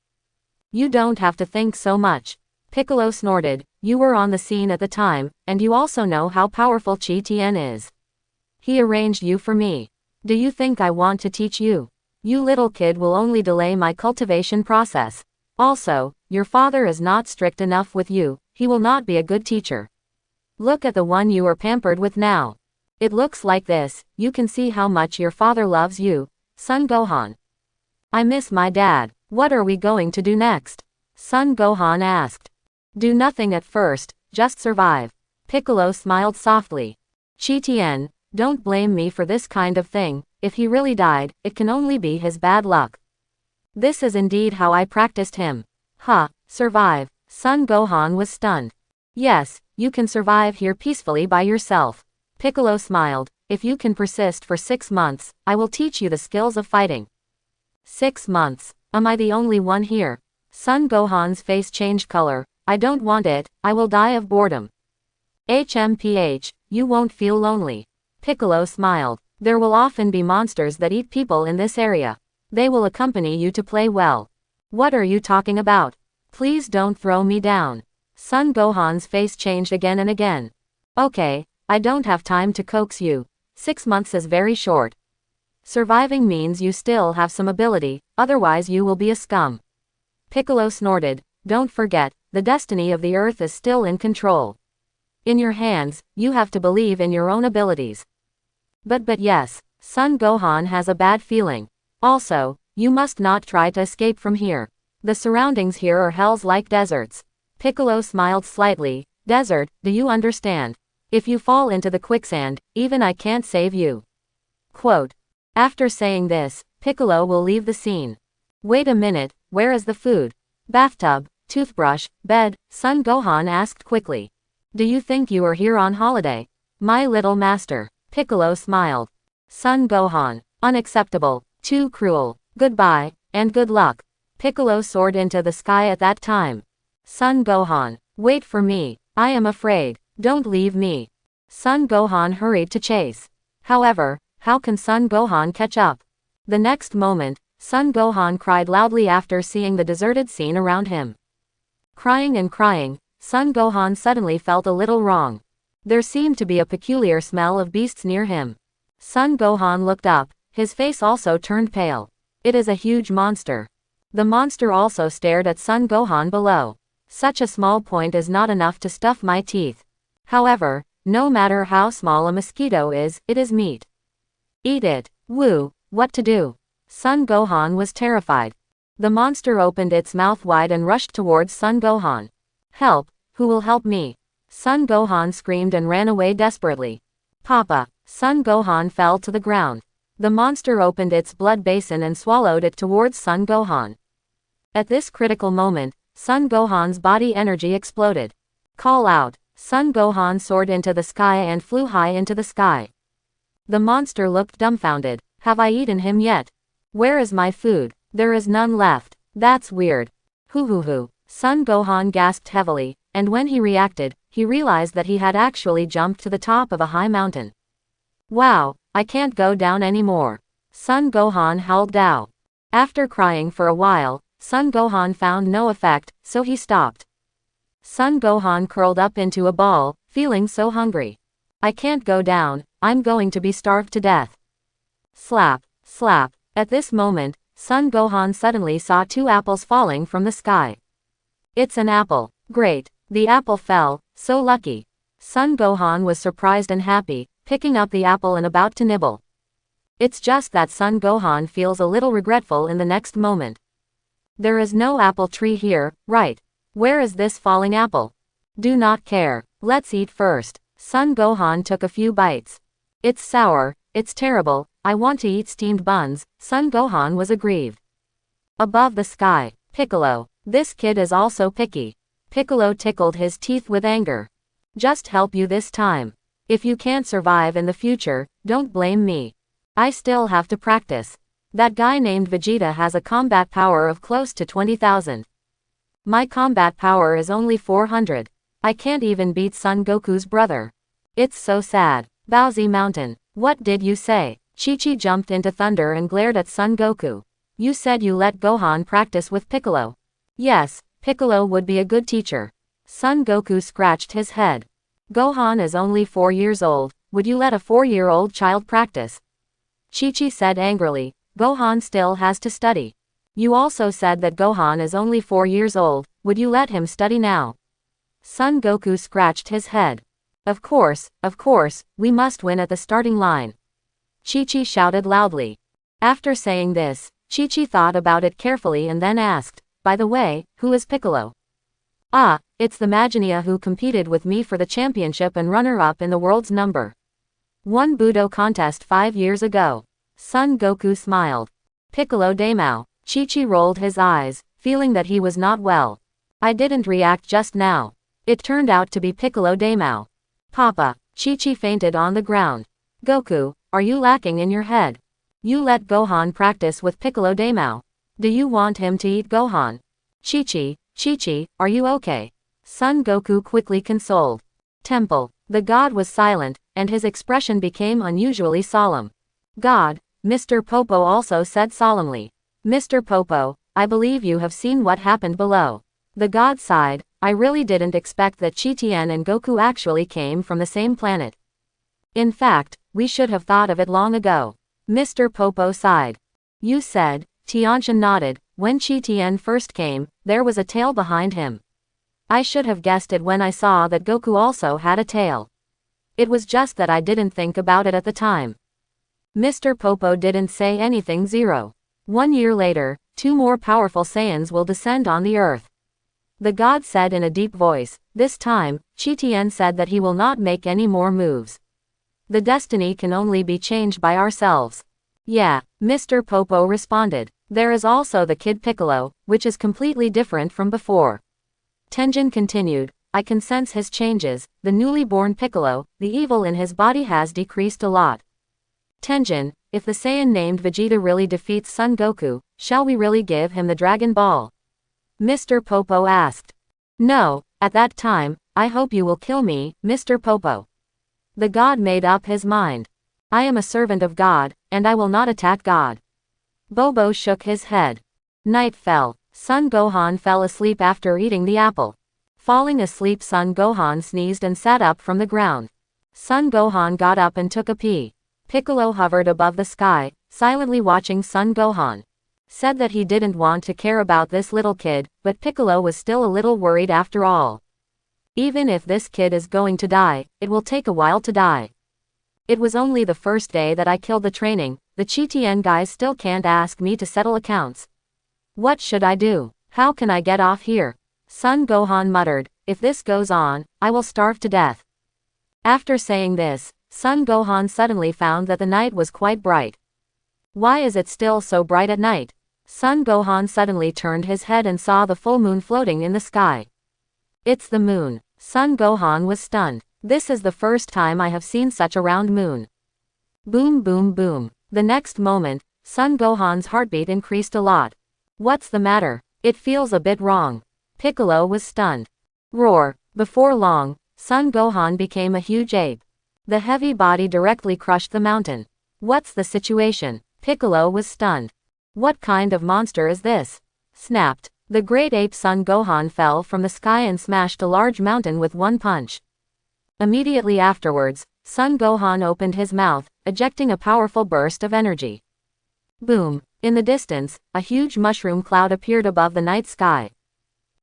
You don't have to think so much. Piccolo snorted, you were on the scene at the time, and you also know how powerful Chi Tien is. He arranged you for me. Do you think I want to teach you? You little kid will only delay my cultivation process. Also, your father is not strict enough with you, he will not be a good teacher. Look at the one you are pampered with now. It looks like this, you can see how much your father loves you, Son Gohan. I miss my dad, what are we going to do next? Son Gohan asked. Do nothing at first, just survive. Piccolo smiled softly. Chi Tien, don't blame me for this kind of thing, if he really died, it can only be his bad luck. This is indeed how I practiced him. Survive. Son Gohan was stunned. Yes, you can survive here peacefully by yourself. Piccolo smiled, if you can persist for 6 months, I will teach you the skills of fighting. 6 months, am I the only one here? Son Gohan's face changed color, I don't want it, I will die of boredom. HMPH, you won't feel lonely. Piccolo smiled, there will often be monsters that eat people in this area. They will accompany you to play well. What are you talking about? Please don't throw me down. Son Gohan's face changed again and again. Okay, I don't have time to coax you. 6 months is very short. Surviving means you still have some ability, otherwise you will be a scum. Piccolo snorted, don't forget, the destiny of the earth is still in control. In your hands, you have to believe in your own abilities. But yes, Son Gohan has a bad feeling. Also, you must not try to escape from here. The surroundings here are hells like deserts. Piccolo smiled slightly, desert, do you understand? If you fall into the quicksand, even I can't save you. Quote. After saying this, Piccolo will leave the scene. Wait a minute, where is the food? Bathtub, toothbrush, bed, Son Gohan asked quickly. Do you think you are here on holiday? My little master. Piccolo smiled. Son Gohan. Unacceptable, too cruel, goodbye, and good luck. Piccolo soared into the sky at that time. Son Gohan. Wait for me, I am afraid. Don't leave me. Son Gohan hurried to chase. However, how can Son Gohan catch up? The next moment, Son Gohan cried loudly after seeing the deserted scene around him. Crying and crying, Son Gohan suddenly felt a little wrong. There seemed to be a peculiar smell of beasts near him. Son Gohan looked up, his face also turned pale. It is a huge monster. The monster also stared at Son Gohan below. Such a small point is not enough to stuff my teeth. However, no matter how small a mosquito is, it is meat. Eat it. Woo, what to do? Son Gohan was terrified. The monster opened its mouth wide and rushed towards Son Gohan. Help, who will help me? Son Gohan screamed and ran away desperately. Papa, Son Gohan fell to the ground. The monster opened its blood basin and swallowed it towards Son Gohan. At this critical moment, Son Gohan's body energy exploded. Call out. Son Gohan soared into the sky and flew high into the sky. The monster looked dumbfounded. Have I eaten him yet? Where is my food? There is none left. That's weird. Hoo. Son Gohan gasped heavily, and when he reacted, he realized that he had actually jumped to the top of a high mountain. Wow, I can't go down anymore. Son Gohan howled out. After crying for a while, Son Gohan found no effect, so he stopped. Son Gohan curled up into a ball, feeling so hungry. I can't go down, I'm going to be starved to death. Slap, slap. At this moment, Son Gohan suddenly saw 2 apples falling from the sky. It's an apple. Great. The apple fell, so lucky. Son Gohan was surprised and happy, picking up the apple and about to nibble. It's just that Son Gohan feels a little regretful in the next moment. There is no apple tree here, right? Where is this falling apple? Do not care. Let's eat first. Son Gohan took a few bites. It's sour, it's terrible, I want to eat steamed buns. Son Gohan was aggrieved. Above the sky, Piccolo. This kid is also picky. Piccolo tickled his teeth with anger. Just help you this time. If you can't survive in the future, don't blame me. I still have to practice. That guy named Vegeta has a combat power of close to 20,000. My combat power is only 400. I can't even beat Son Goku's brother. It's so sad. Bowsy Mountain. What did you say? Chi-Chi jumped into thunder and glared at Son Goku. You said you let Gohan practice with Piccolo. Yes, Piccolo would be a good teacher. Son Goku scratched his head. Gohan is only 4 years old. Would you let a 4-year-old child practice? Chi-Chi said angrily. Gohan still has to study. You also said that Gohan is only 4 years old. Would you let him study now? Son Goku scratched his head. Of course, we must win at the starting line. Chi-Chi shouted loudly. After saying this, Chi-Chi thought about it carefully and then asked, by the way, who is Piccolo? Ah, it's the Magenia who competed with me for the championship and runner-up in the world's number 1 Budo contest 5 years ago. Son Goku smiled. Piccolo Daimao. Chi-Chi rolled his eyes, feeling that he was not well. I didn't react just now. It turned out to be Piccolo Daimao. Papa. Chi-Chi fainted on the ground. Goku, are you lacking in your head? You let Gohan practice with Piccolo Daimao. Do you want him to eat Gohan? Chi-Chi, are you okay? Son Goku quickly consoled. Temple. The god was silent, and his expression became unusually solemn. God, Mr. Popo also said solemnly. Mr. Popo, I believe you have seen what happened below. The god sighed. I really didn't expect that Chi Tien and Goku actually came from the same planet. In fact, we should have thought of it long ago. Mr. Popo sighed. You said, Tianxian nodded, when Chi Tien first came, there was a tail behind him. I should have guessed it when I saw that Goku also had a tail. It was just that I didn't think about it at the time. Mr. Popo didn't say anything. 1 year later, 2 more powerful Saiyans will descend on the earth. The god said in a deep voice. This time, Chi Tien said that he will not make any more moves. The destiny can only be changed by ourselves. Yeah, Mr. Popo responded. There is also the Kid Piccolo, which is completely different from before. Tenjin continued. I can sense his changes. The newly born Piccolo, the evil in his body has decreased a lot. Tenjin, if the Saiyan named Vegeta really defeats Son Goku, shall we really give him the Dragon Ball? Mr. Popo asked. No, at that time, I hope you will kill me, Mr. Popo. The god made up his mind. I am a servant of God, and I will not attack God. Bobo shook his head. Night fell. Son Gohan fell asleep after eating the apple. Falling asleep, Son Gohan sneezed and sat up from the ground. Son Gohan got up and took a pee. Piccolo hovered above the sky, silently watching Son Gohan. Said that he didn't want to care about this little kid, but Piccolo was still a little worried after all. Even if this kid is going to die, it will take a while to die. It was only the first day that I killed the training. The Chi Tien guys still can't ask me to settle accounts. What should I do? How can I get off here? Son Gohan muttered, if this goes on, I will starve to death. After saying this, Son Gohan suddenly found that the night was quite bright. Why is it still so bright at night? Son Gohan suddenly turned his head and saw the full moon floating in the sky. It's the moon. Son Gohan was stunned. This is the first time I have seen such a round moon. Boom boom boom. The next moment, Son Gohan's heartbeat increased a lot. What's the matter? It feels a bit wrong. Piccolo was stunned. Roar. Before long, Son Gohan became a huge ape. The heavy body directly crushed the mountain. What's the situation? Piccolo was stunned. What kind of monster is this? Snapped. The great ape Son Gohan fell from the sky and smashed a large mountain with one punch. Immediately afterwards, Son Gohan opened his mouth, ejecting a powerful burst of energy. Boom. In the distance, a huge mushroom cloud appeared above the night sky.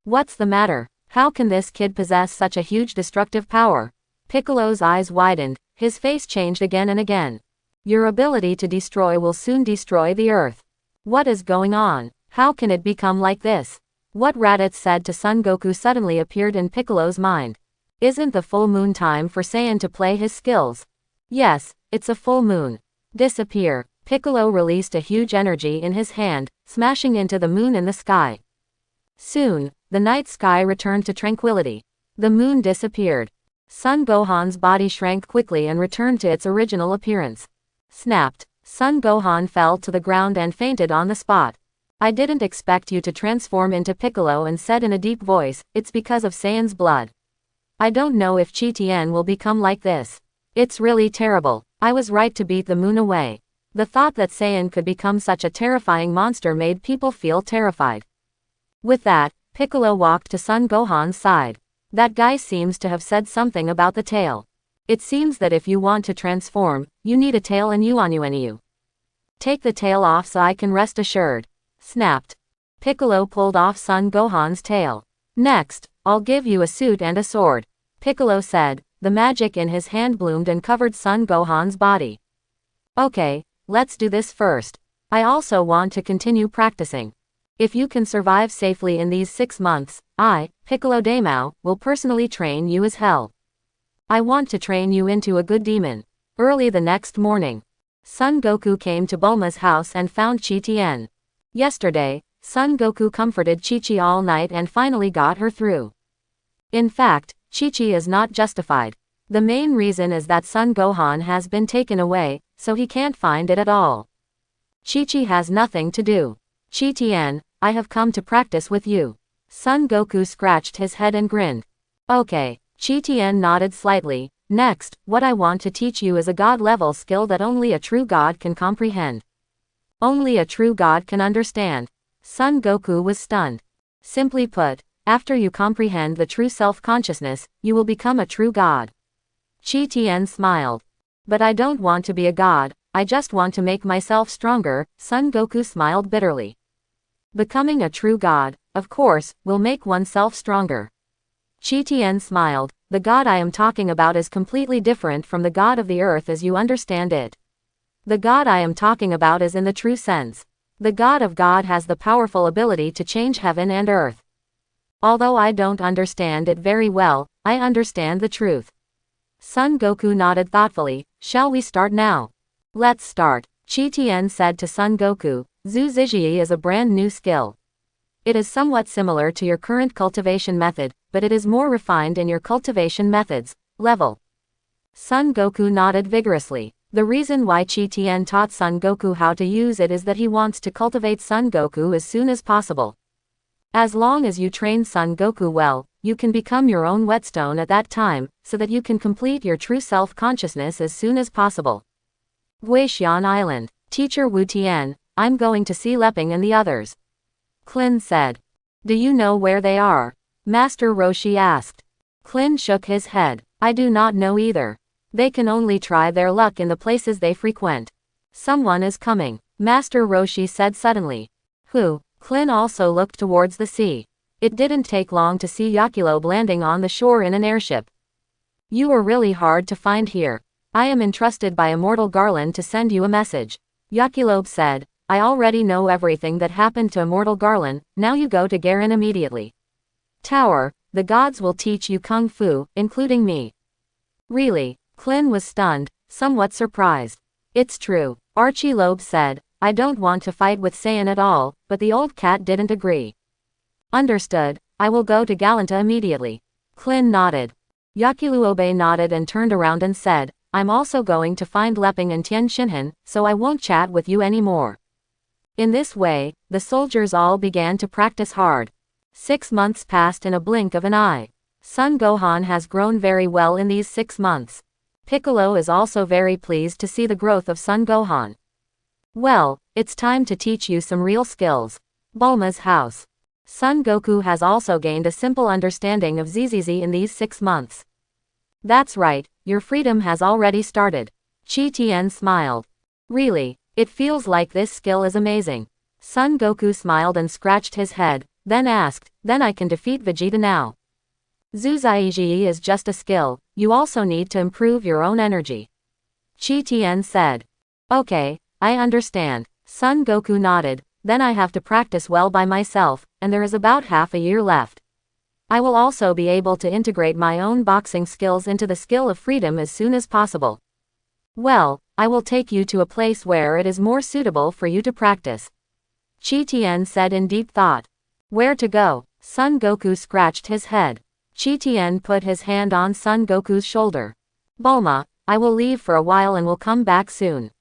What's the matter? How can this kid possess such a huge destructive power? Piccolo's eyes widened, his face changed again and again. Your ability to destroy will soon destroy the earth. What is going on? How can it become like this? What Raditz said to Son Goku suddenly appeared in Piccolo's mind. Isn't the full moon time for Saiyan to play his skills? Yes, it's a full moon. Disappear. Piccolo released a huge energy in his hand, smashing into the moon in the sky. Soon, the night sky returned to tranquility. The moon disappeared. Son Gohan's body shrank quickly and returned to its original appearance. Snapped. Son Gohan fell to the ground and fainted on the spot. I didn't expect you to transform into Piccolo, and said in a deep voice, it's because of Saiyan's blood. I don't know if Chi Tien will become like this. It's really terrible. I was right to beat the moon away. The thought that Saiyan could become such a terrifying monster made people feel terrified. With that, Piccolo walked to Son Gohan's side. That guy seems to have said something about the tail. It seems that if you want to transform, you need a tail and you. Take the tail off so I can rest assured. Snapped. Piccolo pulled off Son Gohan's tail. Next, I'll give you a suit and a sword. Piccolo said. The magic in his hand bloomed and covered Son Gohan's body. Okay, let's do this first. I also want to continue practicing. If you can survive safely in these 6 months, I, Piccolo Daimao, will personally train you as hell. I want to train you into a good demon. Early the next morning, Son Goku came to Bulma's house and found Chi Tien. Yesterday, Son Goku comforted Chi-Chi all night and finally got her through. In fact, Chi-Chi is not justified. The main reason is that Son Gohan has been taken away, so he can't find it at all. Chi-Chi has nothing to do. Chi Tien, I have come to practice with you. Son Goku scratched his head and grinned. Okay. Chi Tien nodded slightly. Next, what I want to teach you is a god-level skill that only a true god can comprehend. Only a true god can understand. Son Goku was stunned. Simply put, after you comprehend the true self-consciousness, you will become a true god. Chi Tien smiled. But I don't want to be a god, I just want to make myself stronger. Son Goku smiled bitterly. Becoming a true god, of course, will make oneself stronger. Chi Tien smiled. The god I am talking about is completely different from the god of the earth as you understand it. The god I am talking about is in the true sense. The god of God has the powerful ability to change heaven and earth. Although I don't understand it very well, I understand the truth. Son Goku nodded thoughtfully. Shall we start now? Let's start. Chi Tien said to Son Goku. Zhu Zixi is a brand new skill. It is somewhat similar to your current cultivation method, but it is more refined in your cultivation methods, level. Son Goku nodded vigorously. The reason why Chi Tien taught Son Goku how to use it is that he wants to cultivate Son Goku as soon as possible. As long as you train Son Goku well, you can become your own whetstone at that time, so that you can complete your true self-consciousness as soon as possible. Guixian Island. Teacher Wu Tian, I'm going to see Leping and the others. Klin said. Do you know where they are? Master Roshi asked. Klin shook his head. I do not know either. They can only try their luck in the places they frequent. Someone is coming, Master Roshi said suddenly. Who? Klin also looked towards the sea. It didn't take long to see Yakilobe landing on the shore in an airship. You are really hard to find here. I am entrusted by Immortal Garland to send you a message. Yakilobe said. I already know everything that happened to Immortal Garland, now you go to Garen immediately. Tower, the gods will teach you Kung Fu, including me. Really? Klin was stunned, somewhat surprised. It's true, Archie-Lobe said. I don't want to fight with Saiyan at all, but the old cat didn't agree. Understood, I will go to Galanta immediately. Klin nodded. Yakiluobe nodded and turned around and said, I'm also going to find Leping and Tien Shinhan, so I won't chat with you anymore. In this way, the soldiers all began to practice hard. 6 months passed in a blink of an eye. Son Gohan has grown very well in these 6 months. Piccolo is also very pleased to see the growth of Son Gohan. Well, it's time to teach you some real skills. Bulma's house. Son Goku has also gained a simple understanding of ZZZ in these 6 months. That's right, your freedom has already started. Chi Tien smiled. Really, it feels like this skill is amazing. Son Goku smiled and scratched his head, then asked, then I can defeat Vegeta now. Zuzaiji is just a skill, you also need to improve your own energy. Chi Tien said. Okay, I understand. Son Goku nodded, then I have to practice well by myself, and there is about half a year left. I will also be able to integrate my own boxing skills into the skill of freedom as soon as possible. Well, I will take you to a place where it is more suitable for you to practice. Chi Tien said in deep thought. Where to go? Son Goku scratched his head. Chi Tien put his hand on Son Goku's shoulder. Bulma, I will leave for a while and will come back soon.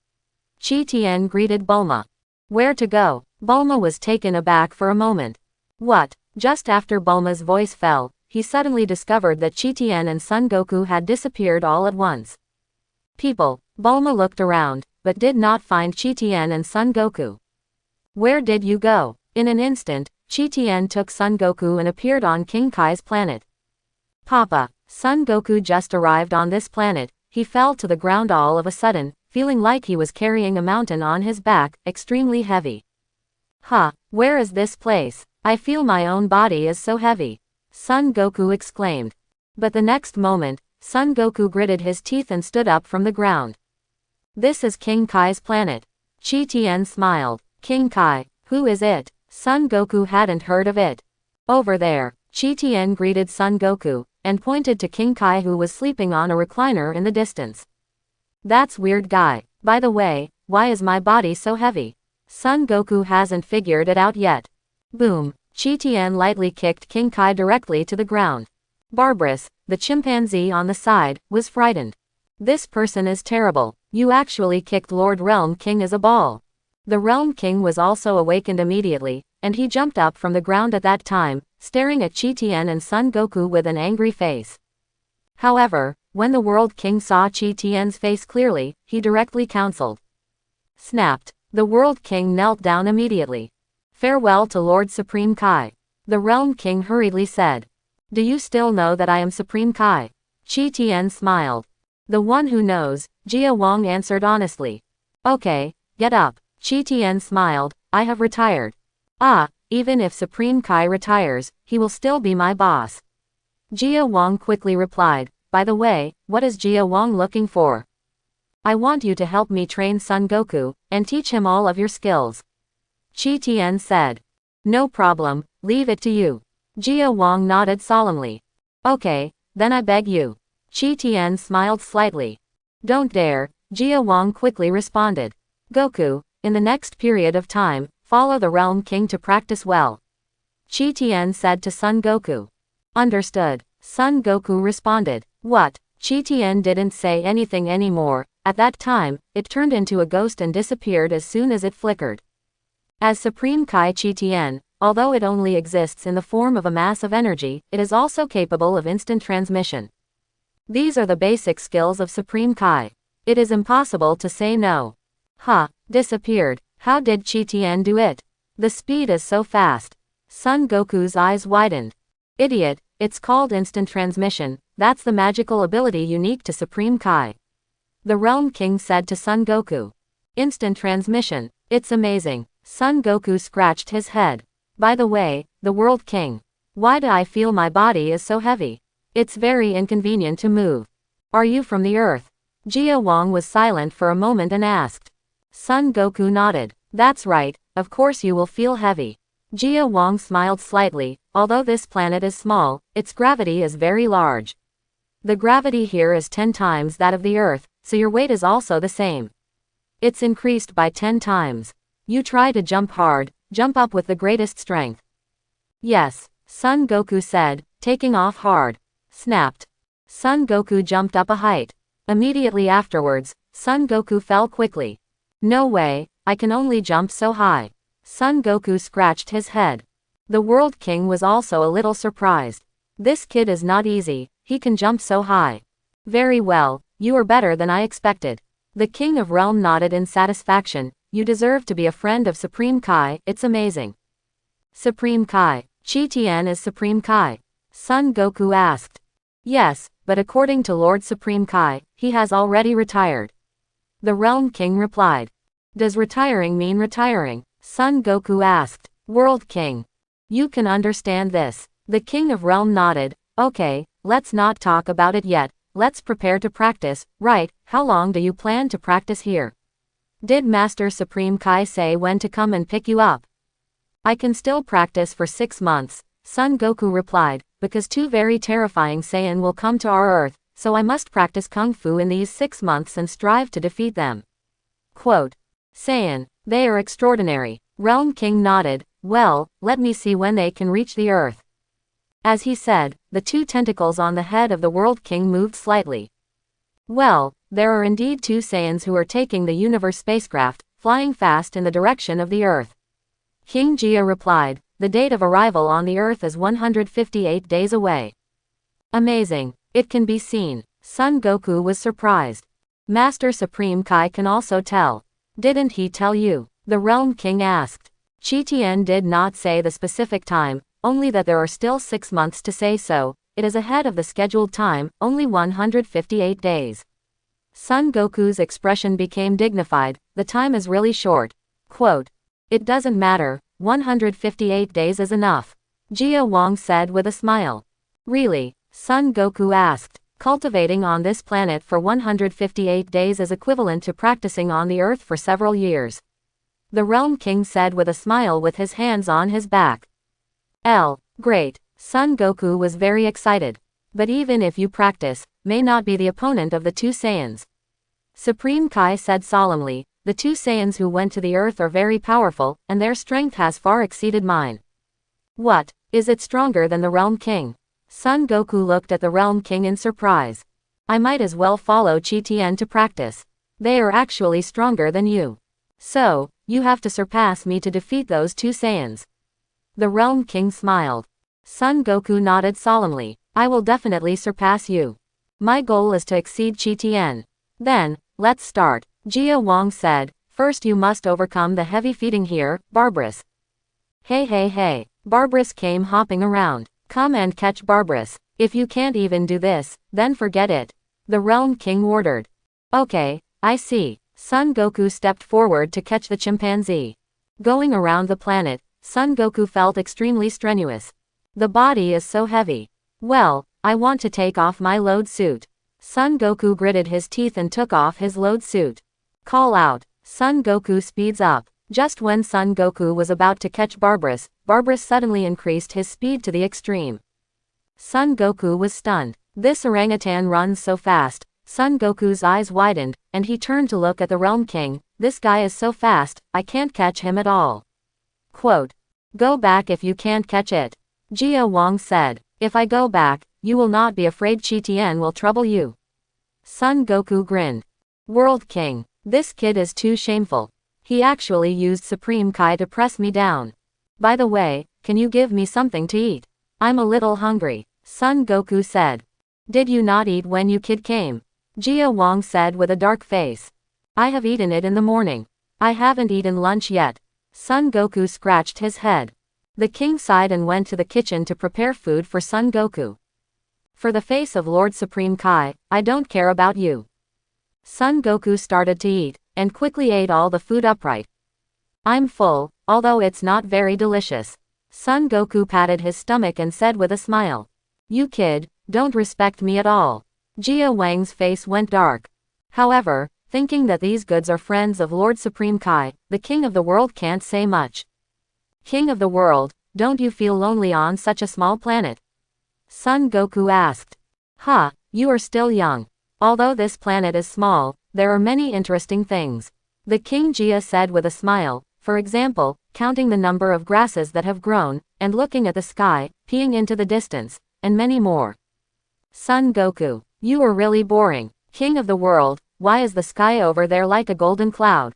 Chi Tian greeted Bulma. Where to go? Bulma was taken aback for a moment. What? Just after Bulma's voice fell, he suddenly discovered that Chi Tian and Son Goku had disappeared all at once. People, Bulma looked around, but did not find Chi Tian and Son Goku. Where did you go? In an instant, Chi Tian took Son Goku and appeared on King Kai's planet. Papa, Son Goku just arrived on this planet. He fell to the ground all of a sudden, feeling like he was carrying a mountain on his back, extremely heavy. Huh, where is this place? I feel my own body is so heavy. Son Goku exclaimed. But the next moment, Son Goku gritted his teeth and stood up from the ground. This is King Kai's planet. Chi Tian smiled. King Kai, who is it? Son Goku hadn't heard of it. Over there, Chi Tian greeted Son Goku, and pointed to King Kai who was sleeping on a recliner in the distance. That's weird guy. By the way, why is my body so heavy? Son Goku hasn't figured it out yet. Boom, Chi Tian lightly kicked King Kai directly to the ground. Barbarous, the chimpanzee on the side, was frightened. This person is terrible. You actually kicked Lord Realm King as a ball. The Realm King was also awakened immediately, and he jumped up from the ground at that time, staring at Chi Tian and Son Goku with an angry face. However, when the World King saw Chi Tian's face clearly, he directly counseled. Snapped. The World King knelt down immediately. Farewell to Lord Supreme Kai. The Realm King hurriedly said. Do you still know that I am Supreme Kai? Chi Tian smiled. The one who knows, Jia Wang answered honestly. Okay, get up. Chi Tian smiled. I have retired. Ah, even if Supreme Kai retires, he will still be my boss. Jia Wang quickly replied. By the way, what is Jia Wang looking for? I want you to help me train Son Goku, and teach him all of your skills. Chi Tian said. No problem, leave it to you. Jia Wang nodded solemnly. Okay, then I beg you. Chi Tian smiled slightly. Don't dare, Jia Wang quickly responded. Goku, in the next period of time, follow the Realm King to practice well. Chi Tian said to Son Goku. Understood, Son Goku responded. What? Chi Tian didn't say anything anymore. At that time, it turned into a ghost and disappeared as soon as it flickered. As Supreme Kai Chi Tian, although it only exists in the form of a mass of energy, it is also capable of instant transmission. These are the basic skills of Supreme Kai. It is impossible to say no. Disappeared. How did Chi Tian do it? The speed is so fast. Son Goku's eyes widened. Idiot, it's called instant transmission, that's the magical ability unique to Supreme Kai. The Realm King said to Son Goku. Instant transmission, it's amazing. Son Goku scratched his head. By the way, the World King. Why do I feel my body is so heavy? It's very inconvenient to move. Are you from the earth? Jia Wang was silent for a moment and asked. Son Goku nodded. That's right, of course you will feel heavy. Jia Wang smiled slightly. Although this planet is small, its gravity is very large. The gravity here is 10 times that of the Earth, so your weight is also the same. It's increased by 10 times. You try to jump hard, jump up with the greatest strength. Yes, Son Goku said, taking off hard. Snapped. Son Goku jumped up a height. Immediately afterwards, Son Goku fell quickly. No way, I can only jump so high. Son Goku scratched his head. The World King was also a little surprised. This kid is not easy, he can jump so high. Very well, you are better than I expected. The King of Realm nodded in satisfaction. You deserve to be a friend of Supreme Kai, it's amazing. Supreme Kai. Chi Tian is Supreme Kai? Son Goku asked. Yes, but according to Lord Supreme Kai, he has already retired. The Realm King replied. Does retiring mean retiring? Son Goku asked. World King. You can understand this. The King of Realm nodded. Okay, let's not talk about it yet, let's prepare to practice, right? How long do you plan to practice here? Did Master Supreme Kai say when to come and pick you up? I can still practice for 6 months, Son Goku replied, because 2 very terrifying Saiyan will come to our Earth, so I must practice Kung Fu in these 6 months and strive to defeat them. Quote. Saiyan, they are extraordinary. Realm King nodded. Well, let me see when they can reach the Earth. As he said, the 2 tentacles on the head of the World King moved slightly. Well, there are indeed two Saiyans who are taking the universe spacecraft, flying fast in the direction of the Earth. King Jia replied, the date of arrival on the Earth is 158 days away. Amazing. It can be seen. Son Goku was surprised. Master Supreme Kai can also tell. Didn't he tell you? The Realm King asked. Qi Tian did not say the specific time, only that there are still 6 months to say so. It is ahead of the scheduled time, only 158 days. Son Goku's expression became dignified, the time is really short. Quote, it doesn't matter, 158 days is enough. Jia Wang said with a smile. Really? Son Goku asked. Cultivating on this planet for 158 days is equivalent to practicing on the Earth for several years. The Realm King said with a smile with his hands on his back. Great. Son Goku was very excited. But even if you practice, may not be the opponent of the two Saiyans. Supreme Kai said solemnly, the two Saiyans who went to the Earth are very powerful, and their strength has far exceeded mine. What? Is it stronger than the Realm King? Son Goku looked at the Realm King in surprise. I might as well follow Qi Tian to practice. They are actually stronger than you. So, you have to surpass me to defeat those two Saiyans. The Realm King smiled. Son Goku nodded solemnly. I will definitely surpass you. My goal is to exceed Qi Tian. Then, let's start. Jia Wang said, first you must overcome the heavy feeding here, Barbarous. Hey. Barbarous came hopping around. Come and catch Barbarous. If you can't even do this, then forget it. The Realm King ordered. Okay, I see. Son Goku stepped forward to catch the chimpanzee. Going around the planet, Son Goku felt extremely strenuous. The body is so heavy. Well, I want to take off my load suit. Son Goku gritted his teeth and took off his load suit. Call out. Son Goku speeds up. Just when Son Goku was about to catch Barbarous, Barbarous suddenly increased his speed to the extreme. Son Goku was stunned. This orangutan runs so fast. Son Goku's eyes widened, and he turned to look at the Realm King. This guy is so fast, I can't catch him at all. Quote, go back if you can't catch it. Jia Wang said, if I go back, you will not be afraid Qi Tian will trouble you. Son Goku grinned. World King, this kid is too shameful. He actually used Supreme Kai to press me down. By the way, can you give me something to eat? I'm a little hungry, Son Goku said. Did you not eat when you kid came? Jia Wang said with a dark face. I have eaten it in the morning. I haven't eaten lunch yet. Son Goku scratched his head. The king sighed and went to the kitchen to prepare food for Son Goku. For the face of Lord Supreme Kai, I don't care about you. Son Goku started to eat, and quickly ate all the food upright. I'm full, although it's not very delicious. Son Goku patted his stomach and said with a smile. You kid, don't respect me at all. Jia Wang's face went dark. However, thinking that these goods are friends of Lord Supreme Kai, the king of the world can't say much. King of the world, don't you feel lonely on such a small planet? Son Goku asked. You are still young. Although this planet is small, there are many interesting things. The King Jia said with a smile, for example, counting the number of grasses that have grown, and looking at the sky, peeing into the distance, and many more. Son Goku, you are really boring. King of the world, why is the sky over there like a golden cloud?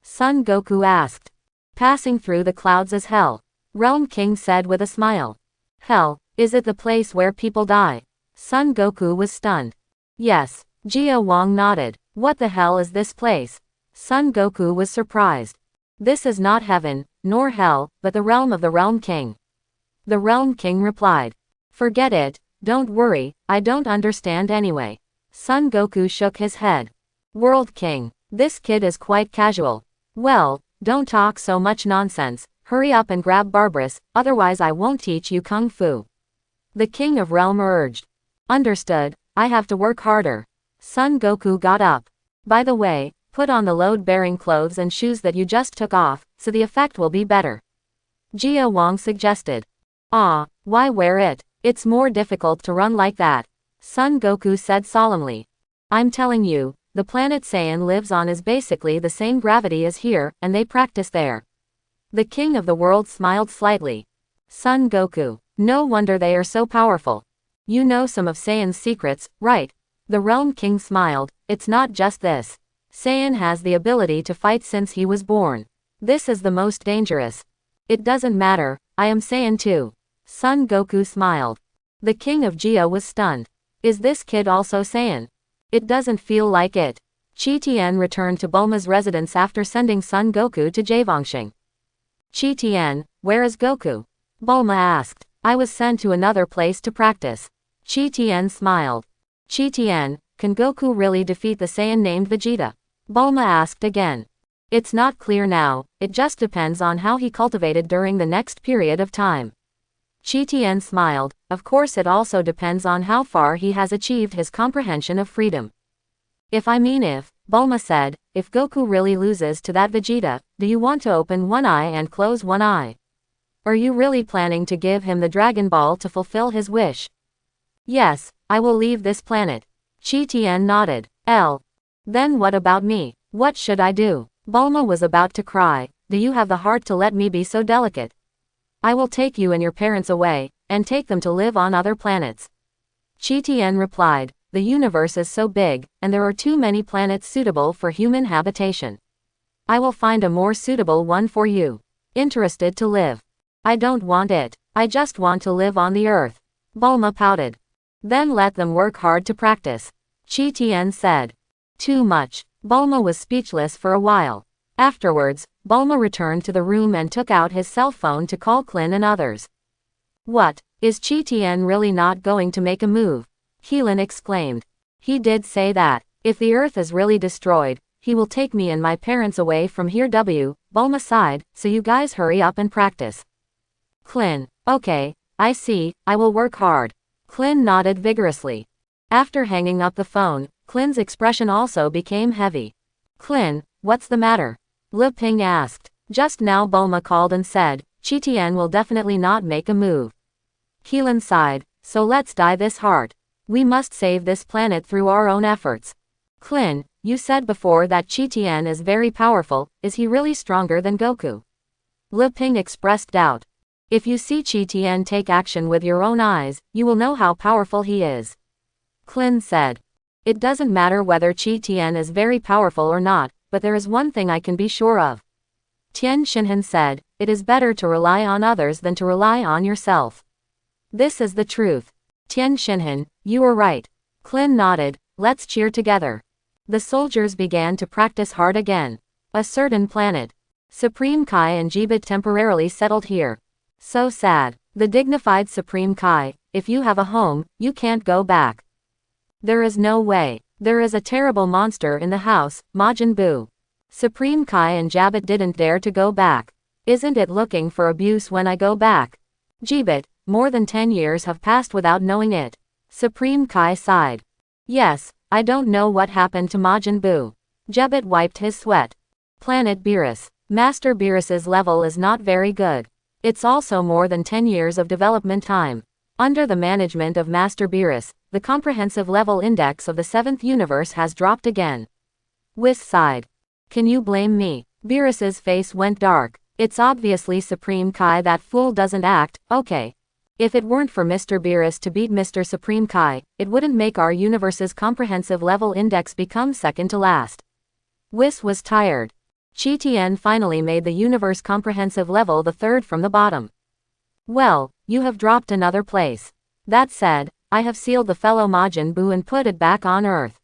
Son Goku asked. Passing through the clouds is hell. Realm King said with a smile. Hell, is it the place where people die? Son Goku was stunned. Yes. Jia Wang nodded. What the hell is this place? Son Goku was surprised. This is not heaven, nor hell, but the realm of the Realm King. The Realm King replied. Forget it, don't worry, I don't understand anyway. Son Goku shook his head. World King, this kid is quite casual. Well, don't talk so much nonsense, hurry up and grab Barbarous, otherwise I won't teach you Kung Fu. The King of Realm urged. Understood, I have to work harder. Son Goku got up. By the way, put on the load-bearing clothes and shoes that you just took off, so the effect will be better. Jia Wang suggested. Why wear it? It's more difficult to run like that. Son Goku said solemnly. I'm telling you, the planet Saiyan lives on is basically the same gravity as here, and they practice there. The King of the world smiled slightly. Son Goku, no wonder they are so powerful. You know some of Saiyan's secrets, right? The Realm King smiled. It's not just this. Saiyan has the ability to fight since he was born. This is the most dangerous. It doesn't matter, I am Saiyan too. Son Goku smiled. The King of Jia was stunned. Is this kid also Saiyan? It doesn't feel like it. Qi Tian returned to Bulma's residence after sending Son Goku to Jiangxing. Qi Tian, where is Goku? Bulma asked. I was sent to another place to practice. Qi Tian smiled. Qi Tian, can Goku really defeat the Saiyan named Vegeta? Bulma asked again. It's not clear now, it just depends on how he cultivated during the next period of time. Qi Tian smiled. Of course it also depends on how far he has achieved his comprehension of freedom. If Bulma said, if Goku really loses to that Vegeta, do you want to open one eye and close one eye? Are you really planning to give him the Dragon Ball to fulfill his wish? Yes, I will leave this planet. Qi Tian nodded. Then what about me? What should I do? Bulma was about to cry. Do you have the heart to let me be so delicate? I will take you and your parents away, and take them to live on other planets. Qi Tian replied, the universe is so big, and there are too many planets suitable for human habitation. I will find a more suitable one for you. Interested to live? I don't want it. I just want to live on the earth. Bulma pouted. Then let them work hard to practice. Qi Tian said. Too much. Bulma was speechless for a while. Afterwards, Bulma returned to the room and took out his cell phone to call Klin and others. What, is Qi Tian really not going to make a move? Heelin exclaimed. He did say that, if the earth is really destroyed, he will take me and my parents away from here. Bulma sighed, so you guys hurry up and practice. Klin, okay, I see, I will work hard. Klin nodded vigorously. After hanging up the phone, Klin's expression also became heavy. Klin, what's the matter? Li Ping asked. Just now Bulma called and said, Qi Tian will definitely not make a move. Heelin sighed, so let's die this heart. We must save this planet through our own efforts. Klin, you said before that Qi Tian is very powerful, is he really stronger than Goku? Li Ping expressed doubt. If you see Qi Tian take action with your own eyes, you will know how powerful he is. Klin said. It doesn't matter whether Qi Tian is very powerful or not, but there is one thing I can be sure of. Tien Shinhan said, it is better to rely on others than to rely on yourself. This is the truth. Tien Shinhan, you are right. Klin nodded, let's cheer together. The soldiers began to practice hard again. A certain planet. Supreme Kai and Jibit temporarily settled here. So sad. The dignified Supreme Kai, if you have a home, you can't go back. There is no way. There is a terrible monster in the house, Majin Buu. Supreme Kai and Jabit didn't dare to go back. Isn't it looking for abuse when I go back? Jibit, more than 10 years have passed without knowing it. Supreme Kai sighed. Yes, I don't know what happened to Majin Buu. Jabit wiped his sweat. Planet Beerus. Master Beerus's level is not very good. It's also more than 10 years of development time. Under the management of Master Beerus, the comprehensive level index of the 7th universe has dropped again. Whis sighed. Can you blame me? Beerus's face went dark. It's obviously Supreme Kai. That fool doesn't act, okay. If it weren't for Mr. Beerus to beat Mr. Supreme Kai, it wouldn't make our universe's comprehensive level index become second to last. Whis was tired. Qi Tian finally made the universe comprehensive level the third from the bottom. Well, you have dropped another place. That said, I have sealed the fellow Majin Buu and put it back on Earth.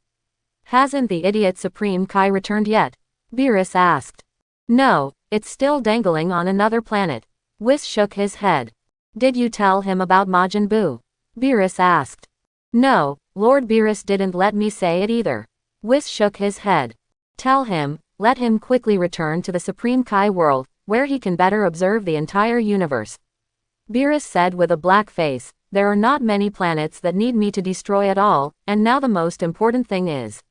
Hasn't the idiot Supreme Kai returned yet? Beerus asked. No, it's still dangling on another planet. Whis shook his head. Did you tell him about Majin Buu? Beerus asked. No, Lord Beerus didn't let me say it either. Whis shook his head. Tell him, let him quickly return to the Supreme Kai world, where he can better observe the entire universe. Beerus said with a black face, there are not many planets that need me to destroy at all, and now the most important thing is.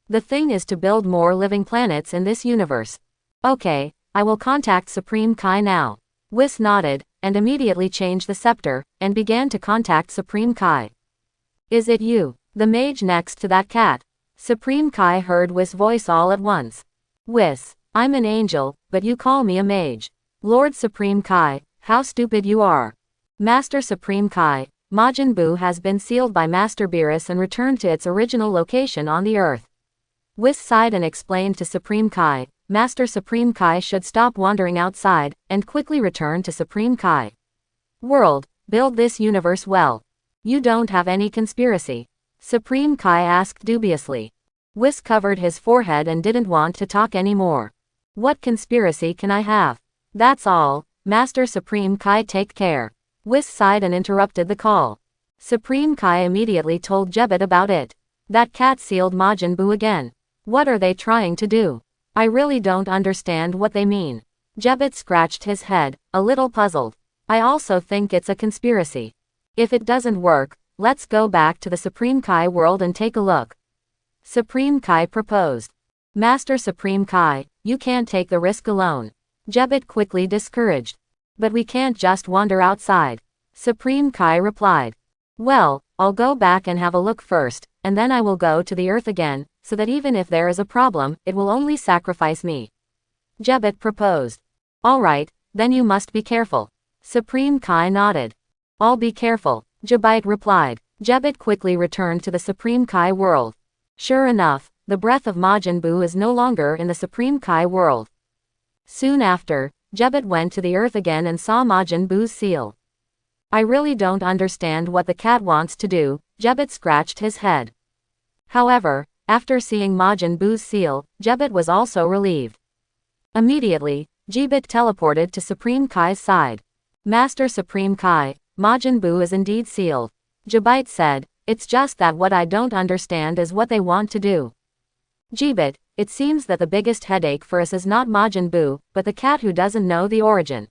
The thing is to build more living planets in this universe. Okay, I will contact Supreme Kai now. Whis nodded, and immediately changed the scepter, and began to contact Supreme Kai. Is it you, the mage next to that cat? Supreme Kai heard Whis' voice all at once. Whis, I'm an angel, but you call me a mage. Lord Supreme Kai, how stupid you are. Master Supreme Kai, Majin Buu has been sealed by Master Beerus and returned to its original location on the earth. Whis sighed and explained to Supreme Kai, Master Supreme Kai should stop wandering outside, and quickly return to Supreme Kai world, build this universe well. You don't have any conspiracy? Supreme Kai asked dubiously. Whis covered his forehead and didn't want to talk anymore. What conspiracy can I have? That's all, Master Supreme Kai, take care. Whis sighed and interrupted the call. Supreme Kai immediately told Jebbet about it. That cat sealed Majin Buu again. What are they trying to do? I really don't understand what they mean. Jebbet scratched his head, a little puzzled. I also think it's a conspiracy. If it doesn't work, let's go back to the Supreme Kai world and take a look. Supreme Kai proposed. Master Supreme Kai, you can't take the risk alone. Jebbet quickly discouraged. But we can't just wander outside. Supreme Kai replied. Well, I'll go back and have a look first, and then I will go to the earth again, so that even if there is a problem, it will only sacrifice me. Jebbet proposed. Alright, then you must be careful. Supreme Kai nodded. I'll be careful, Jebbet replied. Jebbet quickly returned to the Supreme Kai world. Sure enough, the breath of Majin Buu is no longer in the Supreme Kai world. Soon after, Jebbet went to the earth again and saw Majin Buu's seal. I really don't understand what the cat wants to do, Jebbet scratched his head. However, after seeing Majin Buu's seal, Jebbet was also relieved. Immediately, Jebbet teleported to Supreme Kai's side. Master Supreme Kai, Majin Buu is indeed sealed. Jebbet said, it's just that what I don't understand is what they want to do. Jebbet, it seems that the biggest headache for us is not Majin Buu, but the cat who doesn't know the origin.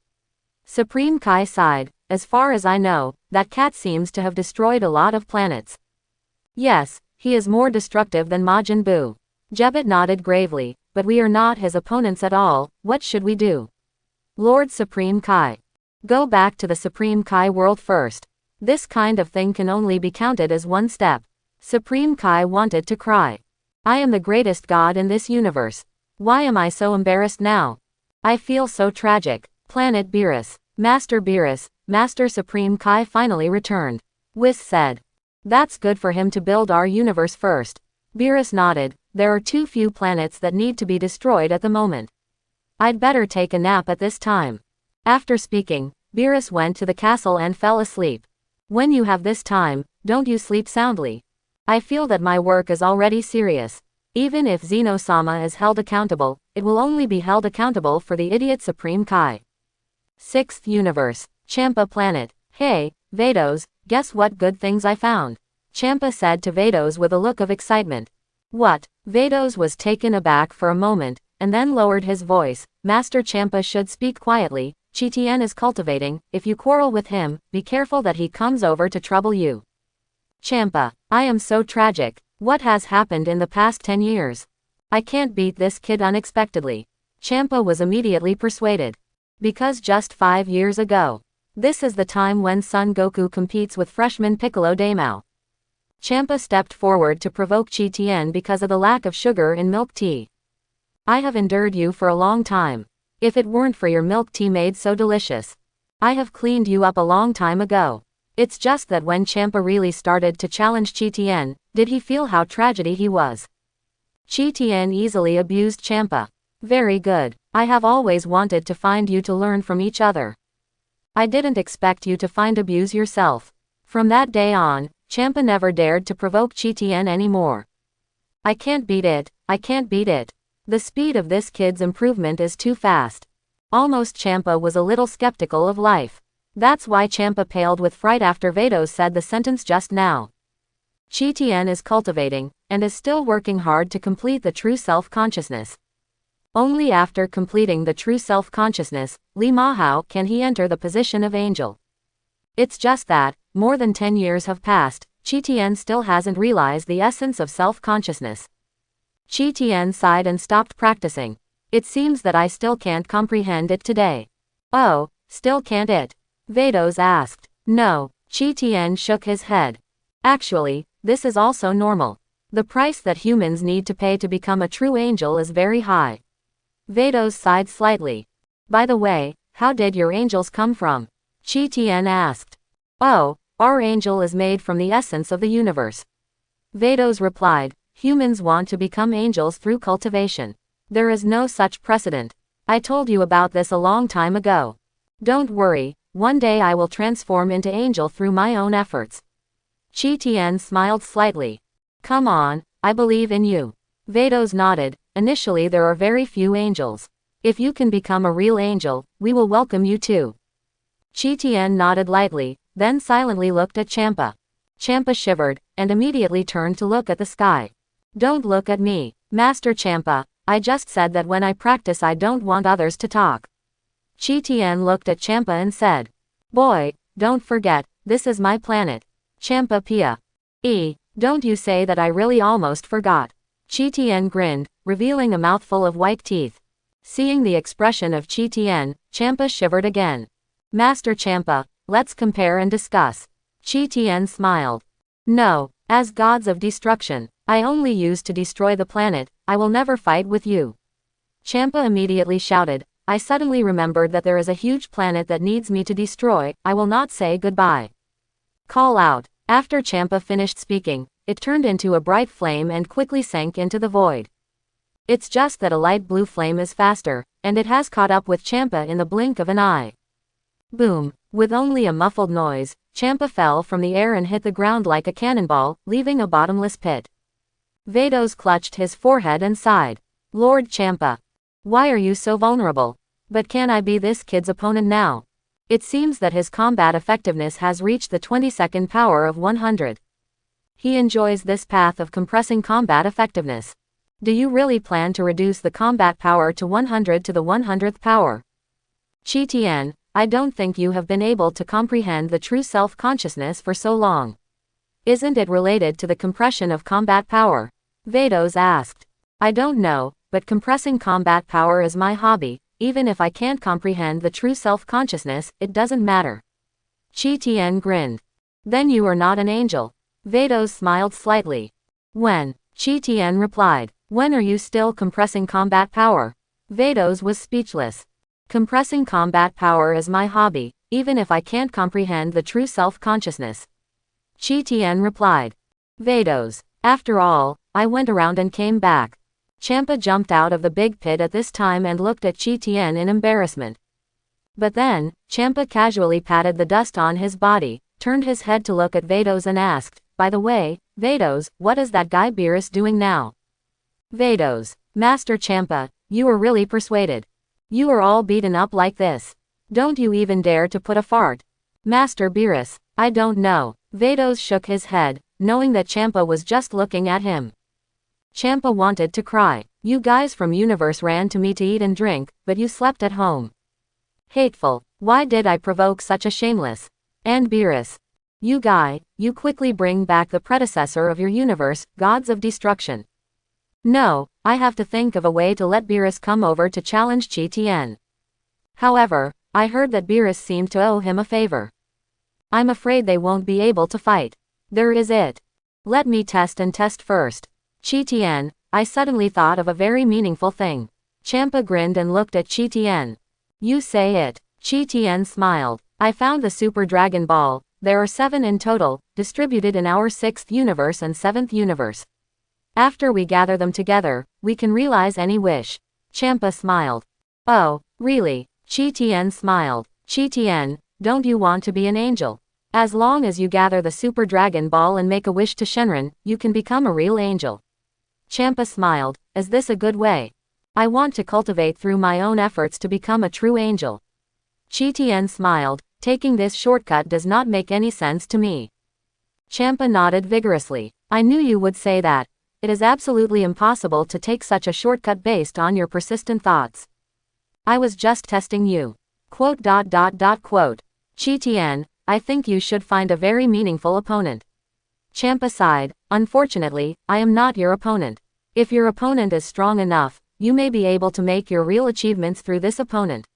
Supreme Kai sighed, as far as I know, that cat seems to have destroyed a lot of planets. Yes, he is more destructive than Majin Buu. Jebbet nodded gravely, but we are not his opponents at all, what should we do? Lord Supreme Kai. Go back to the Supreme Kai world first. This kind of thing can only be counted as one step. Supreme Kai wanted to cry. I am the greatest god in this universe. Why am I so embarrassed now? I feel so tragic. Planet Beerus. Master Beerus, Master Supreme Kai finally returned. Whis said. That's good for him to build our universe first. Beerus nodded. There are too few planets that need to be destroyed at the moment. I'd better take a nap at this time. After speaking, Beerus went to the castle and fell asleep. When you have this time, don't you sleep soundly? I feel that my work is already serious. Even if Zeno-sama is held accountable, it will only be held accountable for the idiot Supreme Kai. 6th Universe. Champa Planet. Hey, Vados, guess what good things I found? Champa said to Vados with a look of excitement. What? Vados was taken aback for a moment, and then lowered his voice. Master Champa should speak quietly. Chi-Tien is cultivating. If you quarrel with him, be careful that he comes over to trouble you. Champa, I am so tragic. What has happened in the past 10 years? I can't beat this kid unexpectedly. Champa was immediately persuaded. Because just 5 years ago. This is the time when Son Goku competes with freshman Piccolo Daimao. Champa stepped forward to provoke Chi-Tien because of the lack of sugar in milk tea. I have endured you for a long time. If it weren't for your milk tea made so delicious, I have cleaned you up a long time ago. It's just that when Champa really started to challenge Chi-Tien, did he feel how tragedy he was? Chi-Tien easily abused Champa. Very good. I have always wanted to find you to learn from each other. I didn't expect you to find abuse yourself. From that day on, Champa never dared to provoke Chi-Tien anymore. I can't beat it, I can't beat it. The speed of this kid's improvement is too fast. Almost Champa was a little skeptical of life. That's why Champa paled with fright after Vados said the sentence just now. Chi-Tien is cultivating, and is still working hard to complete the true self-consciousness. Only after completing the true self-consciousness, Li Mahao, can he enter the position of angel. It's just that, more than 10 years have passed, Chi-Tien still hasn't realized the essence of self-consciousness. Chi-Tien sighed and stopped practicing. It seems that I still can't comprehend it today. Oh, still can't it? Vados asked. No, Chi-Tien shook his head. Actually, this is also normal. The price that humans need to pay to become a true angel is very high. Vados sighed slightly. By the way, how did your angels come from? Chi-Tien asked. Oh, Our angel is made from the essence of the universe. Vados replied, humans want to become angels through cultivation. There is no such precedent. I told you about this a long time ago. Don't worry, one day I will transform into angel through my own efforts. Qi Tian smiled slightly. Come on, I believe in you. Vados nodded. Initially there are very few angels. If you can become a real angel, we will welcome you too. Qi Tian nodded lightly, then silently looked at Champa. Champa shivered, and immediately turned to look at the sky. Don't look at me, Master Champa, I just said that when I practice I don't want others to talk. Qi Tian looked at Champa and said, boy, don't forget, this is my planet. Champa Pia. Don't you say that I really almost forgot. Qi Tian grinned, revealing a mouthful of white teeth. Seeing the expression of Qi Tian, Champa shivered again. Master Champa, let's compare and discuss. Qi Tian smiled. No, as gods of destruction, I only use to destroy the planet, I will never fight with you. Champa immediately shouted, I suddenly remembered that there is a huge planet that needs me to destroy, I will not say goodbye. Call out. After Champa finished speaking, it turned into a bright flame and quickly sank into the void. It's just that a light blue flame is faster, and it has caught up with Champa in the blink of an eye. Boom! With only a muffled noise, Champa fell from the air and hit the ground like a cannonball, leaving a bottomless pit. Vados clutched his forehead and sighed. Lord Champa. Why are you so vulnerable? But can I be this kid's opponent now? It seems that his combat effectiveness has reached the 22nd power of 100. He enjoys this path of compressing combat effectiveness. Do you really plan to reduce the combat power to 100 to the 100th power? Qi Tian, I don't think you have been able to comprehend the true self-consciousness for so long. Isn't it related to the compression of combat power? Vados asked. I don't know, but compressing combat power is my hobby. Even if I can't comprehend the true self-consciousness, it doesn't matter. Qi Tian grinned. Then you are not an angel. Vados smiled slightly. When? Qi Tian replied. When are you still compressing combat power? Vados was speechless. Compressing combat power is my hobby, even if I can't comprehend the true self-consciousness. Qi Tian replied. Vados. After all, I went around and came back. Champa jumped out of the big pit at this time and looked at Qi Tian in embarrassment. But then, Champa casually patted the dust on his body, turned his head to look at Vados and asked, by the way, Vados, what is that guy Beerus doing now? Vados. Master Champa, you are really persuaded. You are all beaten up like this. Don't you even dare to put a fart. Master Beerus, I don't know. Vados shook his head, knowing that Champa was just looking at him. Champa wanted to cry. You guys from Universe ran to me to eat and drink, but you slept at home. Hateful. Why did I provoke such a shameless? And Beerus. You guy, you quickly bring back the predecessor of your universe, gods of destruction. No, I have to think of a way to let Beerus come over to challenge Qi Tian. However, I heard that Beerus seemed to owe him a favor. I'm afraid they won't be able to fight. There is it. Let me test first. Qi Tian, I suddenly thought of a very meaningful thing. Champa grinned and looked at Qi Tian. You say it. Qi Tian smiled. I found the Super Dragon Ball. There are 7 in total, distributed in our 6th universe and 7th universe. After we gather them together, we can realize any wish. Champa smiled. Oh, really? Qi Tian smiled. Qi Tian, don't you want to be an angel? As long as you gather the Super Dragon Ball and make a wish to Shenron, you can become a real angel. Champa smiled. Is this a good way? I want to cultivate through my own efforts to become a true angel. Qi Tian smiled. Taking this shortcut does not make any sense to me. Champa nodded vigorously. I knew you would say that. It is absolutely impossible to take such a shortcut based on your persistent thoughts. I was just testing you. Quote. Qi Tian, I think you should find a very meaningful opponent. Champa sighed. Unfortunately, I am not your opponent. If your opponent is strong enough, you may be able to make your real achievements through this opponent.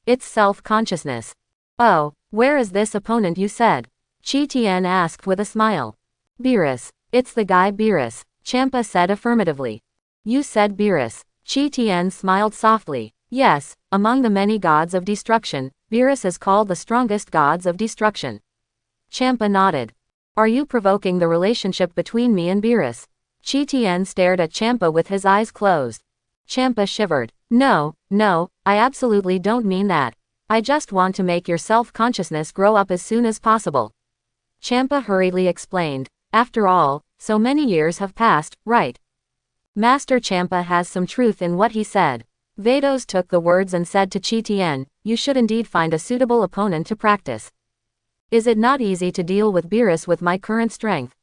It's self-consciousness. Oh, where is this opponent you said? Qi Tian asked with a smile. Beerus. It's the guy Beerus. Champa said affirmatively. You said Beerus. Qi Tian smiled softly. Yes, among the many gods of destruction, Beerus is called the strongest gods of destruction. Champa nodded. Are you provoking the relationship between me and Beerus? Chi Tien stared at Champa with his eyes closed. Champa shivered. No, I absolutely don't mean that. I just want to make your self-consciousness grow up as soon as possible. Champa hurriedly explained. After all, so many years have passed, right? Master Champa has some truth in what he said. Vados took the words and said to Chi Tien, you should indeed find a suitable opponent to practice. Is it not easy to deal with Beerus with my current strength?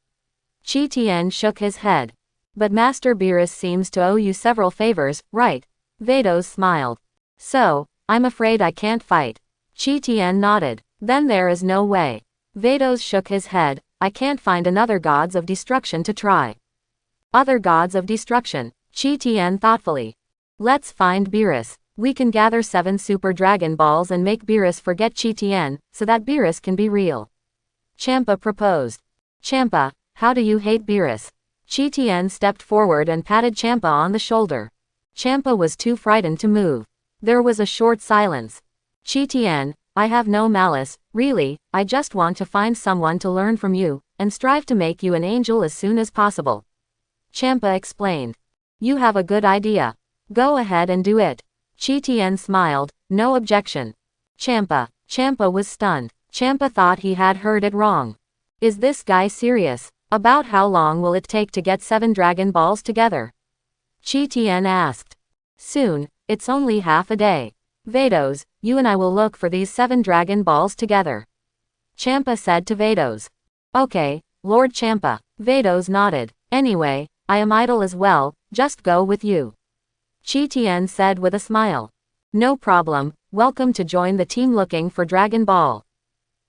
Chi Tien shook his head. But Master Beerus seems to owe you several favors, right? Vados smiled. So, I'm afraid I can't fight. Chi Tien nodded. Then there is no way. Vados shook his head. I can't find another gods of destruction to try. Other gods of destruction? Chi Tien thoughtfully. Let's find Beerus. We can gather 7 Super Dragon Balls and make Beerus forget Chi Tien, so that Beerus can be real. Champa proposed. Champa, how do you hate Beerus? Chi Tien stepped forward and patted Champa on the shoulder. Champa was too frightened to move. There was a short silence. Chi Tien, I have no malice, really, I just want to find someone to learn from you, and strive to make you an angel as soon as possible. Champa explained. You have a good idea. Go ahead and do it. Chi Tien smiled, no objection. Champa was stunned. Champa thought he had heard it wrong. Is this guy serious? About how long will it take to get 7 Dragon Balls together? Chi Tien asked. Soon, it's only half a day. Vados, you and I will look for these 7 Dragon Balls together. Champa said to Vados. Okay, Lord Champa. Vados nodded. Anyway, I am idle as well, just go with you. Chi Tien said with a smile. No problem, welcome to join the team looking for Dragon Ball.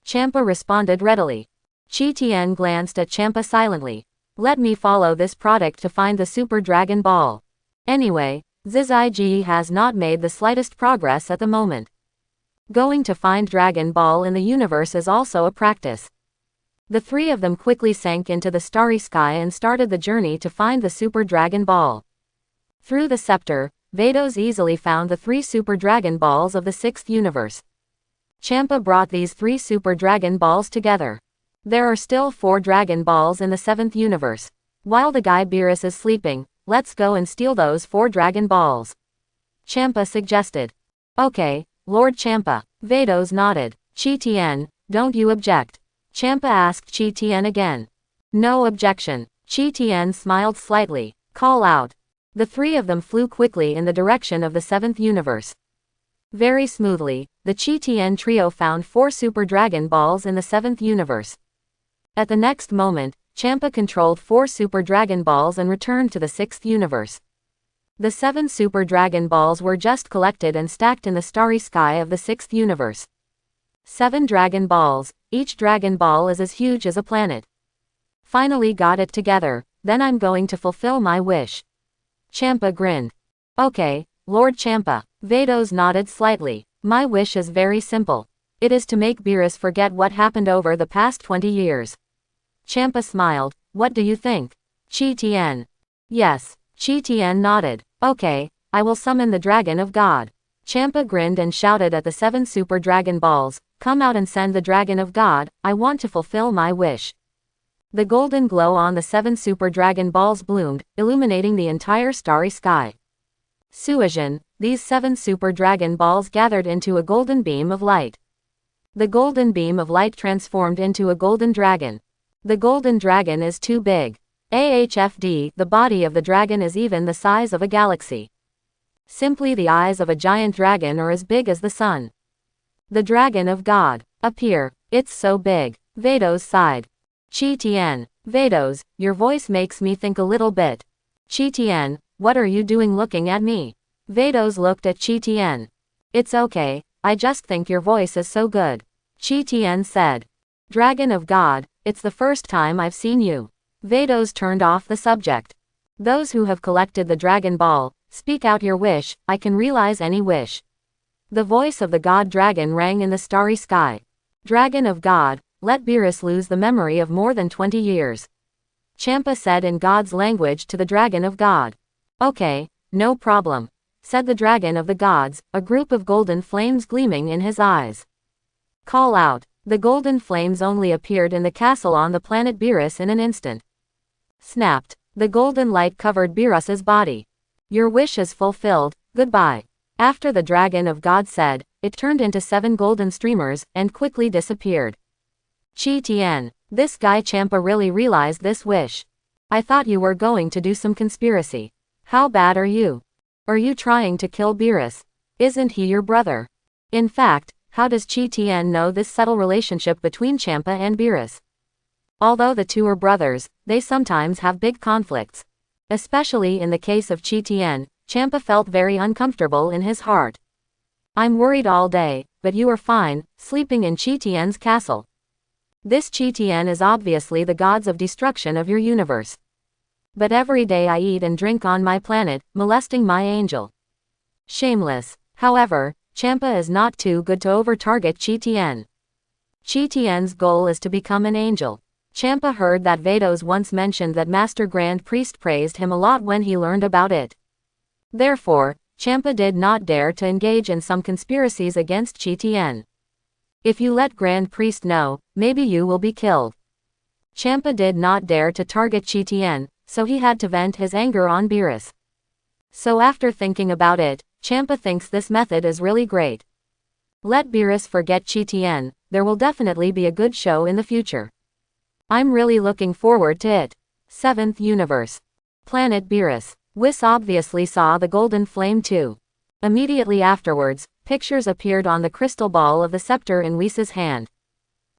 Champa responded readily. Chi Tien glanced at Champa silently. Let me follow this product to find the Super Dragon Ball. Anyway, Zizai has not made the slightest progress at the moment. Going to find Dragon Ball in the universe is also a practice. The 3 of them quickly sank into the starry sky and started the journey to find the Super Dragon Ball. Through the scepter, Vados easily found the 3 Super Dragon Balls of the 6th universe. Champa brought these 3 Super Dragon Balls together. There are still 4 Dragon Balls in the 7th universe. While the guy Beerus is sleeping, let's go and steal those 4 Dragon Balls. Champa suggested. Okay, Lord Champa. Vados nodded. Chi Tien, don't you object? Champa asked Chi Tien again. No objection. Chi Tien smiled slightly. Call out. The 3 of them flew quickly in the direction of the 7th universe. Very smoothly, the Chi Tien trio found 4 Super Dragon Balls in the 7th universe. At the next moment, Champa controlled 4 Super Dragon Balls and returned to the 6th universe. The 7 Super Dragon Balls were just collected and stacked in the starry sky of the 6th universe. 7 Dragon Balls, each Dragon Ball is as huge as a planet. Finally got it together, then I'm going to fulfill my wish. Champa grinned. Okay, Lord Champa. Vados nodded slightly. My wish is very simple. It is to make Beerus forget what happened over the past 20 years. Champa smiled. What do you think? Chi Tien. Yes. Chi Tien nodded. Okay, I will summon the Dragon of God. Champa grinned and shouted at the 7 Super Dragon Balls, come out and send the Dragon of God, I want to fulfill my wish. The golden glow on the 7 Super Dragon Balls bloomed, illuminating the entire starry sky. Suijin, these 7 Super Dragon Balls gathered into a golden beam of light. The golden beam of light transformed into a golden dragon. The golden dragon is too big. AHFD, the body of the dragon is even the size of a galaxy. Simply the eyes of a giant dragon are as big as the sun. The Dragon of God. Appear. It's so big. Vados sighed. Chi Tien. Vados, your voice makes me think a little bit. Chi Tien, what are you doing looking at me? Vados looked at Chi Tien. It's okay, I just think your voice is so good. Chi Tien said. Dragon of God, it's the first time I've seen you. Vados turned off the subject. Those who have collected the Dragon Ball, speak out your wish, I can realize any wish. The voice of the God Dragon rang in the starry sky. Dragon of God, let Beerus lose the memory of more than 20 years. Champa said in God's language to the Dragon of God. Okay, no problem, said the Dragon of the Gods, a group of golden flames gleaming in his eyes. Call out. The golden flames only appeared in the castle on the planet Beerus in an instant. Snapped. The golden light covered Beerus's body. Your wish is fulfilled, goodbye. After the dragon of God said, it turned into 7 golden streamers, and quickly disappeared. Qi Tian. This guy Champa really realized this wish. I thought you were going to do some conspiracy. How bad are you? Are you trying to kill Beerus? Isn't he your brother? In fact, how does Qi Tian know this subtle relationship between Champa and Beerus? Although the two are brothers, they sometimes have big conflicts. Especially in the case of Qi Tian, Champa felt very uncomfortable in his heart. I'm worried all day, but you are fine, sleeping in Qi Tian's castle. This Qi Tian is obviously the gods of destruction of your universe. But every day I eat and drink on my planet, molesting my angel. Shameless. However, Champa is not too good to over-target Qi Tian. Qi Tian's goal is to become an angel. Champa heard that Vados once mentioned that Master Grand Priest praised him a lot when he learned about it. Therefore, Champa did not dare to engage in some conspiracies against Qi Tian. If you let Grand Priest know, maybe you will be killed. Champa did not dare to target Qi Tian, so he had to vent his anger on Beerus. So after thinking about it, Champa thinks this method is really great. Let Beerus forget Qi Tian, there will definitely be a good show in the future. I'm really looking forward to it. 7th Universe. Planet Beerus. Whis obviously saw the golden flame too. Immediately afterwards, pictures appeared on the crystal ball of the scepter in Whis's hand.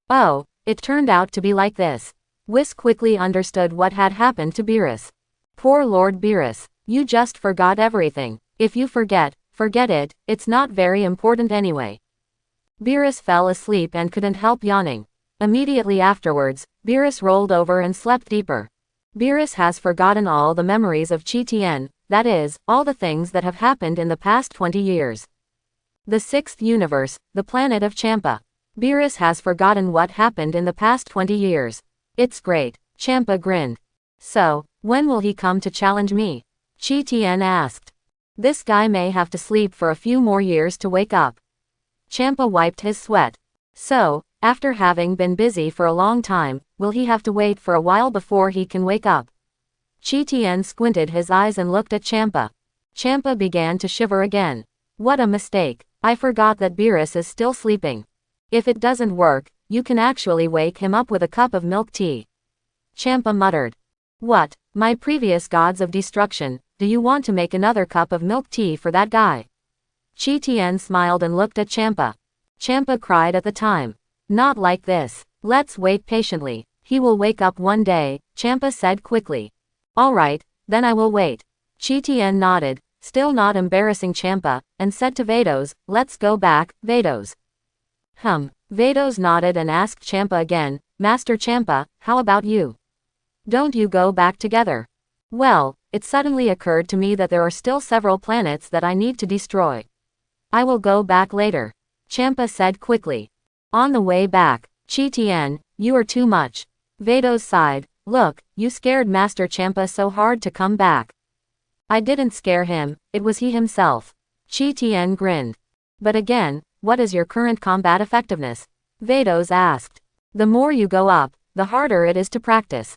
Oh, it turned out to be like this. Whis quickly understood what had happened to Beerus. Poor Lord Beerus, you just forgot everything. If you forget it, it's not very important anyway. Beerus fell asleep and couldn't help yawning. Immediately afterwards, Beerus rolled over and slept deeper. Beerus has forgotten all the memories of Qi Tian, that is, all the things that have happened in the past 20 years. The 6th Universe, the planet of Champa. Beerus has forgotten what happened in the past 20 years. It's great, Champa grinned. So, when will he come to challenge me? Qi Tian asked. This guy may have to sleep for a few more years to wake up. Champa wiped his sweat. So, after having been busy for a long time, will he have to wait for a while before he can wake up? Qi Tian squinted his eyes and looked at Champa. Champa began to shiver again. What a mistake. I forgot that Beerus is still sleeping. If it doesn't work, you can actually wake him up with a cup of milk tea. Champa muttered. What, my previous gods of destruction, do you want to make another cup of milk tea for that guy? Qi Tian smiled and looked at Champa. Champa cried at the time. Not like this. Let's wait patiently. He will wake up one day, Champa said quickly. Alright, then I will wait. Qi Tian nodded, still not embarrassing Champa, and said to Vados, let's go back, Vados. Vados nodded and asked Champa again, Master Champa, how about you? Don't you go back together? Well, it suddenly occurred to me that there are still several planets that I need to destroy. I will go back later. Champa said quickly. On the way back, Qi Tian, you are too much. Vados sighed. Look, you scared Master Champa so hard to come back. I didn't scare him, it was he himself. Qi Tian grinned. But again, what is your current combat effectiveness? Vados asked. The more you go up, the harder it is to practice.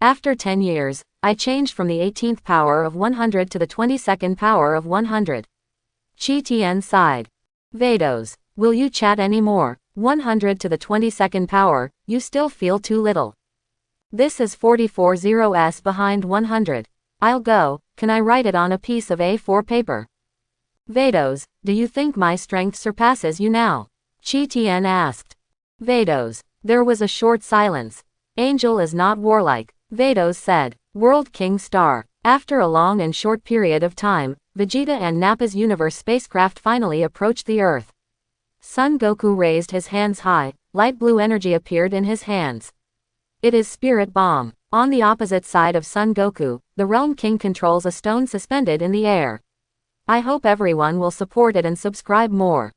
After 10 years, I changed from the 18th power of 100 to the 22nd power of 100. Qi Tian sighed. Vados, will you chat anymore? 100 to the 22nd power, you still feel too little. This is 44-0s behind 100. I'll go, can I write it on a piece of A4 paper? Vados, do you think my strength surpasses you now? Qi Tian asked. Vados, there was a short silence. Angel is not warlike, Vados said. World King Star. After a long and short period of time, Vegeta and Nappa's universe spacecraft finally approached the Earth. Son Goku raised his hands high, light blue energy appeared in his hands. It is Spirit Bomb. On the opposite side of Son Goku, the Realm King controls a stone suspended in the air. I hope everyone will support it and subscribe more.